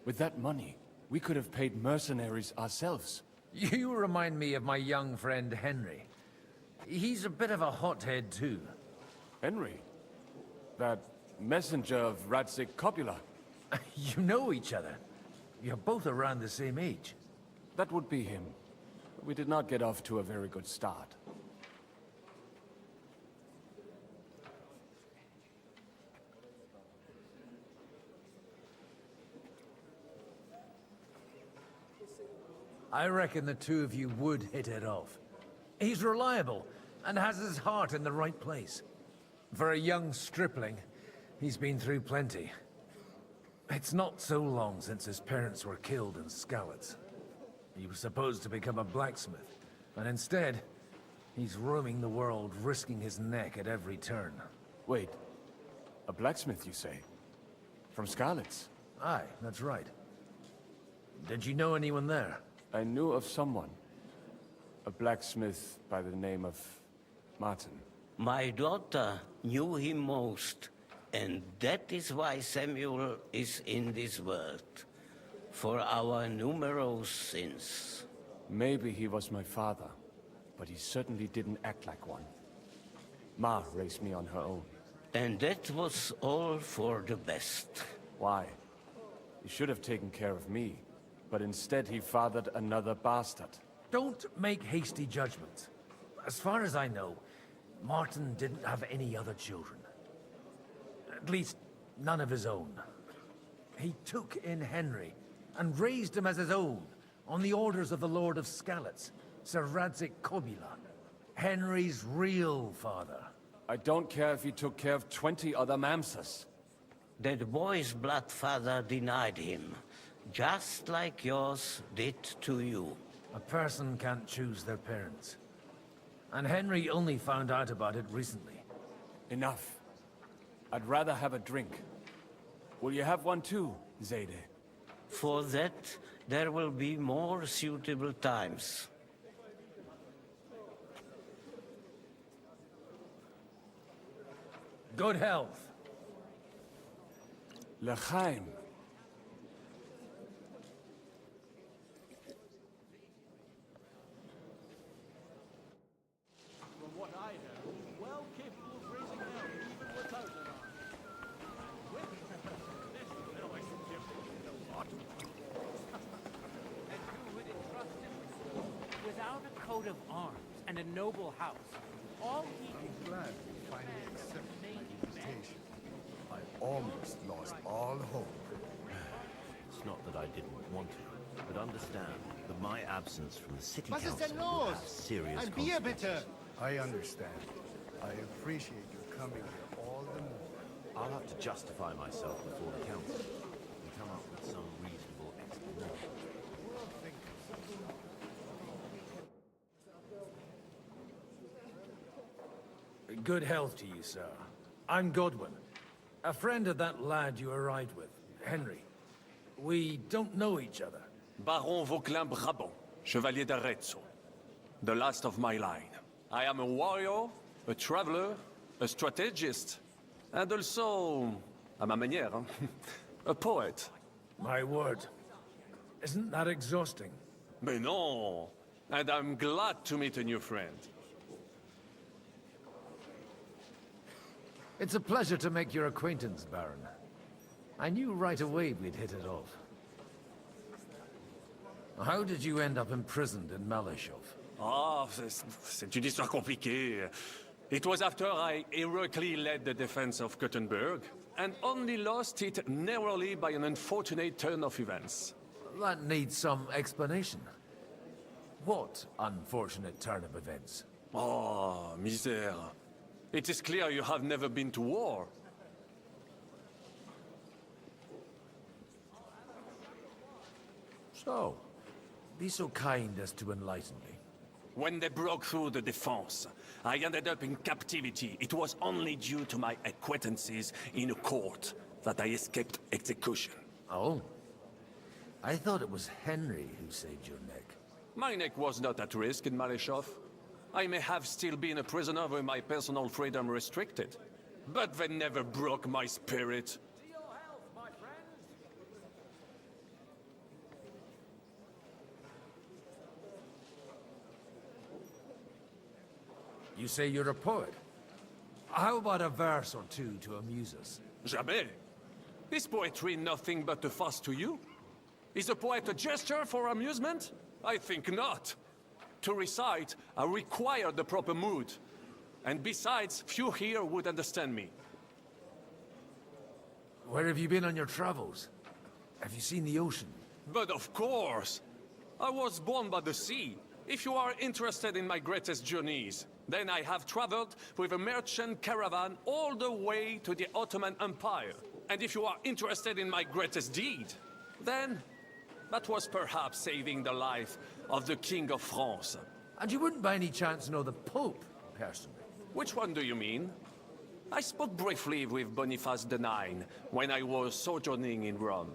With that money, we could have paid mercenaries ourselves. You remind me of my young friend Henry. He's a bit of a hothead too. Henry? That messenger of Radzig Copula? You know each other. You're both around the same age. That would be him. We did not get off to a very good start. I reckon the two of you would hit it off. He's reliable and has his heart in the right place. For a young stripling, he's been through plenty. It's not so long since his parents were killed in Skalitz. He was supposed to become a blacksmith, and instead, he's roaming the world, risking his neck at every turn. Wait, a blacksmith, you say? From Skalitz? Aye, that's right. Did you know anyone there? I knew of someone. A blacksmith by the name of Martin. My daughter knew him most, and that is why Samuel is in this world. For our numerous sins. Maybe he was my father, but he certainly didn't act like one. Ma raised me on her own. And that was all for the best. Why? He should have taken care of me, but instead he fathered another bastard. Don't make hasty judgments. As far as I know, Martin didn't have any other children. At least, none of his own. He took in Henry and raised him as his own, on the orders of the Lord of Skalitz, Sir Radzig Kobyla, Henry's real father. I don't care if he took care of 20 other Mamsas. That boy's blood father denied him, just like yours did to you. A person can't choose their parents. And Henry only found out about it recently. Enough. I'd rather have a drink. Will you have one too, Zayde? For that, there will be more suitable times. Good health. L'chaim. From what I know, well capable of raising hell even without an arm. This noise gives me a lot. And who would entrust him? Without a coat of arms and a noble house, all he I'm glad you finally accepted my invitation. I almost lost all hope. It's not that I didn't want to, but understand that my absence from the city Was ist council denn will los? have serious Ein Bier consequences. bitte! I understand. I appreciate your coming here all the more. I'll have to justify myself before the council and come up with some reasonable explanation. Good health to you, sir. I'm Godwin, a friend of that lad you arrived with, Henry. We don't know each other. Baron Vauquelin Brabant, Chevalier d'Arezzo. The last of my line. I am a warrior, a traveler, a strategist, and also, à ma manière, a poet. My word. Isn't that exhausting? Mais non! And I'm glad to meet a new friend. It's a pleasure to make your acquaintance, Baron. I knew right away we'd hit it off. How did you end up imprisoned in Malashov? Ah, c'est une histoire compliquée. It was after I heroically led the defense of Gothenburg, and only lost it narrowly by an unfortunate turn of events. That needs some explanation. What unfortunate turn of events? Oh, misère. It is clear you have never been to war. So, be so kind as to enlighten me. When they broke through the defense, I ended up in captivity. It was only due to my acquaintances in a court that I escaped execution. Oh? I thought it was Henry who saved your neck. My neck was not at risk in Malashov. I may have still been a prisoner with my personal freedom restricted. But they never broke my spirit. You say you're a poet. How about a verse or two to amuse us? Jamais. Is poetry nothing but a farce to you? Is a poet a gesture for amusement? I think not. To recite, I require the proper mood. And besides, few here would understand me. Where have you been on your travels? Have you seen the ocean? But of course! I was born by the sea. If you are interested in my greatest journeys, then I have traveled with a merchant caravan all the way to the Ottoman Empire. And if you are interested in my greatest deed, then that was perhaps saving the life of the King of France. And you wouldn't by any chance know the Pope, personally? Which one do you mean? I spoke briefly with Boniface IX when I was sojourning in Rome.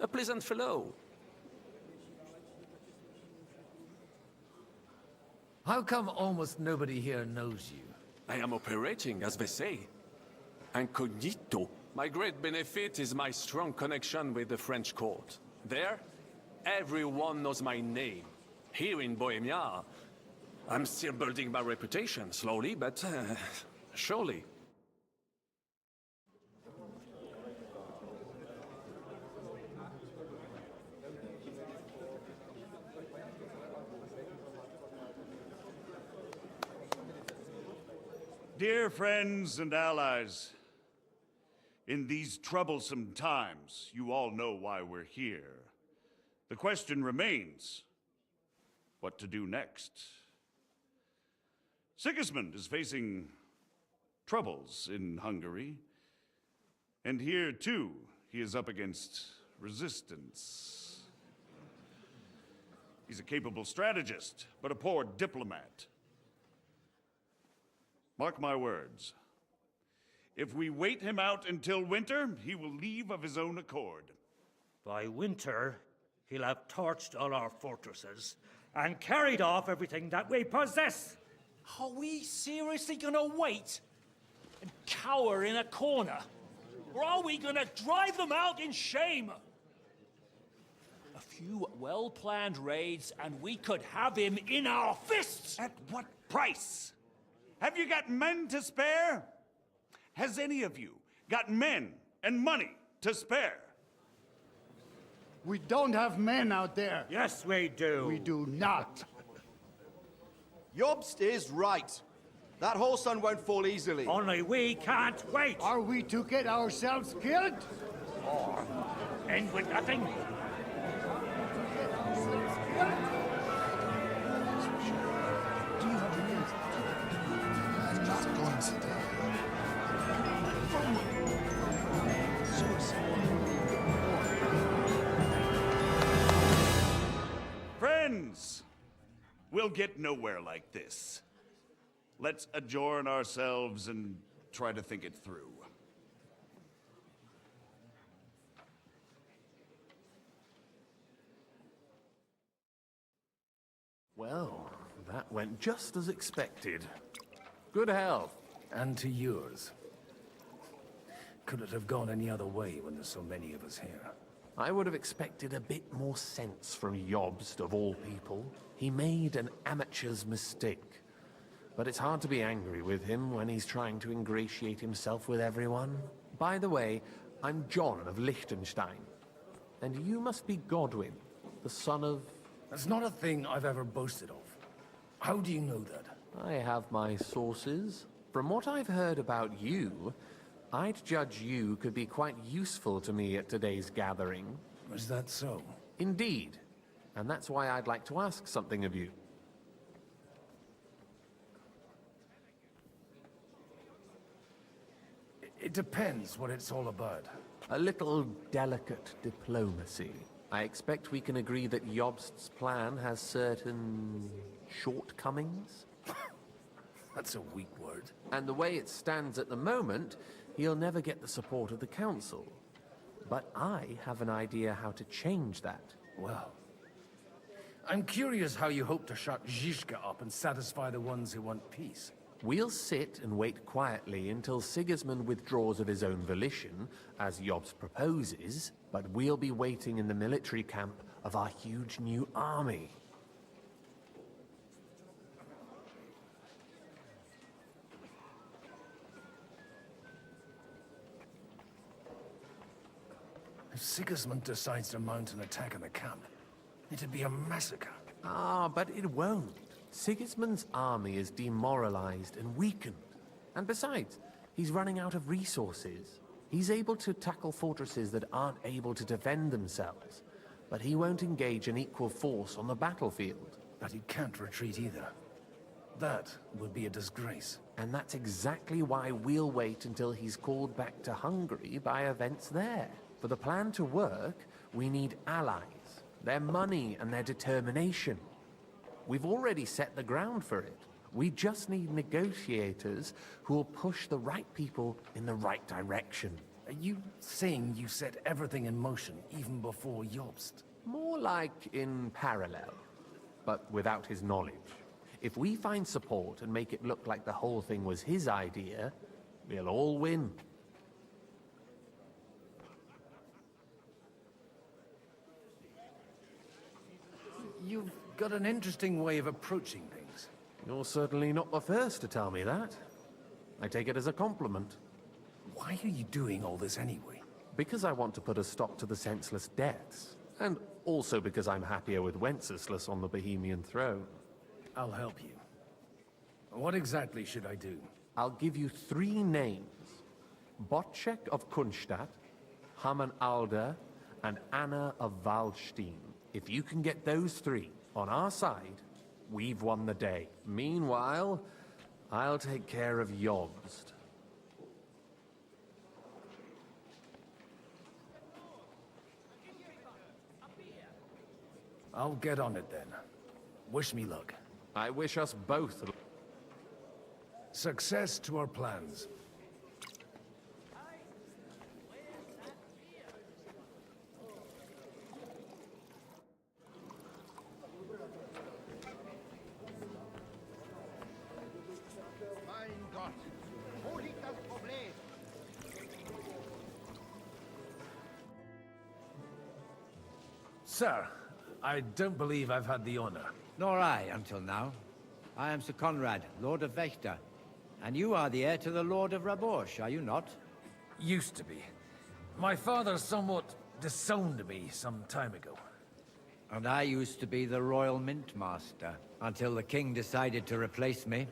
A pleasant fellow. How come almost nobody here knows you? I am operating, as they say. Incognito. My great benefit is my strong connection with the French court. There, everyone knows my name. Here in Bohemia, I'm still building my reputation, slowly, but surely. Dear friends and allies, in these troublesome times, you all know why we're here. The question remains, what to do next? Sigismund is facing troubles in Hungary, and here, too, he is up against resistance. He's a capable strategist, but a poor diplomat. Mark my words. If we wait him out until winter, he will leave of his own accord. By winter, he'll have torched all our fortresses and carried off everything that we possess. Are we seriously gonna wait and cower in a corner? Or are we gonna drive them out in shame? A few well-planned raids and we could have him in our fists! At what price? Have you got men to spare? Has any of you got men and money to spare? We don't have men out there. Yes, we do. We do not. Jobst is right. That whole sun won't fall easily. Only we can't wait. Are we to get ourselves killed? Or end with nothing? Friends, we'll get nowhere like this. Let's adjourn ourselves and try to think it through. Well, that went just as expected. Good health. And to yours. Could it have gone any other way when there's so many of us here? I would have expected a bit more sense from Jobst, of all people. He made an amateur's mistake. But it's hard to be angry with him when he's trying to ingratiate himself with everyone. By the way, I'm John of Liechtenstein. And you must be Godwin, the son of... That's not a thing I've ever boasted of. How do you know that? I have my sources. From what I've heard about you, I'd judge you could be quite useful to me at today's gathering. Is that so? Indeed. And that's why I'd like to ask something of you. It depends what it's all about. A little delicate diplomacy. I expect we can agree that Jobst's plan has certain shortcomings. That's a weak word. And the way it stands at the moment, he'll never get the support of the council. But I have an idea how to change that. Well, I'm curious how you hope to shut Zizka up and satisfy the ones who want peace. We'll sit and wait quietly until Sigismund withdraws of his own volition, as Jobst proposes, but we'll be waiting in the military camp of our huge new army. If Sigismund decides to mount an attack on the camp, it'd be a massacre. Ah, but it won't. Sigismund's army is demoralized and weakened. And besides, he's running out of resources. He's able to tackle fortresses that aren't able to defend themselves. But he won't engage an equal force on the battlefield. But he can't retreat either. That would be a disgrace. And that's exactly why we'll wait until he's called back to Hungary by events there. For the plan to work, we need allies, their money and their determination. We've already set the ground for it. We just need negotiators who will push the right people in the right direction. Are you saying you set everything in motion even before Jobst? More like in parallel, but without his knowledge. If we find support and make it look like the whole thing was his idea, we'll all win. You've got an interesting way of approaching things. You're certainly not the first to tell me that. I take it as a compliment. Why are you doing all this anyway? Because I want to put a stop to the senseless deaths. And also because I'm happier with Wenceslas on the Bohemian throne. I'll help you. What exactly should I do? I'll give you 3 names. Botchek of Kunstadt, Haman Alder, and Anna of Waldstein. If you can get those 3 on our side, we've won the day. Meanwhile, I'll take care of Jobst. I'll get on it then. Wish me luck. I wish us both luck. Success to our plans. Sir, I don't believe I've had the honor. Nor I, until now. I am Sir Conrad, Lord of Wächter. And you are the heir to the Lord of Raborsh, are you not? Used to be. My father somewhat disowned me some time ago. And I used to be the Royal Mint Master, until the King decided to replace me.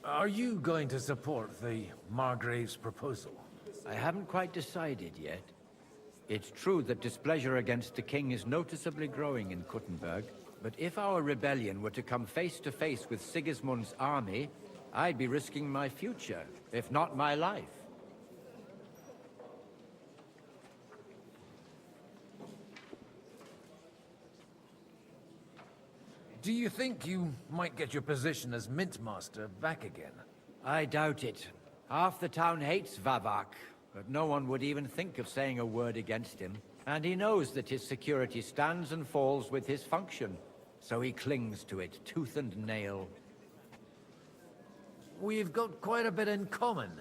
Are you going to support the Margrave's proposal? I haven't quite decided yet. It's true that displeasure against the King is noticeably growing in Kuttenberg, but if our rebellion were to come face to face with Sigismund's army, I'd be risking my future, if not my life. Do you think you might get your position as Mint Master back again? I doubt it. Half the town hates Vavak, but no one would even think of saying a word against him. And he knows that his security stands and falls with his function, so he clings to it tooth and nail. We've got quite a bit in common,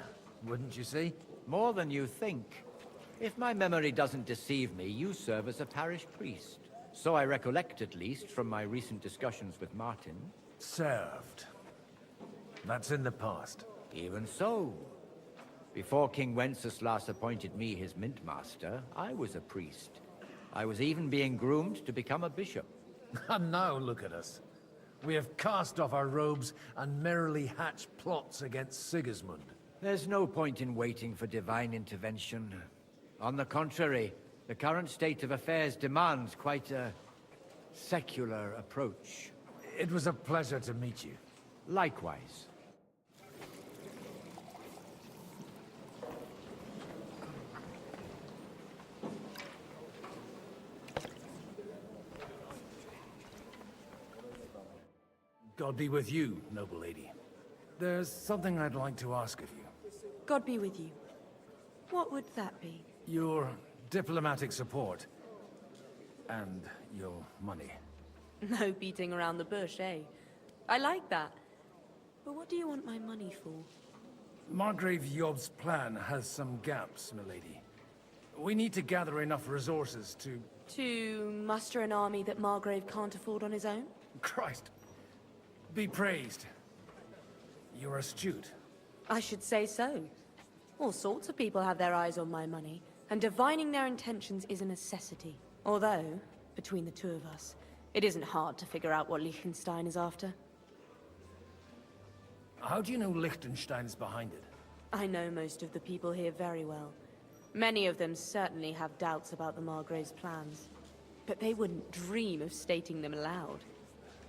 wouldn't you say? More than you think. If my memory doesn't deceive me, you serve as a parish priest. So I recollect, at least, from my recent discussions with Martin. Served. That's in the past. Even so. Before King Wenceslas appointed me his mint master, I was a priest. I was even being groomed to become a bishop. And now look at us. We have cast off our robes and merrily hatched plots against Sigismund. There's no point in waiting for divine intervention. On the contrary, the current state of affairs demands quite a secular approach. It was a pleasure to meet you. Likewise. God be with you, noble lady. There's something I'd like to ask of you. God be with you. What would that be? Your diplomatic support. And your money. No beating around the bush, eh? I like that. But what do you want my money for? Margrave Yob's plan has some gaps, milady. We need to gather enough resources to... To muster an army that Margrave can't afford on his own? Christ. Be praised. You're astute. I should say so. All sorts of people have their eyes on my money, and divining their intentions is a necessity. Although, between the two of us, it isn't hard to figure out what Liechtenstein is after. How do you know Liechtenstein's behind it? I know most of the people here very well. Many of them certainly have doubts about the Margrave's plans. But they wouldn't dream of stating them aloud.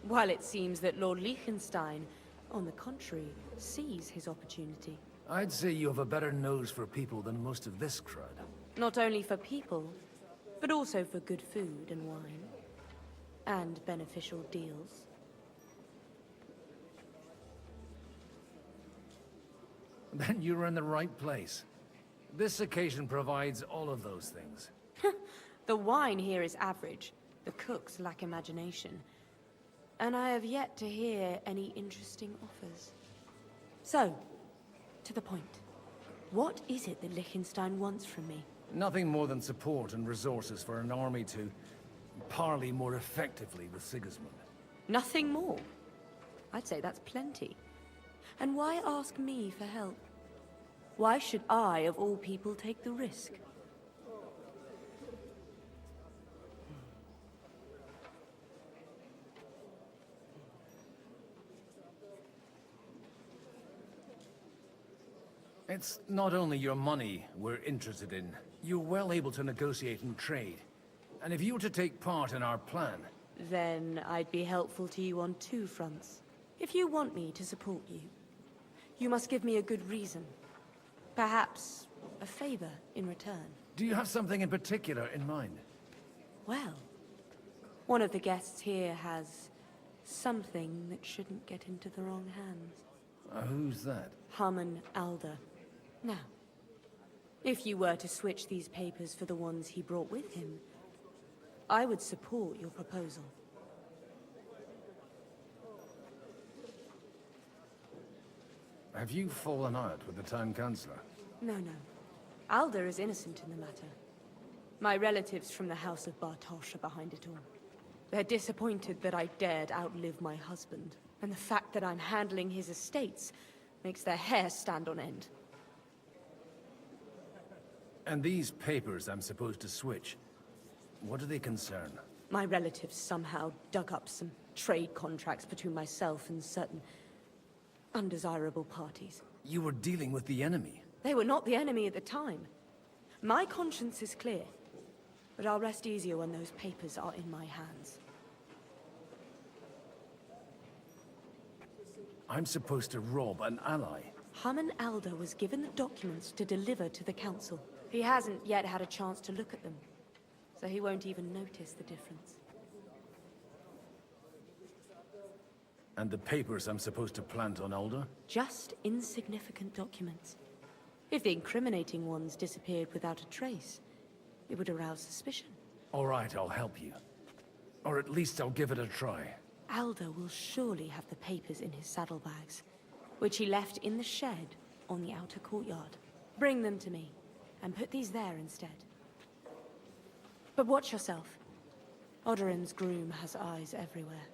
While it seems that Lord Liechtenstein, on the contrary, sees his opportunity. I'd say you have a better nose for people than most of this crowd. Not only for people, but also for good food and wine. And beneficial deals. Then you're in the right place. This occasion provides all of those things. The wine here is average. The cooks lack imagination. And I have yet to hear any interesting offers. So, to the point. What is it that Liechtenstein wants from me? Nothing more than support and resources for an army to parley more effectively with Sigismund. Nothing more? I'd say that's plenty. And why ask me for help? Why should I, of all people, take the risk? It's not only your money we're interested in. You're well able to negotiate and trade. And if you were to take part in our plan... Then I'd be helpful to you on two fronts. If you want me to support you, you must give me a good reason. Perhaps a favor in return. Do you have something in particular in mind? Well, one of the guests here has something that shouldn't get into the wrong hands. Who's that? Harman Alder. Now, if you were to switch these papers for the ones he brought with him, I would support your proposal. Have you fallen out with the town councillor? No, no. Alda is innocent in the matter. My relatives from the House of Bartosz are behind it all. They're disappointed that I dared outlive my husband, and the fact that I'm handling his estates makes their hair stand on end. And these papers I'm supposed to switch, what do they concern? My relatives somehow dug up some trade contracts between myself and certain undesirable parties. You were dealing with the enemy. They were not the enemy at the time. My conscience is clear, but I'll rest easier when those papers are in my hands. I'm supposed to rob an ally. Haman Alda was given the documents to deliver to the council. He hasn't yet had a chance to look at them, so he won't even notice the difference. And the papers I'm supposed to plant on Alda? Just insignificant documents. If the incriminating ones disappeared without a trace, it would arouse suspicion. All right, I'll help you. Or at least I'll give it a try. Alda will surely have the papers in his saddlebags, which he left in the shed on the outer courtyard. Bring them to me, and put these there instead. But watch yourself. Odorin's groom has eyes everywhere.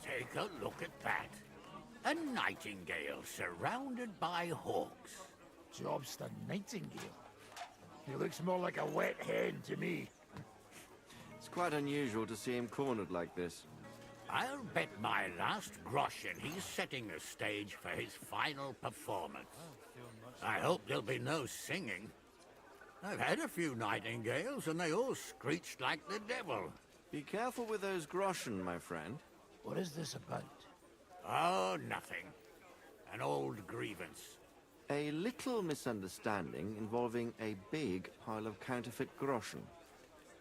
Take a look at that. A nightingale surrounded by hawks. Job's the nightingale. He looks more like a wet hen to me. It's quite unusual to see him cornered like this. I'll bet my last groschen he's setting the stage for his final performance. I hope there'll be no singing. I've had a few nightingales and they all screeched like the devil. Be careful with those groschen, my friend. What is this about? Oh, nothing. An old grievance. A little misunderstanding involving a big pile of counterfeit groschen.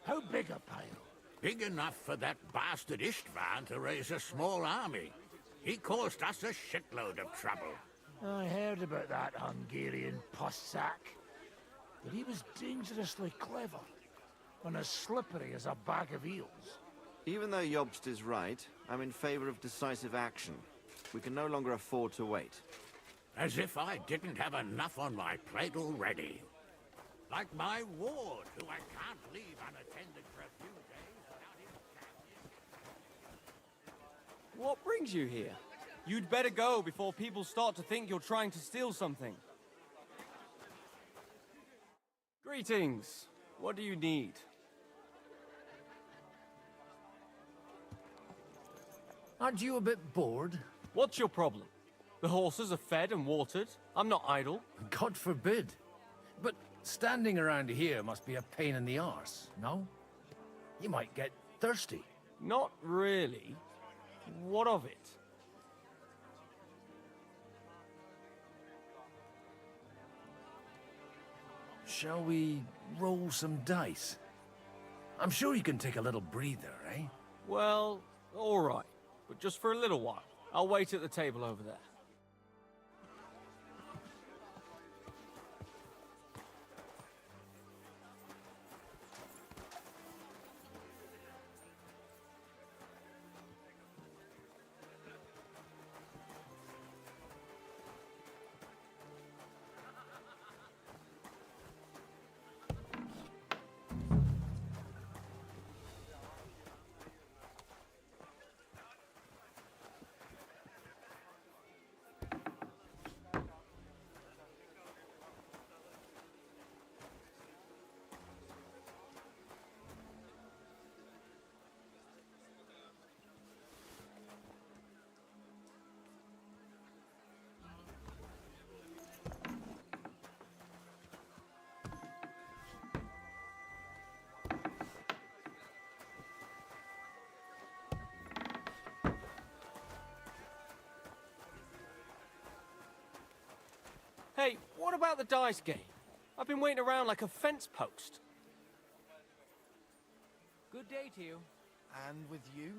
How big a pile? Big enough for that bastard Istvan to raise a small army. He caused us a shitload of trouble. I heard about that Hungarian pussack. But he was dangerously clever, and as slippery as a bag of eels. Even though Jobst is right, I'm in favor of decisive action. We can no longer afford to wait. As if I didn't have enough on my plate already. Like my ward, who I can't leave unattended for a few days without him. What brings you here? You'd better go before people start to think you're trying to steal something. Greetings. What do you need? Aren't you a bit bored? What's your problem? The horses are fed and watered. I'm not idle. God forbid. But standing around here must be a pain in the arse, no? You might get thirsty. Not really. What of it? Shall we roll some dice? I'm sure you can take a little breather, eh? Well, all right. But just for a little while. I'll wait at the table over there. Hey, what about the dice game? I've been waiting around like a fence post. Good day to you. And with you?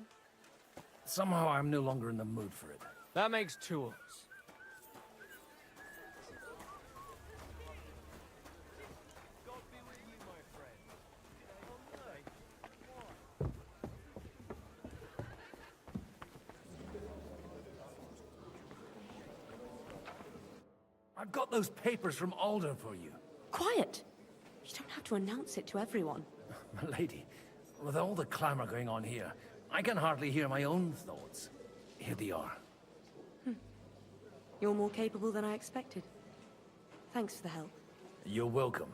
Somehow I'm no longer in the mood for it. That makes two of us. I've got those papers from Alder for you. Quiet! You don't have to announce it to everyone. My lady, with all the clamor going on here, I can hardly hear my own thoughts. Here they are. You're more capable than I expected. Thanks for the help. You're welcome.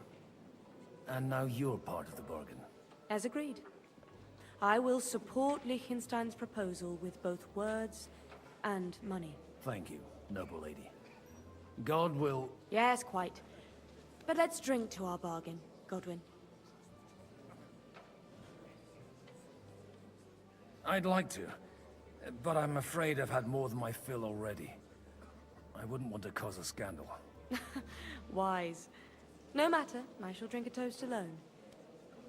And now you're part of the bargain. As agreed. I will support Liechtenstein's proposal with both words and money. Thank you, noble lady. God will... Yes, quite. But let's drink to our bargain, Godwin. I'd like to, but I'm afraid I've had more than my fill already. I wouldn't want to cause a scandal. Wise. No matter, I shall drink a toast alone.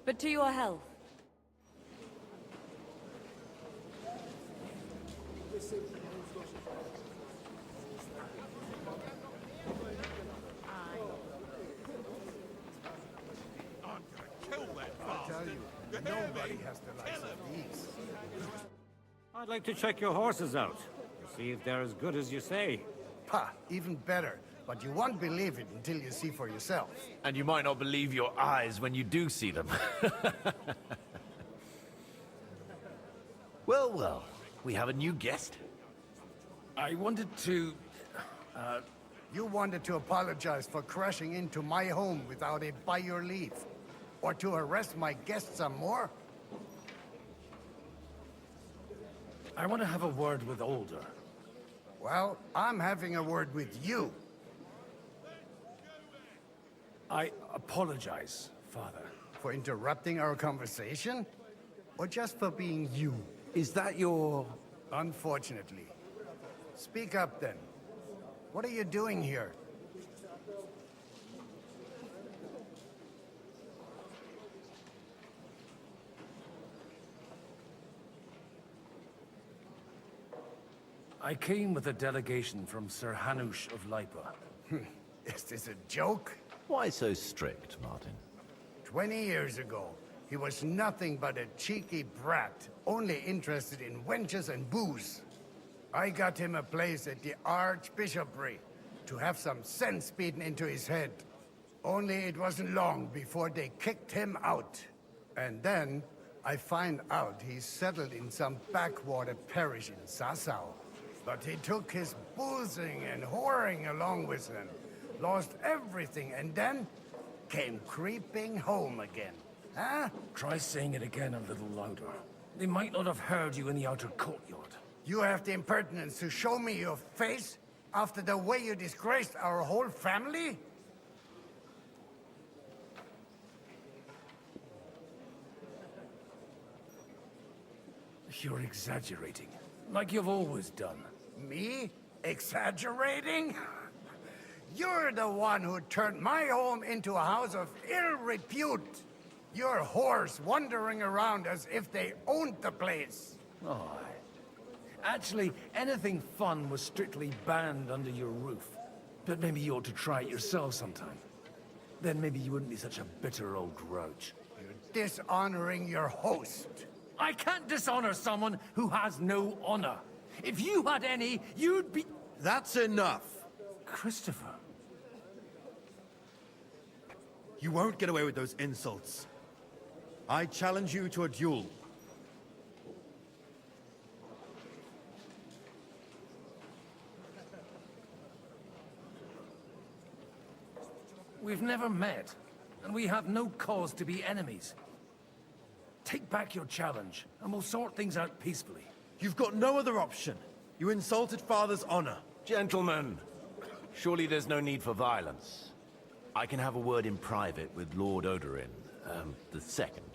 But to your health. I tell you, nobody has the likes of these. I'd like to check your horses out. See if they're as good as you say. Ha, even better. But you won't believe it until you see for yourself. And you might not believe your eyes when you do see them. Well, well, we have a new guest. I wanted to... You wanted to apologize for crashing into my home without it by your leave. Or to arrest my guests some more? I want to have a word with Alder. Well, I'm having a word with you. I apologize, Father. For interrupting our conversation? Or just for being you? Is that your... Unfortunately. Speak up then. What are you doing here? I came with a delegation from Sir Hanush of Lipa. Is this a joke? Why so strict, Martin? 20 years ago, he was nothing but a cheeky brat, only interested in wenches and booze. I got him a place at the Archbishopric to have some sense beaten into his head. Only it wasn't long before they kicked him out. And then I find out he's settled in some backwater parish in Sassau. But he took his boozing and whoring along with him, lost everything, and then came creeping home again. Huh? Try saying it again a little louder. They might not have heard you in the outer courtyard. You have the impertinence to show me your face after the way you disgraced our whole family? You're exaggerating, like you've always done. Me? Exaggerating? You're the one who turned my home into a house of ill repute. Your whores wandering around as if they owned the place. Oh, actually, anything fun was strictly banned under your roof. But maybe you ought to try it yourself sometime. Then maybe you wouldn't be such a bitter old grouch. You're dishonoring your host. I can't dishonor someone who has no honor. If you had any, you'd be... That's enough. Christopher. You won't get away with those insults. I challenge you to a duel. We've never met, and we have no cause to be enemies. Take back your challenge, and we'll sort things out peacefully. You've got no other option. You insulted Father's honor. Gentlemen, surely there's no need for violence. I can have a word in private with Lord Odorin, the second,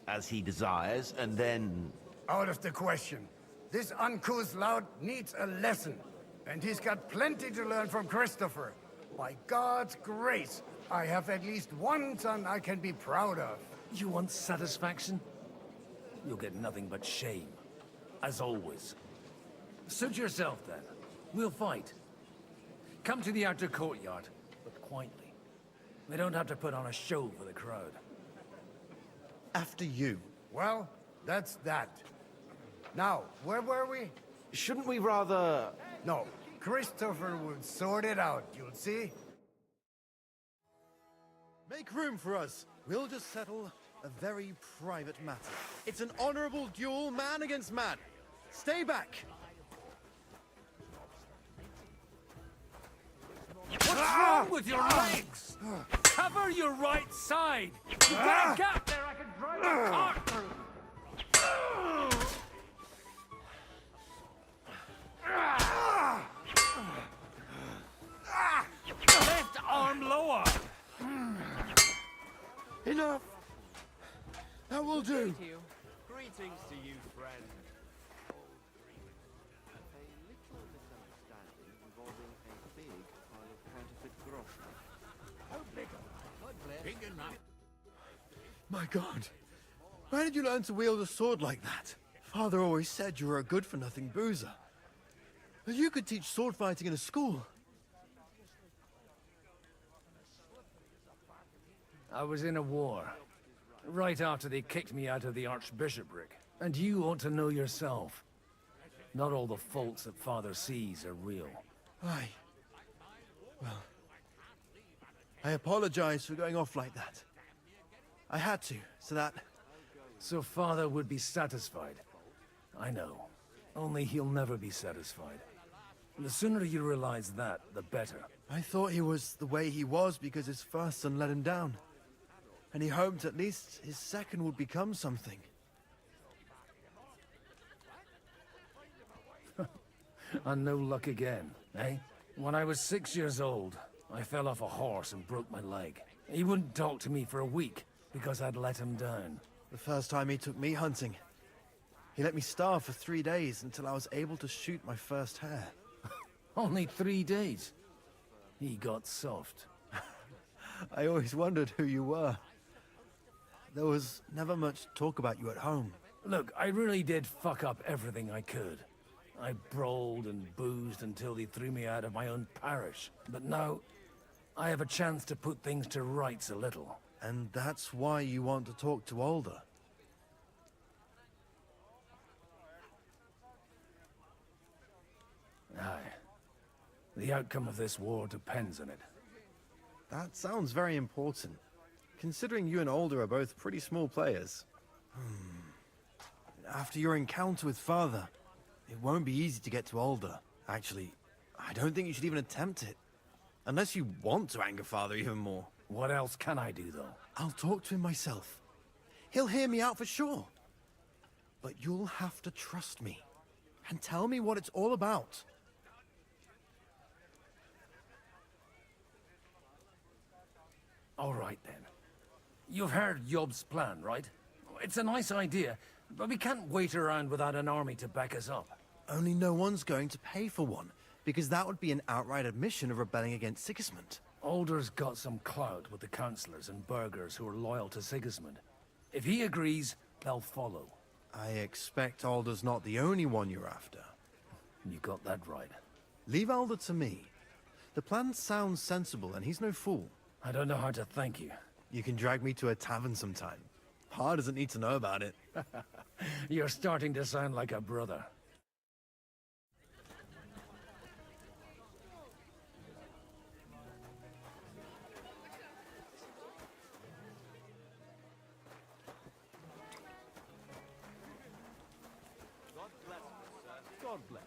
as he desires, and then... Out of the question. This uncouth lout needs a lesson, and he's got plenty to learn from Christopher. By God's grace, I have at least one son I can be proud of. You want satisfaction? You'll get nothing but shame. As always. Suit yourself, then. We'll fight. Come to the outer courtyard, but quietly. We don't have to put on a show for the crowd. After you. Well, that's that. Now, where were we? Shouldn't we rather... No, Christopher will sort it out, you'll see. Make room for us. We'll just settle a very private matter. It's an honorable duel, man against man. Stay back. What's wrong with your legs? Cover your right side. You've got a gap there I can drive a car through. Left arm lower. Enough. That will do. Greetings to you, friend. Involving a big pile of counterfeit groschen. How big? Big enough. My God. Where did you learn to wield a sword like that? Father always said you were a good-for-nothing boozer. But you could teach sword fighting in a school. I was in a war. Right after they kicked me out of the archbishopric. And you ought to know yourself. Not all the faults that Father sees are real. Aye. Well, I apologize for going off like that. I had to, so that... So Father would be satisfied. I know. Only he'll never be satisfied. The sooner you realize that, the better. I thought he was the way he was because his first son let him down. And he hoped at least his second would become something. And no luck again, eh? When I was 6 years old, I fell off a horse and broke my leg. He wouldn't talk to me for a week because I'd let him down. The first time he took me hunting, he let me starve for 3 days until I was able to shoot my first hare. Only 3 days? He got soft. I always wondered who you were. There was never much talk about you at home. Look, I really did fuck up everything I could. I brawled and boozed until they threw me out of my own parish. But now, I have a chance to put things to rights a little. And that's why you want to talk to Alder. Aye. The outcome of this war depends on it. That sounds very important, considering you and Alder are both pretty small players. After your encounter with Father, it won't be easy to get to Alder. Actually, I don't think you should even attempt it. Unless you want to anger Father even more. What else can I do, though? I'll talk to him myself. He'll hear me out for sure. But you'll have to trust me. And tell me what it's all about. All right, then. You've heard Yob's plan, right? It's a nice idea, but we can't wait around without an army to back us up. Only no one's going to pay for one, because that would be an outright admission of rebelling against Sigismund. Alder's got some clout with the councillors and burghers who are loyal to Sigismund. If he agrees, they'll follow. I expect Alder's not the only one you're after. You got that right. Leave Alder to me. The plan sounds sensible, and he's no fool. I don't know how to thank you. You can drag me to a tavern sometime. Pa doesn't need to know about it. You're starting to sound like a brother. God bless you, sir. God bless.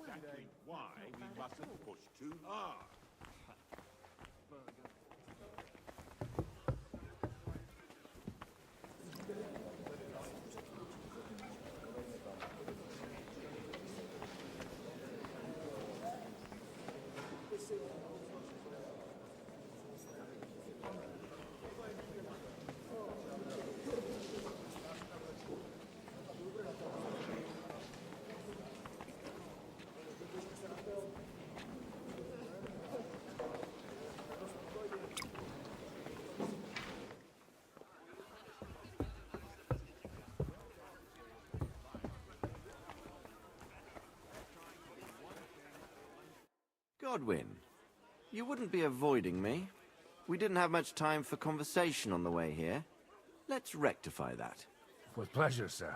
Exactly why we mustn't push too hard. Godwin, you wouldn't be avoiding me. We didn't have much time for conversation on the way here. Let's rectify that. With pleasure, sir.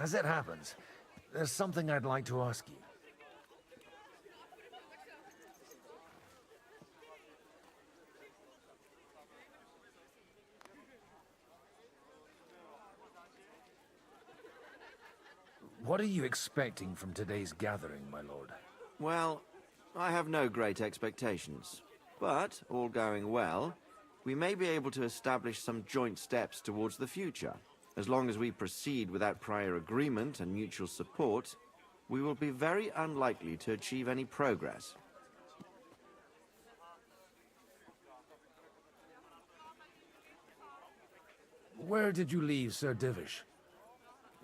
As it happens, there's something I'd like to ask you. What are you expecting from today's gathering, my lord? Well, I have no great expectations. But, all going well, we may be able to establish some joint steps towards the future. As long as we proceed without prior agreement and mutual support, we will be very unlikely to achieve any progress. Where did you leave Sir Divish?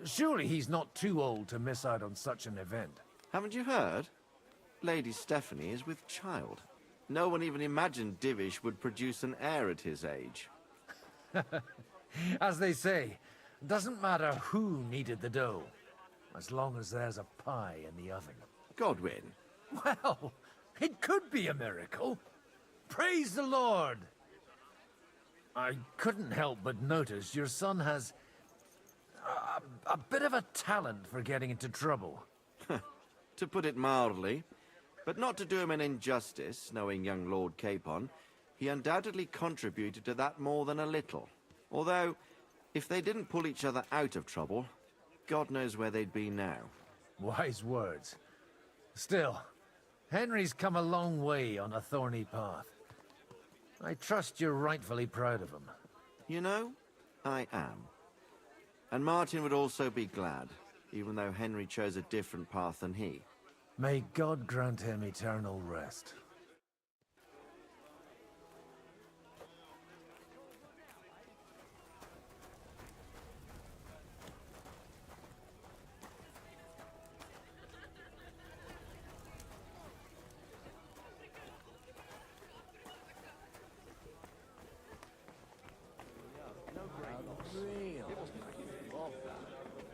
Surely he's not too old to miss out on such an event. Haven't you heard? Lady Stephanie is with child. No one even imagined Divish would produce an heir at his age. As they say, doesn't matter who kneaded the dough, as long as there's a pie in the oven. Godwin. Well, it could be a miracle. Praise the Lord! I couldn't help but notice your son has a bit of a talent for getting into trouble. To put it mildly, but not to do him an injustice, knowing young Lord Capon, he undoubtedly contributed to that more than a little. Although, if they didn't pull each other out of trouble, God knows where they'd be now. Wise words. Still, Henry's come a long way on a thorny path. I trust you're rightfully proud of him. You know, I am. And Martin would also be glad, even though Henry chose a different path than he. May God grant him eternal rest.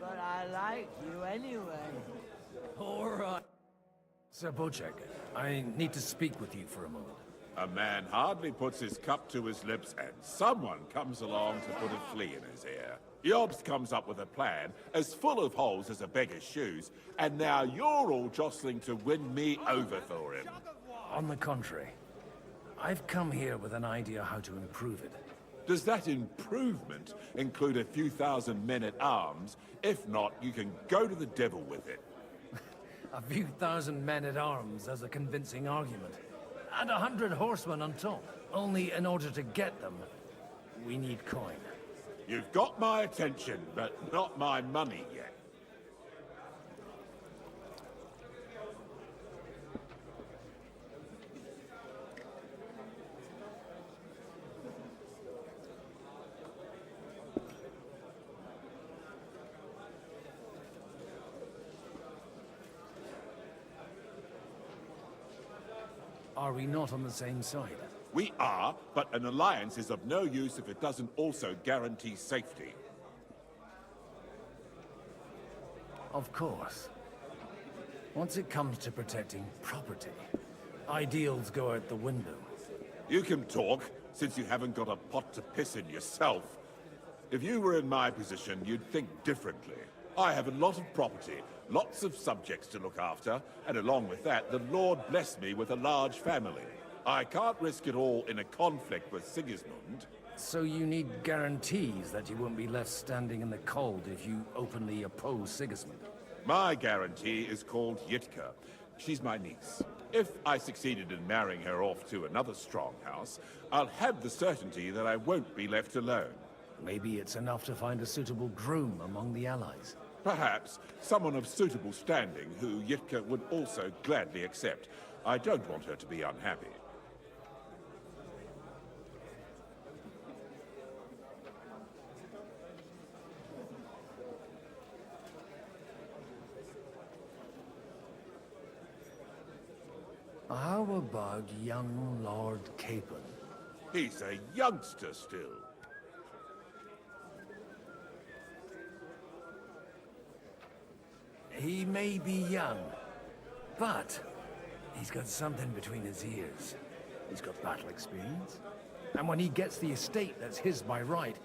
But I like you anyway. All right. Sir Bocek, I need to speak with you for a moment. A man hardly puts his cup to his lips and someone comes along to put a flea in his ear. Yobs comes up with a plan as full of holes as a beggar's shoes, and now you're all jostling to win me over for him. On the contrary, I've come here with an idea how to improve it. Does that improvement include a few thousand men-at-arms? If not, you can go to the devil with it. A few thousand men-at-arms as a convincing argument. And 100 horsemen on top. Only in order to get them, we need coin. You've got my attention, but not my money yet. Are we not on the same side? We are, but an alliance is of no use if it doesn't also guarantee safety. Of course. Once it comes to protecting property, ideals go out the window. You can talk, since you haven't got a pot to piss in yourself. If you were in my position, you'd think differently. I have a lot of property, lots of subjects to look after, and along with that, the Lord blessed me with a large family. I can't risk it all in a conflict with Sigismund. So you need guarantees that you won't be left standing in the cold if you openly oppose Sigismund? My guarantee is called Yitka. She's my niece. If I succeeded in marrying her off to another strong house, I'll have the certainty that I won't be left alone. Maybe it's enough to find a suitable groom among the allies. Perhaps someone of suitable standing who Yitka would also gladly accept. I don't want her to be unhappy. How about young Lord Capon? He's a youngster still. He may be young, but He's got something between his ears. He's got battle experience. And when he gets the estate that's his by right,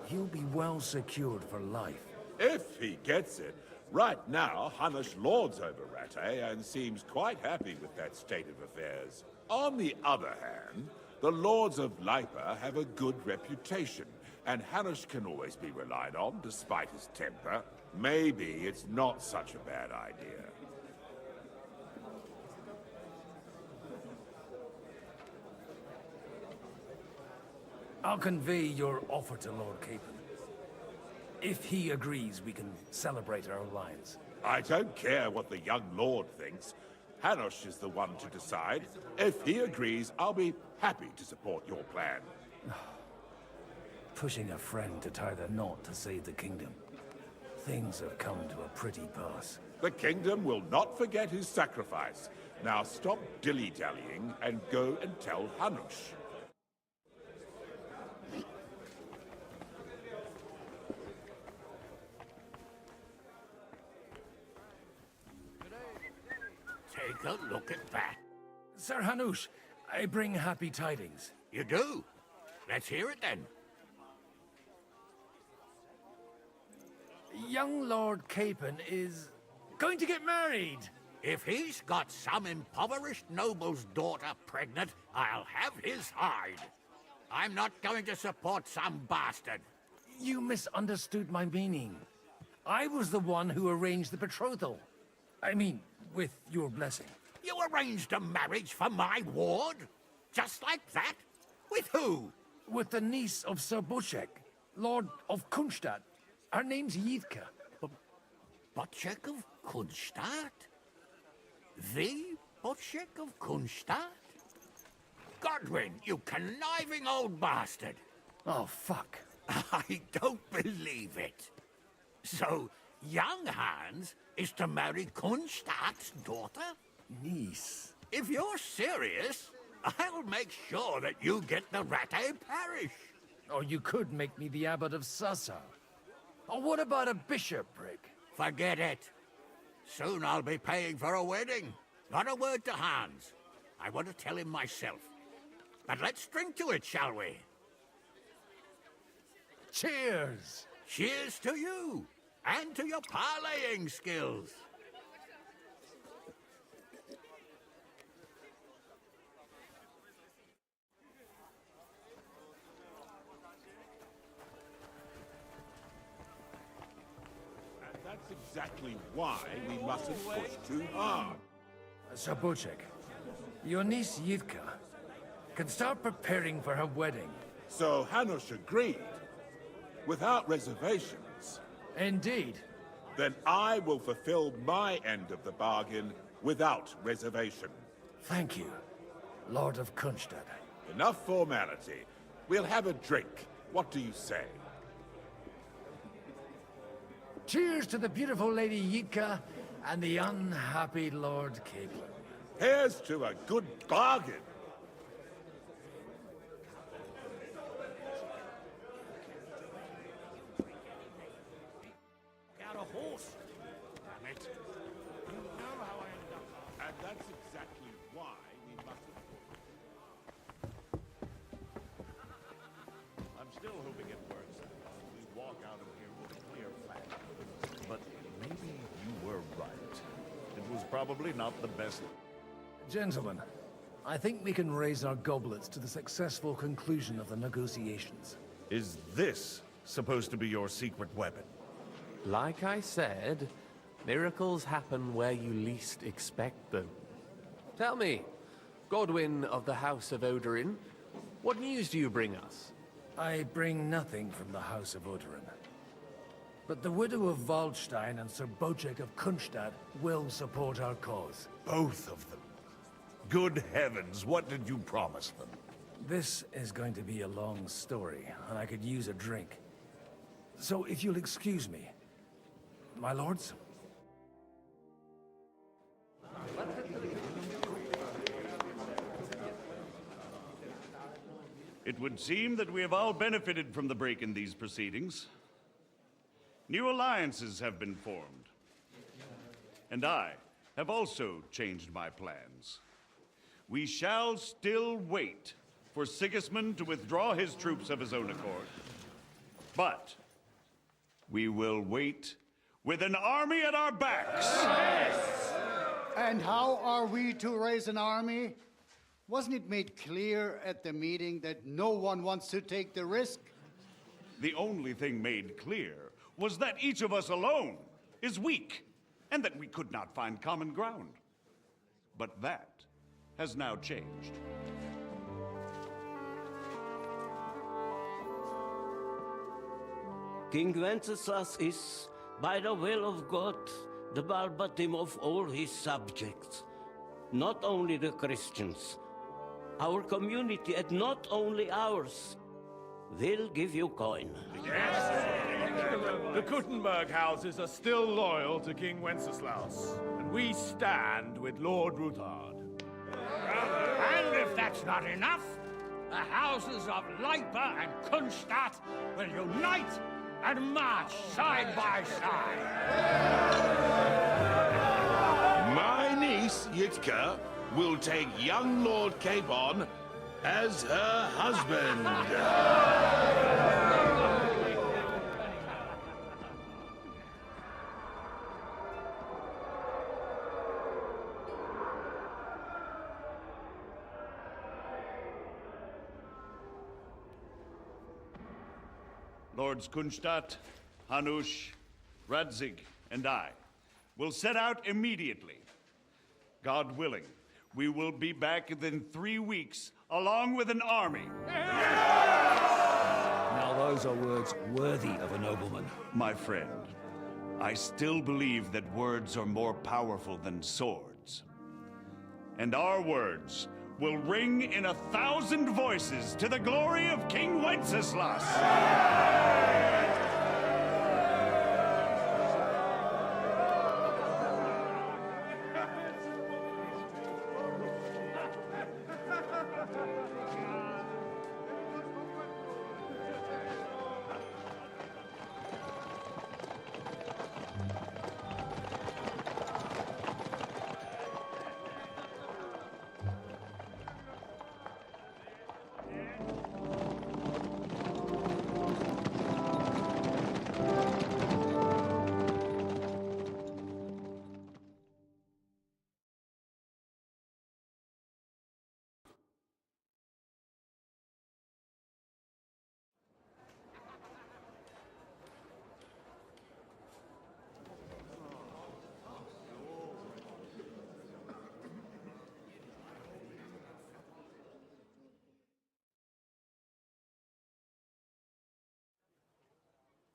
he'll be well secured for life. If he gets it. Right now, Hanush lords over Rattay and seems quite happy with that state of affairs. On the other hand, the lords of Lipa have a good reputation, and Hanush can always be relied on despite his temper. Maybe it's not such a bad idea. I'll convey your offer to Lord Capon. If he agrees, we can celebrate our alliance. I don't care what the young lord thinks. Hanush is the one to decide. If he agrees, I'll be happy to support your plan. Pushing a friend to tie the knot to save the kingdom. Things have come to a pretty pass. The kingdom will not forget his sacrifice. Now stop dilly-dallying and go and tell Hanush. Take a look at that. Sir Hanush, I bring happy tidings. You do? Let's hear it then. Young Lord Capon is going to get married. If he's got some impoverished noble's daughter pregnant, I'll have his hide. I'm not going to support some bastard. You misunderstood my meaning. I was the one who arranged the betrothal. I mean, with your blessing. You arranged a marriage for my ward? Just like that? With who? With the niece of Sir Bocek, Lord of Kunstadt. Her name's Yitka. Bocek of Kunstadt? The Bocek of Kunstadt? Godwin, you conniving old bastard! Oh, fuck. I don't believe it. So, young Hans is to marry Kunstadt's daughter? Niece. If you're serious, I'll make sure that you get the Rattay parish. Or you could make me the abbot of Sassa. Or what about a bishopric? Forget it. Soon I'll be paying for a wedding. Not a word to Hans. I want to tell him myself. But let's drink to it, shall we? Cheers! Cheers to you! And to your parleying skills. And that's exactly why we mustn't push too hard. Sir Bocek, your niece Yitka can start preparing for her wedding. So Hanush agreed, without reservations. Indeed. Then I will fulfill my end of the bargain without reservation. Thank you, Lord of Kunstadt. Enough formality. We'll have a drink. What do you say? Cheers to the beautiful Lady Yitka and the unhappy Lord Capon. Here's to a good bargain. Got a horse. Damn it. You know how I end up. And that's exactly why we mustn't. I'm still hoping it works. We walk out of here with a clear plan. But maybe you were right. It was probably not the best. Gentlemen, I think we can raise our goblets to the successful conclusion of the negotiations. Is this supposed to be your secret weapon? Like I said, miracles happen where you least expect them. Tell me, Godwin of the House of Odorin, what news do you bring us? I bring nothing from the House of Odorin. But the widow of Waldstein and Sir Bocek of Kunstadt will support our cause. Both of them. Good heavens, what did you promise them? This is going to be a long story, and I could use a drink. So if you'll excuse me, my lords? It would seem that we have all benefited from the break in these proceedings. New alliances have been formed. And I have also changed my plans. We shall still wait for Sigismund to withdraw his troops of his own accord. But we will wait with an army at our backs. And how are we to raise an army? Wasn't it made clear at the meeting that no one wants to take the risk? The only thing made clear was that each of us alone is weak, and that we could not find common ground. But that has now changed. King Wenceslas is, by the will of God, the balbatim of all his subjects. Not only the Christians, our community, and not only ours, will give you coin. The Kuttenberg houses are still loyal to King Wenceslas, and we stand with Lord Ruthard. And if that's not enough, the houses of Leipa and Kunstadt will unite and march side by side. My niece, Yitka, will take young Lord Capon as her husband. Lords Kunstadt, Hanush, Radzig, and I will set out immediately. God willing, we will be back within 3 weeks, along with an army. Now those are words worthy of a nobleman. My friend, I still believe that words are more powerful than swords. And our words will ring in 1,000 voices to the glory of King Wenceslas.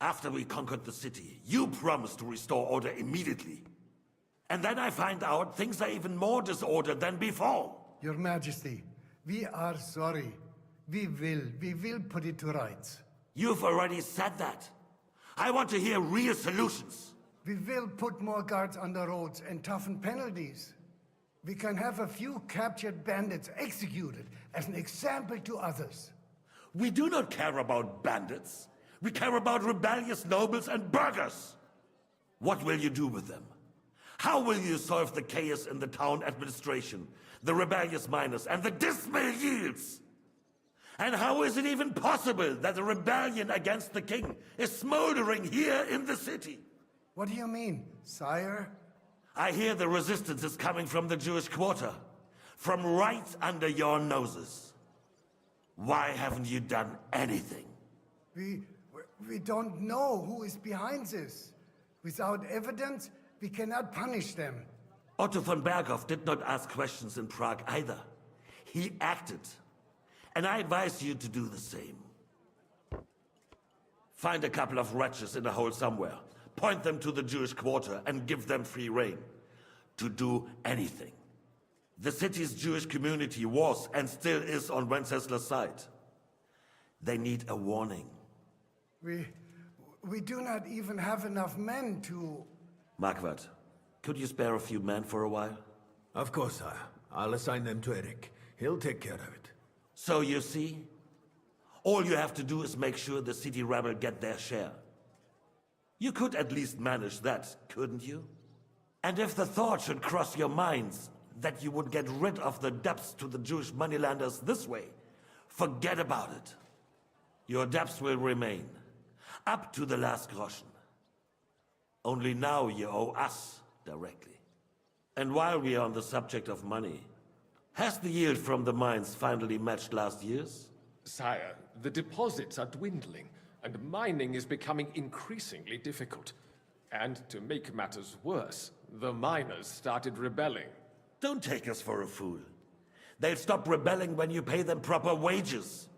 After we conquered the city, you promised to restore order immediately. And then I find out things are even more disordered than before. Your Majesty, we are sorry. We will put it to rights. You've already said that. I want to hear real solutions. We will put more guards on the roads and toughen penalties. We can have a few captured bandits executed as an example to others. We do not care about bandits. We care about rebellious nobles and burghers. What will you do with them? How will you solve the chaos in the town administration, the rebellious miners, and the dismal yields? And how is it even possible that a rebellion against the king is smoldering here in the city? What do you mean, sire? I hear the resistance is coming from the Jewish quarter, from right under your noses. Why haven't you done anything? We don't know who is behind this. Without evidence, we cannot punish them. Otto von Berghoff did not ask questions in Prague either. He acted. And I advise you to do the same. Find a couple of wretches in a hole somewhere, point them to the Jewish quarter, and give them free rein to do anything. The city's Jewish community was and still is on Wenceslas' side. They need a warning. We do not even have enough men to... Marquardt, could you spare a few men for a while? Of course, sire. I'll assign them to Eric. He'll take care of it. So you see, all you have to do is make sure the city rebel get their share. You could at least manage that, couldn't you? And if the thought should cross your minds that you would get rid of the debts to the Jewish moneylenders this way, forget about it. Your debts will remain, up to the last groschen. Only now you owe us directly. And while we are on the subject of money, has the yield from the mines finally matched last year's? Sire, the deposits are dwindling, and mining is becoming increasingly difficult. And to make matters worse, the miners started rebelling. Don't take us for a fool. They'll stop rebelling when you pay them proper wages.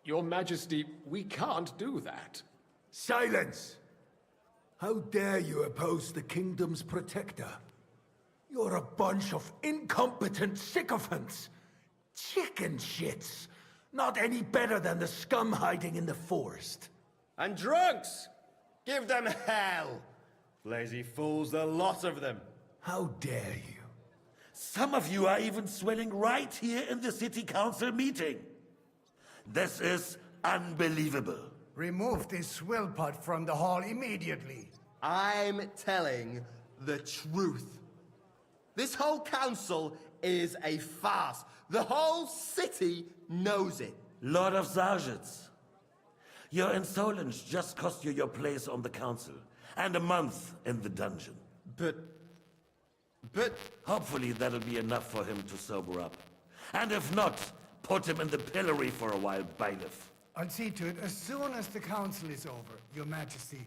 Your Majesty, we can't do that. Silence! How dare you oppose the kingdom's protector? You're a bunch of incompetent sycophants. Chicken shits. Not any better than the scum hiding in the forest. And drunks! Give them hell! Lazy fools, the lot of them. How dare you? Some of you are even swelling right here in the city council meeting. This is unbelievable. Remove this swillpot from the hall immediately. I'm telling the truth. This whole council is a farce. The whole city knows it. Lord of Zarjits, your insolence just cost you your place on the council and a month in the dungeon. But... Hopefully that'll be enough for him to sober up. And if not, put him in the pillory for a while, bailiff. I'll see to it as soon as the council is over, Your Majesty.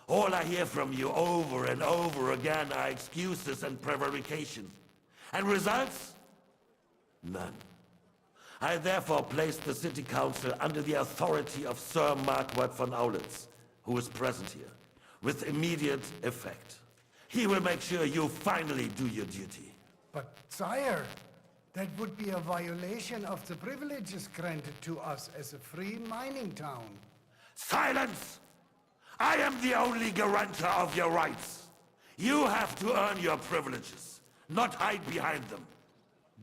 All I hear from you over and over again are excuses and prevarication. And results? None. I therefore place the city council under the authority of Sir Marquardt von Aulitz, who is present here, with immediate effect. He will make sure you finally do your duty. But, sire, that would be a violation of the privileges granted to us as a free mining town. Silence! I am the only guarantor of your rights. You have to earn your privileges, not hide behind them.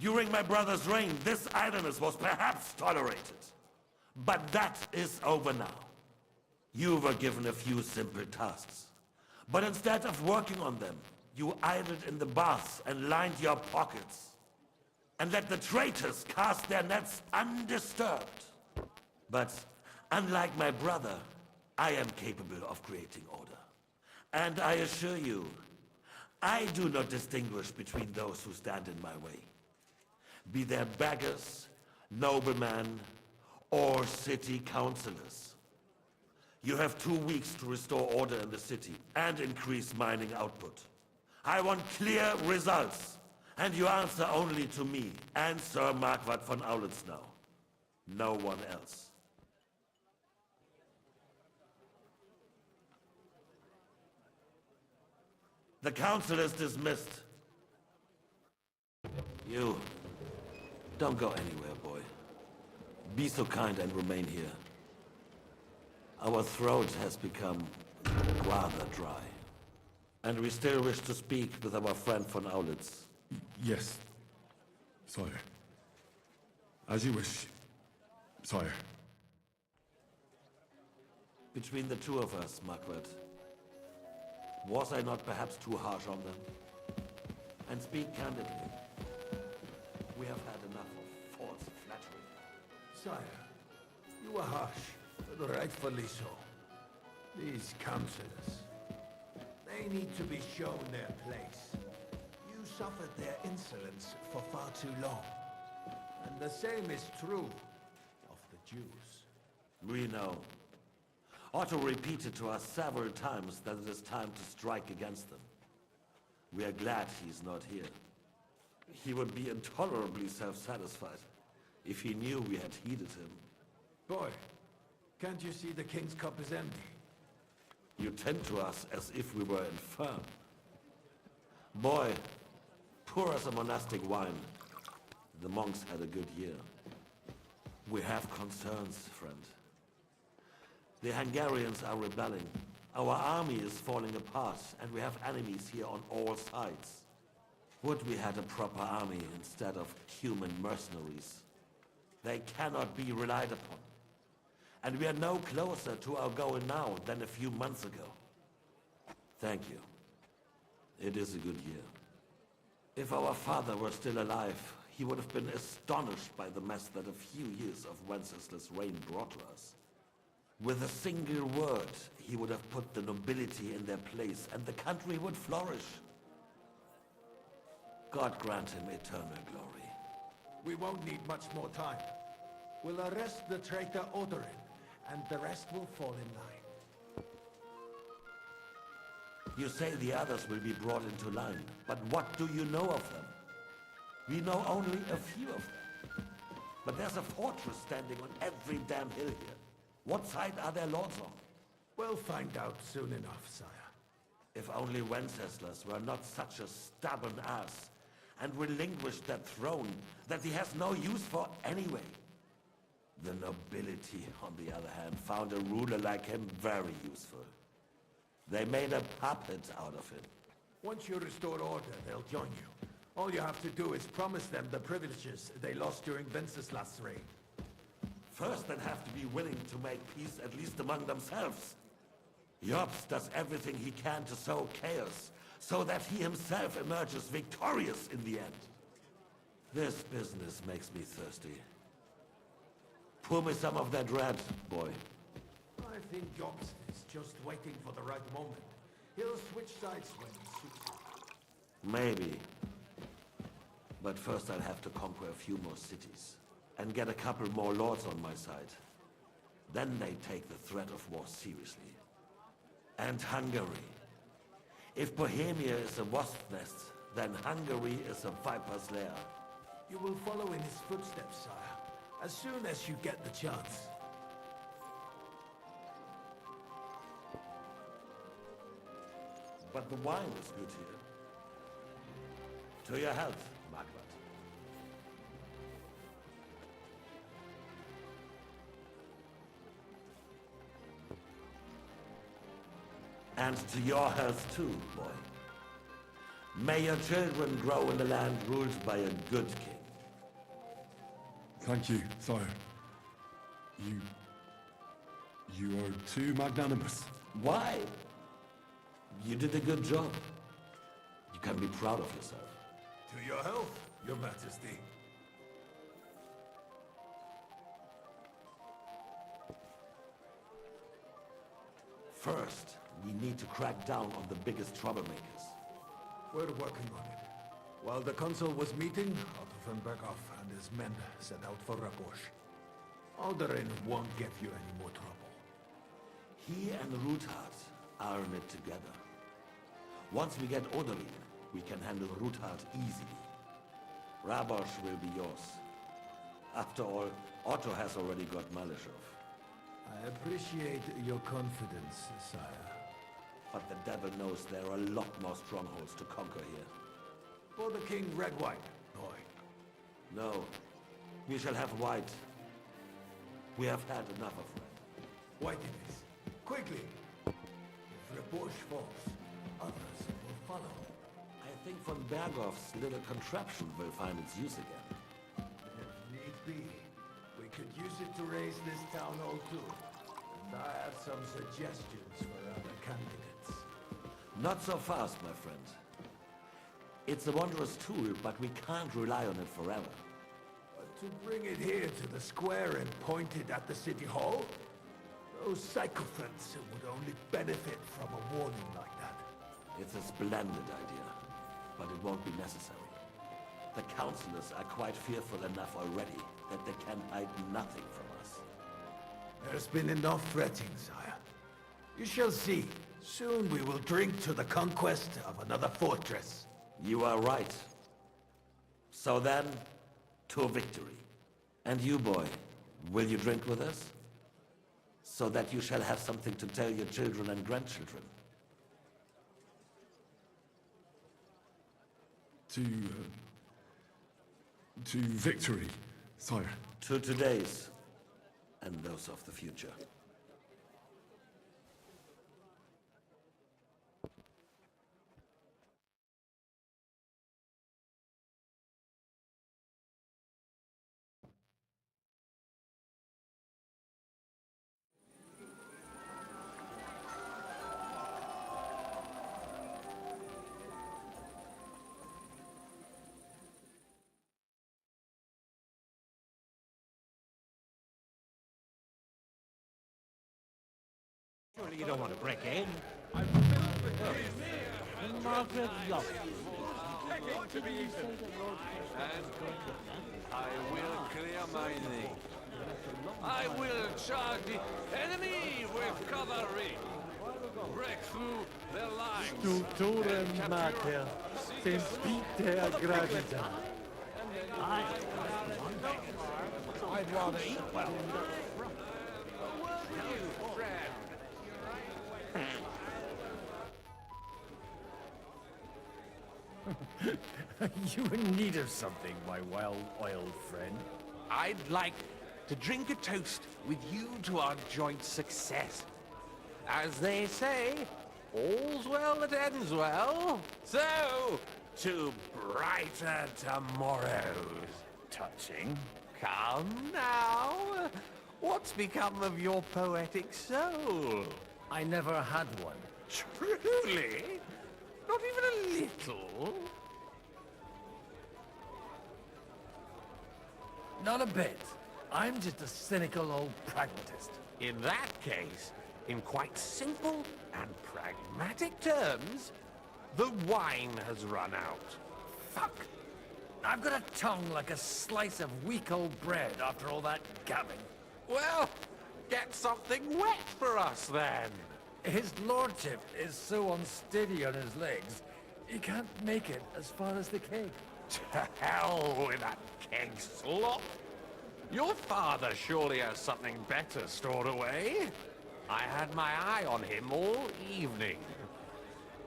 During my brother's reign, this idleness was perhaps tolerated. But that is over now. You were given a few simple tasks. But instead of working on them, you idled in the baths and lined your pockets. And let the traitors cast their nets undisturbed. But unlike my brother, I am capable of creating order. And I assure you, I do not distinguish between those who stand in my way. Be they beggars, noblemen, or city councillors. You have 2 weeks to restore order in the city and increase mining output. I want clear results, and you answer only to me and Sir Marquardt von Aulitz now. No one else. The council is dismissed. You, don't go anywhere, boy. Be so kind and remain here. Our throat has become rather dry. And we still wish to speak with our friend von Aulitz. Yes, sire. As you wish, sire. Between the two of us, Marquardt, was I not perhaps too harsh on them? And speak candidly, we have had enough of false flattery. Sire, you are harsh, but rightfully so. These councillors, they need to be shown their place. You suffered their insolence for far too long. And the same is true of the Jews. We know. Otto repeated to us several times that it is time to strike against them. We are glad he's not here. He would be intolerably self-satisfied if he knew we had heeded him. Boy, can't you see the king's cup is empty? You tend to us as if we were infirm. Boy, pour us a monastic wine. The monks had a good year. We have concerns, friend. The Hungarians are rebelling. Our army is falling apart, and we have enemies here on all sides. Would we had a proper army instead of human mercenaries? They cannot be relied upon. And we are no closer to our goal now than a few months ago. Thank you. It is a good year. If our father were still alive, he would have been astonished by the mess that a few years of Wenceslas' reign brought to us. With a single word, he would have put the nobility in their place, and the country would flourish. God grant him eternal glory. We won't need much more time. We'll arrest the traitor Odorin, and the rest will fall in line. You say the others will be brought into line, but what do you know of them? We know only a few of them. But there's a fortress standing on every damn hill here. What side are their lords on? We'll find out soon enough, sire. If only Wenceslas were not such a stubborn ass, and relinquished that throne that he has no use for anyway. The nobility, on the other hand, found a ruler like him very useful. They made a puppet out of him. Once you restore order, they'll join you. All you have to do is promise them the privileges they lost during Wenceslas' reign. First, they'd have to be willing to make peace, at least among themselves. Jobs does everything he can to sow chaos, so that he himself emerges victorious in the end. This business makes me thirsty. Pour me some of that red, boy. I think Jobs is just waiting for the right moment. He'll switch sides when it suits him. Maybe. But first I'll have to conquer a few more cities, and get a couple more lords on my side. Then they take the threat of war seriously. And Hungary. If Bohemia is a wasp's nest, then Hungary is a viper's lair. You will follow in his footsteps, sire, as soon as you get the chance. But the wine is good here. To your health, Margaret. And to your health too, boy. May your children grow in a land ruled by a good king. Thank you, sire. You are too magnanimous. Why? You did a good job. You can be proud of yourself. To your health, your majesty. First, we need to crack down on the biggest troublemakers. We're working on it. While the consul was meeting, Otto von Berghoff and his men set out for Rabosh. Alderin won't give you any more trouble. He and Ruthard are in it together. Once we get Odorin, we can handle Ruthard easily. Rabosh will be yours. After all, Otto has already got Malishov. I appreciate your confidence, sire. But the devil knows there are a lot more strongholds to conquer here. For the king, red wine, boy. No, we shall have white. We have had enough of red. White it is. Quickly! If Rabosh falls, others will follow. I think von Berghoff's little contraption will find its use again. If need be, we could use it to raise this town hall too. And I have some suggestions for other candidates. Not so fast, my friend. It's a wondrous tool, but we can't rely on it forever. But to bring it here to the square and point it at the city hall? Those sycophants would only benefit from a warning like that. It's a splendid idea, but it won't be necessary. The councillors are quite fearful enough already that they can hide nothing from us. There's been enough fretting, sire. You shall see. Soon we will drink to the conquest of another fortress. You are right. So then, to victory. And you, boy, will you drink with us? So that you shall have something to tell your children and grandchildren. To victory, sire. To today's, and those of the future. you don't want to break in. Margaret loves you. To be eaten. And I will clear my name. I will charge the enemy with cavalry. Break through their lines. Cultura mater, sempiter gravita. I'd rather eat well. You in need of something, my well-oiled friend? I'd like to drink a toast with you to our joint success. As they say, all's well that ends well. So, to brighter tomorrows. Touching. Come now. What's become of your poetic soul? I never had one. Truly? Not even a little? Not a bit. I'm just a cynical old pragmatist. In that case, in quite simple and pragmatic terms, the wine has run out. Fuck! I've got a tongue like a slice of weak old bread after all that gabbing. Well, get something wet for us then. His lordship is so unsteady on his legs, he can't make it as far as the keg. To hell with that keg slop. Your father surely has something better stored away. I had my eye on him all evening.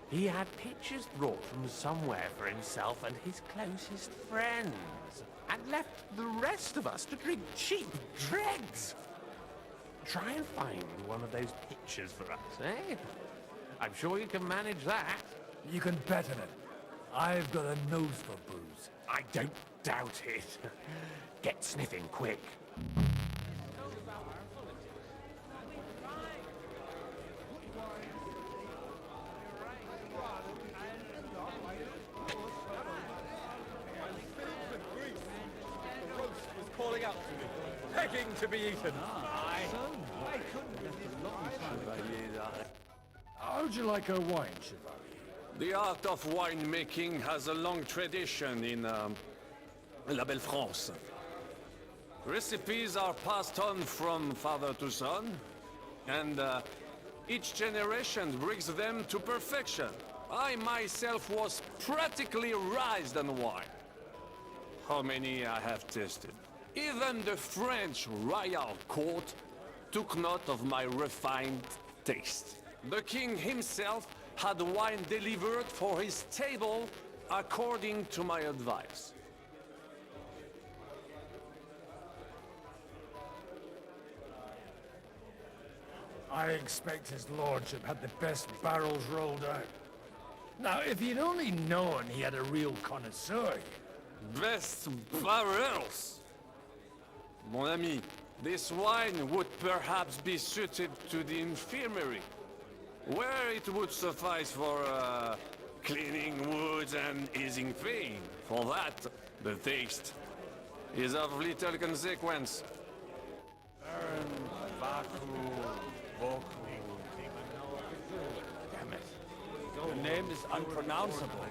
He had pictures brought from somewhere for himself and his closest friends, and left the rest of us to drink cheap dregs. Try and find one of those pictures for us, eh? I'm sure you can manage that. You can bet on it. I've got a nose for booze. I don't doubt it. Get sniffing quick. Calling out to me, begging to be eaten. How'd you like our wine, Chevalier? The art of winemaking has a long tradition in La Belle France. Recipes are passed on from father to son, and each generation brings them to perfection. I myself was practically raised on wine. How many I have tasted. Even the French royal court took note of my refined taste. The king himself had wine delivered for his table according to my advice. I expect his lordship had the best barrels rolled out. Now, if he'd only known he had a real connoisseur. Best barrels! Mon ami, this wine would perhaps be suited to the infirmary, where it would suffice for cleaning wounds and easing pain. For that, the taste is of little consequence. Damn it. The name is unpronounceable.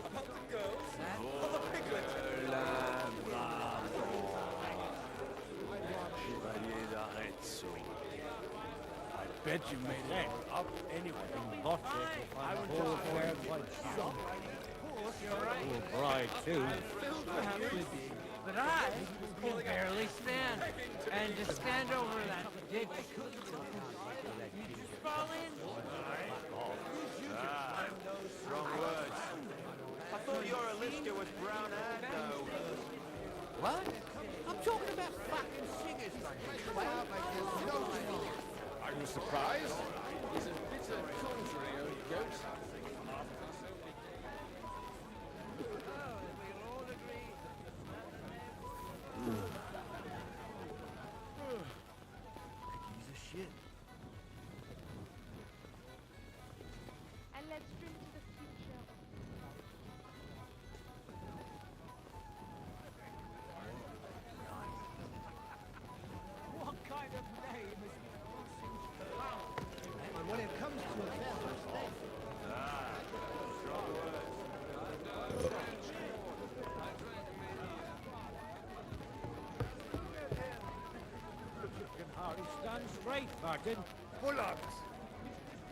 I bet you made it up anyway. Not yet to find a whole affair quite shot. Poor bride, too. But I can barely stand. And to stand over that ditch, you just fall in. Strong words. I thought your Alistair was brown-haired, though. What? I'm talking about fucking singers. Are you surprised? He's a bitter contrary, old goat. And let's drink to the future. What kind of name is Crossing Town? And when it comes to Hardly stand straight, Martin. Bullocks,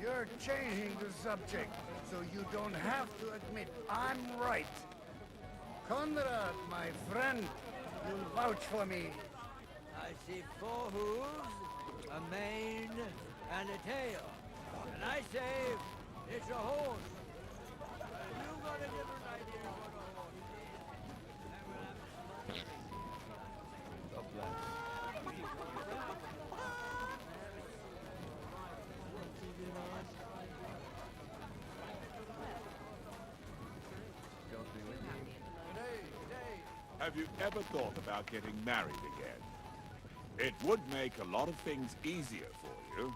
you're changing the subject so you don't have to admit I'm right. Conrad, my friend, you'll vouch for me. I see 4 hooves, a mane, and a tail. And I say it's a horse. If you got a different idea of what a horse is, then we'll have to... God bless. Have you ever thought about getting married again? It would make a lot of things easier for you.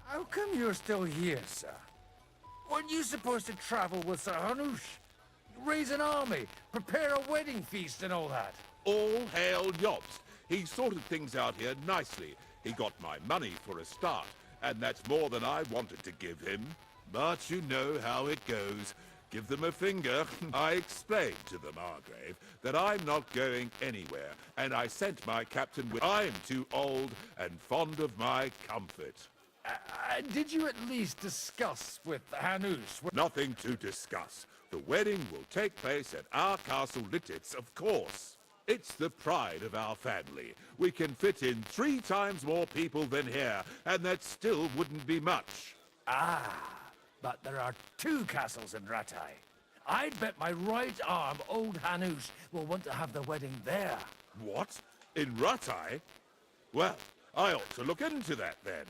How come you're still here, sir? Weren't you supposed to travel with Sir Hanush? Raise an army, prepare a wedding feast and all that? All hail Yops. He sorted things out here nicely. He got my money for a start, and that's more than I wanted to give him. But you know how it goes. Give them a finger. I explained to the Margrave that I'm not going anywhere, and I sent my captain with... I'm too old and fond of my comfort. Did you at least discuss with Hanush? Nothing to discuss. The wedding will take place at our castle Littitz, of course. It's the pride of our family. We can fit in 3 times more people than here, and that still wouldn't be much. But there are 2 castles in Ratai. I'd bet my right arm old Hanush will want to have the wedding there. What? In Ratai? Well, I ought to look into that then.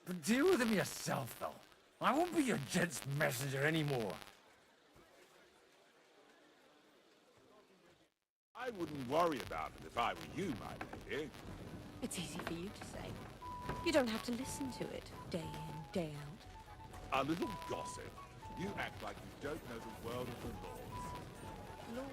But deal with him yourself, though. I won't be your gent's messenger anymore. I wouldn't worry about it if I were you, my lady. It's easy for you to say. You don't have to listen to it day in, day out. A little gossip. You act like you don't know the world of the lords. Lord.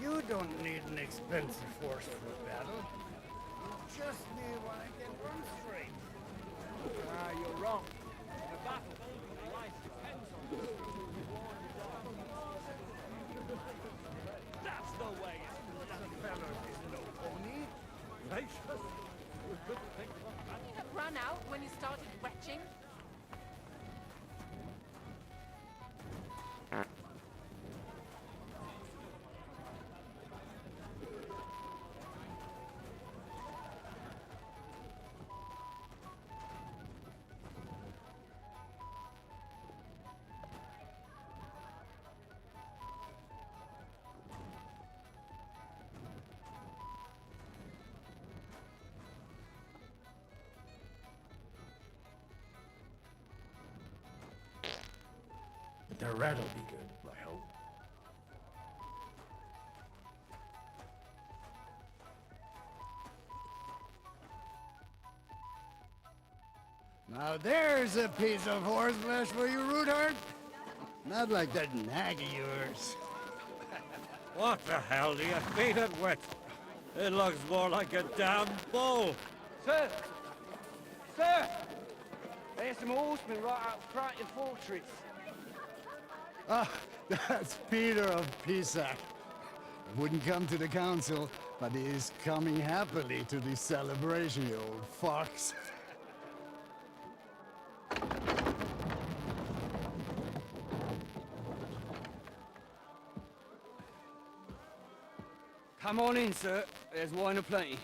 You don't need an expensive horse for a battle. You just need one that can run straight. You're wrong. In a battle, life depends on it. That's the way. The fellow is no pony. Gracious. We couldn't think of that. You have run out when you started retching. The red'll be good, I hope. Now there's a piece of horseflesh for you, Rootheart. Not like that nag of yours. What the hell do you feed it with? It looks more like a damn bull. Sir! Sir! There's some horsemen right out front of the fortress. Ah, that's Peter of Pisac. Wouldn't come to the council, but he is coming happily to the celebration, you old fox. Come on in, sir. There's wine aplenty.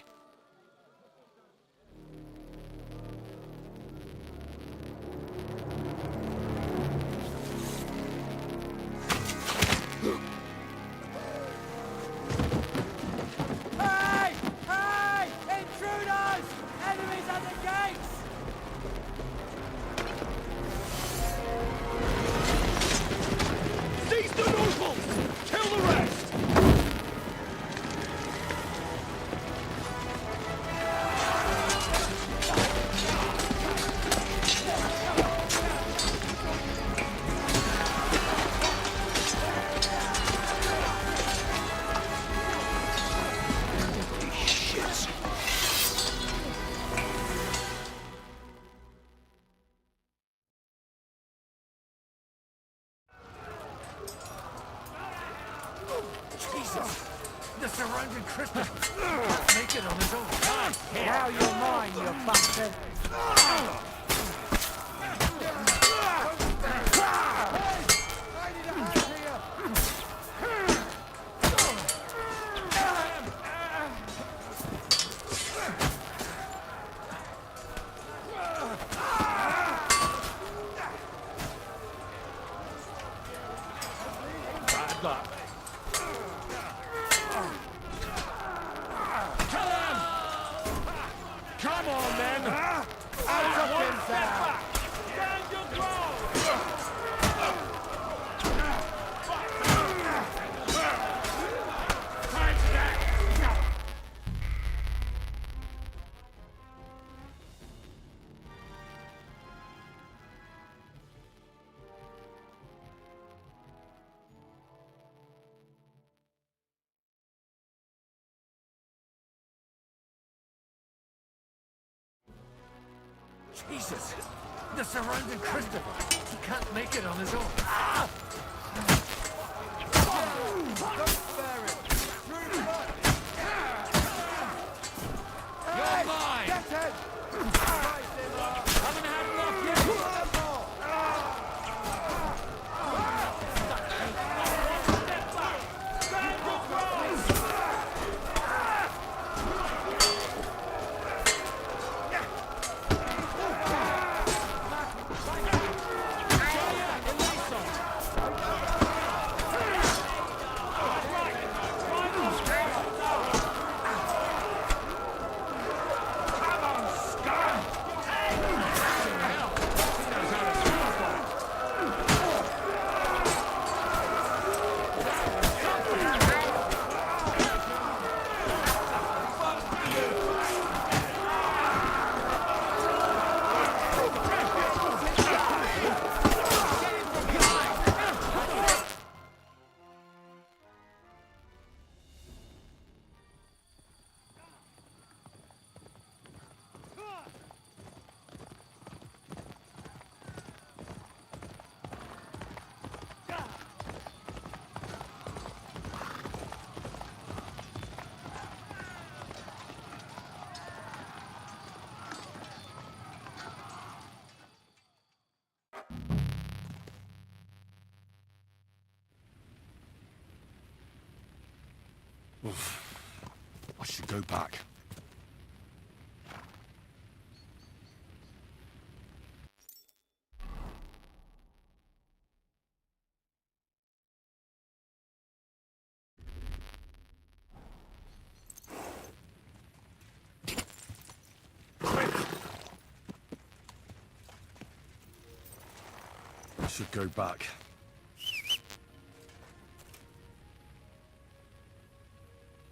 Hey! Hey! Intruders! Enemies at the gates! Seize the nobles! Kill the rest! surrounded Christopher. Can't make it on his own. Now you're mine, you bastard! Bad luck. Come on, then! One step back! Stand your ground! Time to act! Jesus! They're surrounding Christopher. He can't make it on his own. You're mine! Haven't had enough yet! I should go back. I should go back.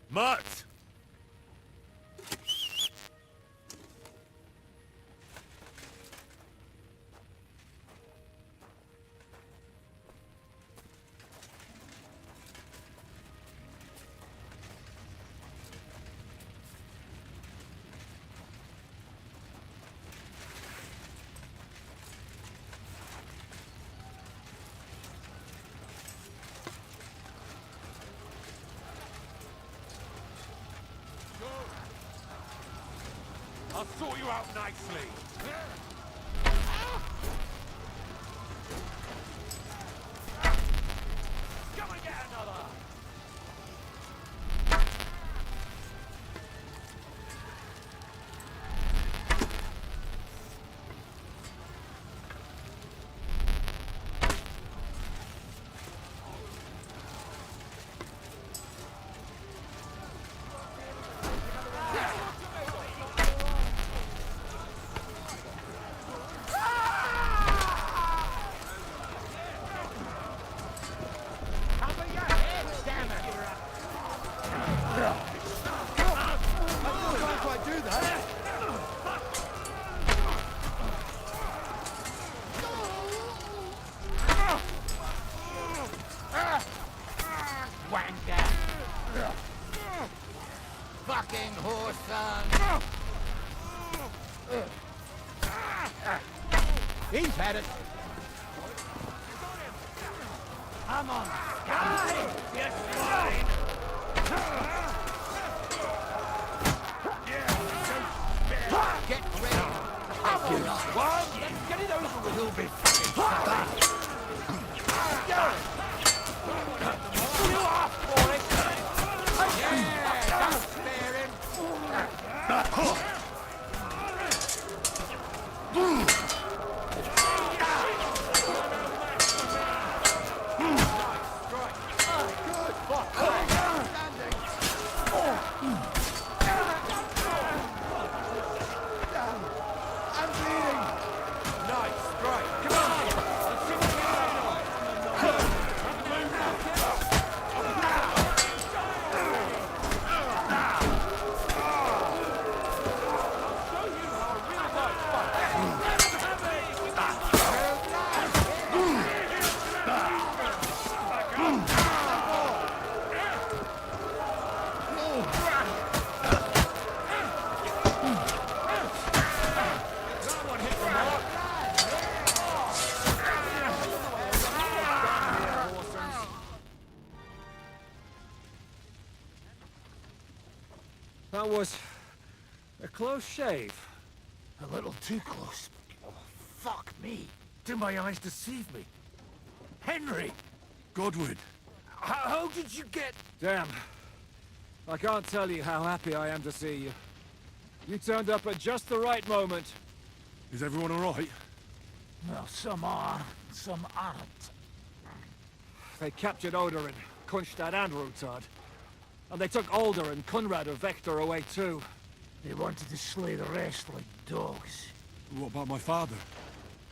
Mutt! I'll sort you out nicely. Come and get another. Fucking horse son! He's had it! Come on, guy! You're swine! Get ready. One, let's get it over with. You'll be fucking sorry. You off for it. Yeah, don't spare him. That was a close shave. A little too close. Oh, fuck me. Did my eyes deceive me? Henry! Godwin! How did you get... Damn. I can't tell you how happy I am to see you. You turned up at just the right moment. Is everyone all right? Well, some are, some aren't. They captured Oder and Kunstad and Rutard. And they took Alder and Kunrad of Vector away too. They wanted to slay the rest like dogs. What about my father?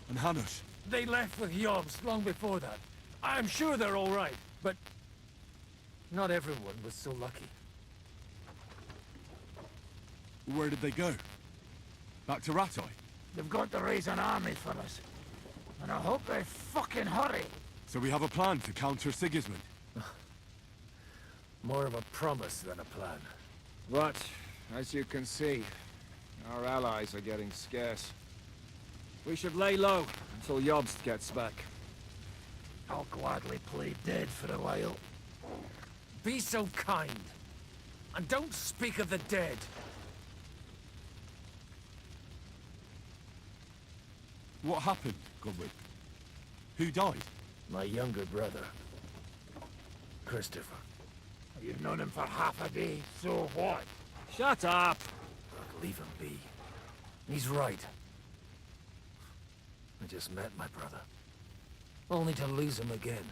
And Hanush? They left with Yobs long before that. I'm sure they're all right, but... not everyone was so lucky. Where did they go? Back to Rattay? They've got to raise an army for us. And I hope they fucking hurry. So we have a plan to counter Sigismund? More of a promise than a plan. But, as you can see, our allies are getting scarce. We should lay low until Jobst gets back. I'll gladly play dead for a while. Be so kind. And don't speak of the dead. What happened, Godwin? Who died? My younger brother. Christopher. You've known him for half a day, so what? Shut up! Look, leave him be. He's right. I just met my brother. Only to lose him again.